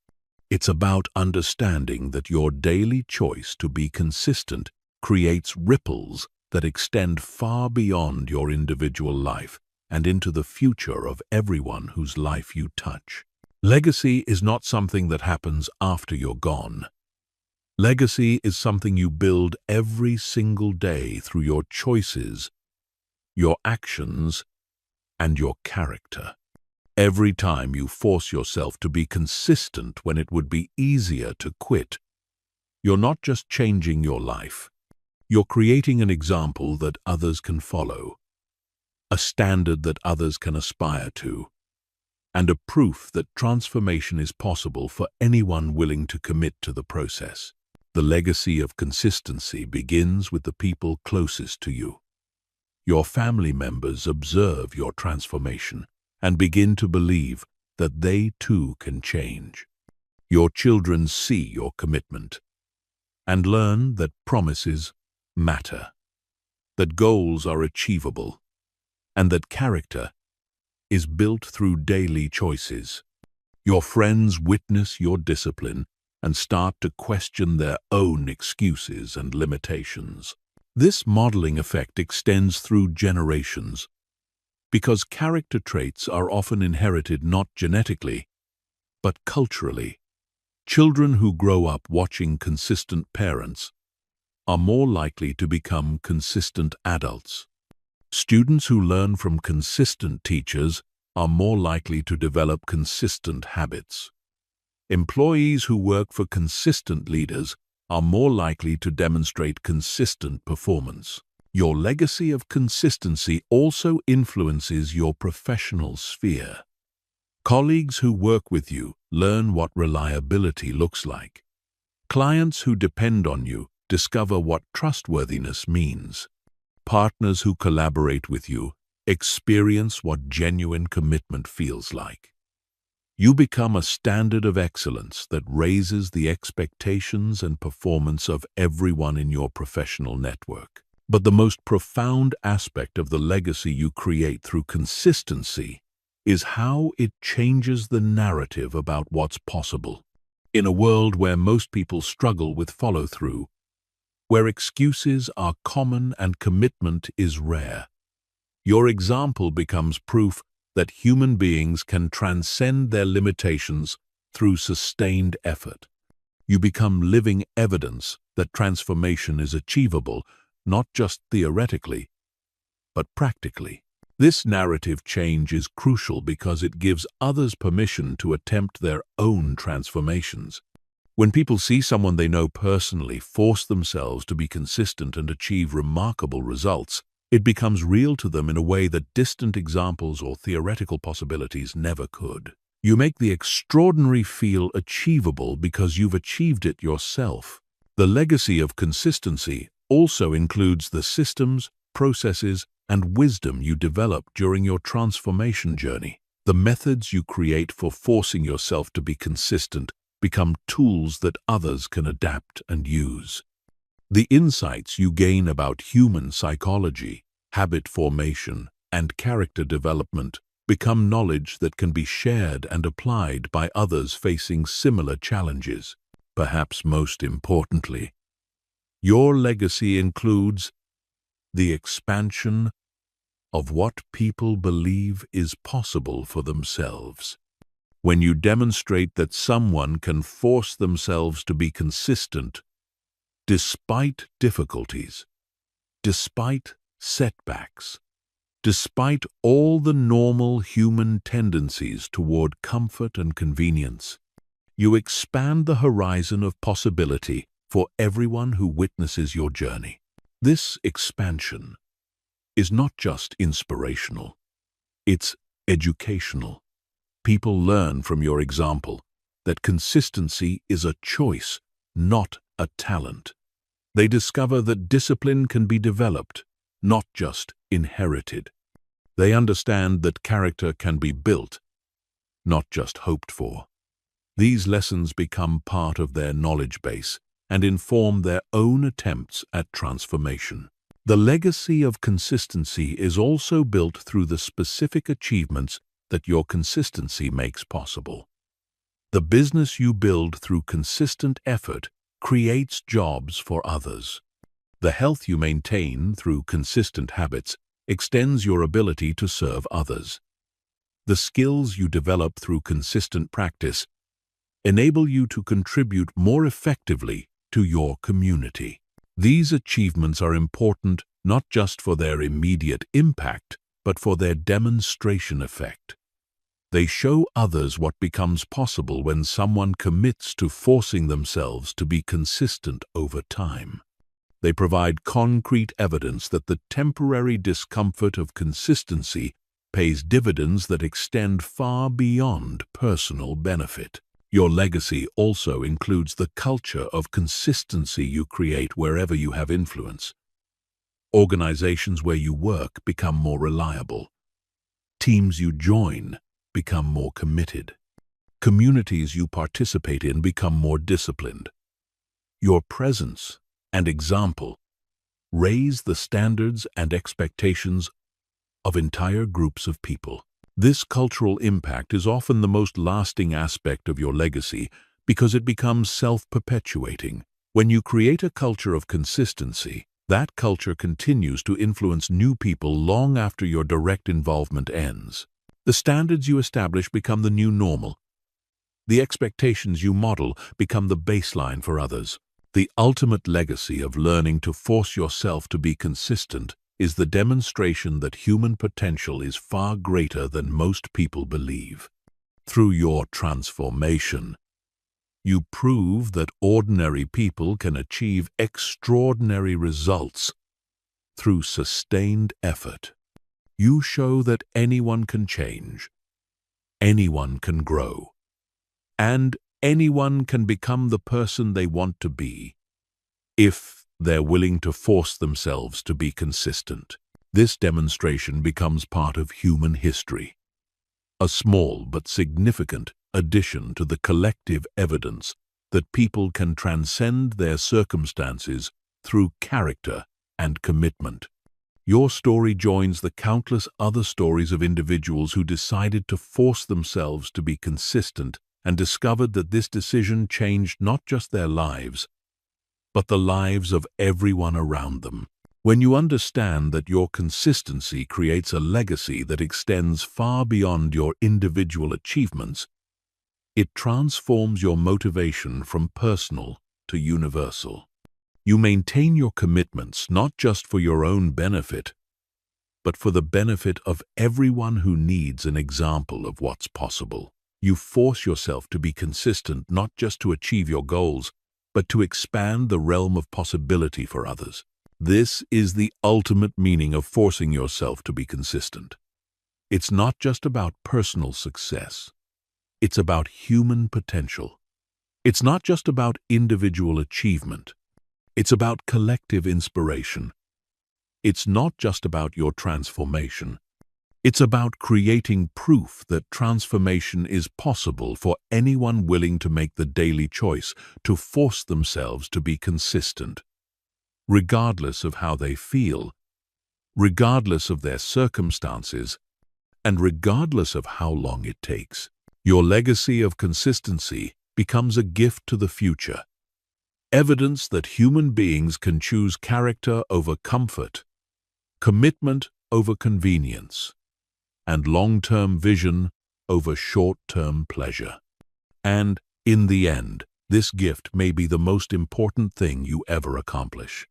It's about understanding that your daily choice to be consistent creates ripples that extend far beyond your individual life and into the future of everyone whose life you touch. Legacy is not something that happens after you're gone. Legacy is something you build every single day through your choices, your actions, and your character. Every time you force yourself to be consistent when it would be easier to quit, you're not just changing your life. You're creating an example that others can follow, a standard that others can aspire to, and a proof that transformation is possible for anyone willing to commit to the process. The legacy of consistency begins with the people closest to you. Your family members observe your transformation and begin to believe that they too can change. Your children see your commitment and learn that promises matter, that goals are achievable, and that character is built through daily choices. Your friends witness your discipline and start to question their own excuses and limitations. This modeling effect extends through generations because character traits are often inherited not genetically, but culturally. Children who grow up watching consistent parents are more likely to become consistent adults. Students who learn from consistent teachers are more likely to develop consistent habits. Employees who work for consistent leaders are more likely to demonstrate consistent performance. Your legacy of consistency also influences your professional sphere. Colleagues who work with you learn what reliability looks like. Clients who depend on you discover what trustworthiness means. Partners who collaborate with you experience what genuine commitment feels like. You become a standard of excellence that raises the expectations and performance of everyone in your professional network. But the most profound aspect of the legacy you create through consistency is how it changes the narrative about what's possible. In a world where most people struggle with follow-through, where excuses are common and commitment is rare, your example becomes proof that human beings can transcend their limitations through sustained effort. You become living evidence that transformation is achievable, not just theoretically, but practically. This narrative change is crucial because it gives others permission to attempt their own transformations. When people see someone they know personally force themselves to be consistent and achieve remarkable results, it becomes real to them in a way that distant examples or theoretical possibilities never could. You make the extraordinary feel achievable because you've achieved it yourself. The legacy of consistency also includes the systems, processes, and wisdom you develop during your transformation journey. The methods you create for forcing yourself to be consistent become tools that others can adapt and use. The insights you gain about human psychology, habit formation, and character development become knowledge that can be shared and applied by others facing similar challenges. Perhaps most importantly, your legacy includes the expansion of what people believe is possible for themselves. When you demonstrate that someone can force themselves to be consistent despite difficulties, despite setbacks, despite all the normal human tendencies toward comfort and convenience, you expand the horizon of possibility for everyone who witnesses your journey. This expansion is not just inspirational, it's educational. People learn from your example that consistency is a choice, not a talent. They discover that discipline can be developed, not just inherited. They understand that character can be built, not just hoped for. These lessons become part of their knowledge base and inform their own attempts at transformation. The legacy of consistency is also built through the specific achievements that your consistency makes possible. The business you build through consistent effort creates jobs for others. The health you maintain through consistent habits extends your ability to serve others. The skills you develop through consistent practice enable you to contribute more effectively to your community. These achievements are important not just for their immediate impact, but for their demonstration effect. They show others what becomes possible when someone commits to forcing themselves to be consistent over time. They provide concrete evidence that the temporary discomfort of consistency pays dividends that extend far beyond personal benefit. Your legacy also includes the culture of consistency you create wherever you have influence. Organizations where you work become more reliable. Teams you join become more committed. Communities you participate in become more disciplined. Your presence and example raise the standards and expectations of entire groups of people. This cultural impact is often the most lasting aspect of your legacy because it becomes self-perpetuating. When you create a culture of consistency, that culture continues to influence new people long after your direct involvement ends. The standards you establish become the new normal. The expectations you model become the baseline for others. The ultimate legacy of learning to force yourself to be consistent is the demonstration that human potential is far greater than most people believe. Through your transformation, you prove that ordinary people can achieve extraordinary results. through sustained effort. You show that anyone can change, anyone can grow, and anyone can become the person they want to be, if they're willing to force themselves to be consistent. This demonstration becomes part of human history, a small but significant addition to the collective evidence that people can transcend their circumstances through character and commitment. Your story joins the countless other stories of individuals who decided to force themselves to be consistent and discovered that this decision changed not just their lives, but the lives of everyone around them. When you understand that your consistency creates a legacy that extends far beyond your individual achievements, it transforms your motivation from personal to universal. You maintain your commitments not just for your own benefit, but for the benefit of everyone who needs an example of what's possible. You force yourself to be consistent not just to achieve your goals, but to expand the realm of possibility for others. This is the ultimate meaning of forcing yourself to be consistent. It's not just about personal success. It's about human potential. It's not just about individual achievement. It's about collective inspiration. It's not just about your transformation. It's about creating proof that transformation is possible for anyone willing to make the daily choice to force themselves to be consistent, regardless of how they feel, regardless of their circumstances, and regardless of how long it takes. Your legacy of consistency becomes a gift to the future, evidence that human beings can choose character over comfort, commitment over convenience, and long-term vision over short-term pleasure. And, in the end, this gift may be the most important thing you ever accomplish.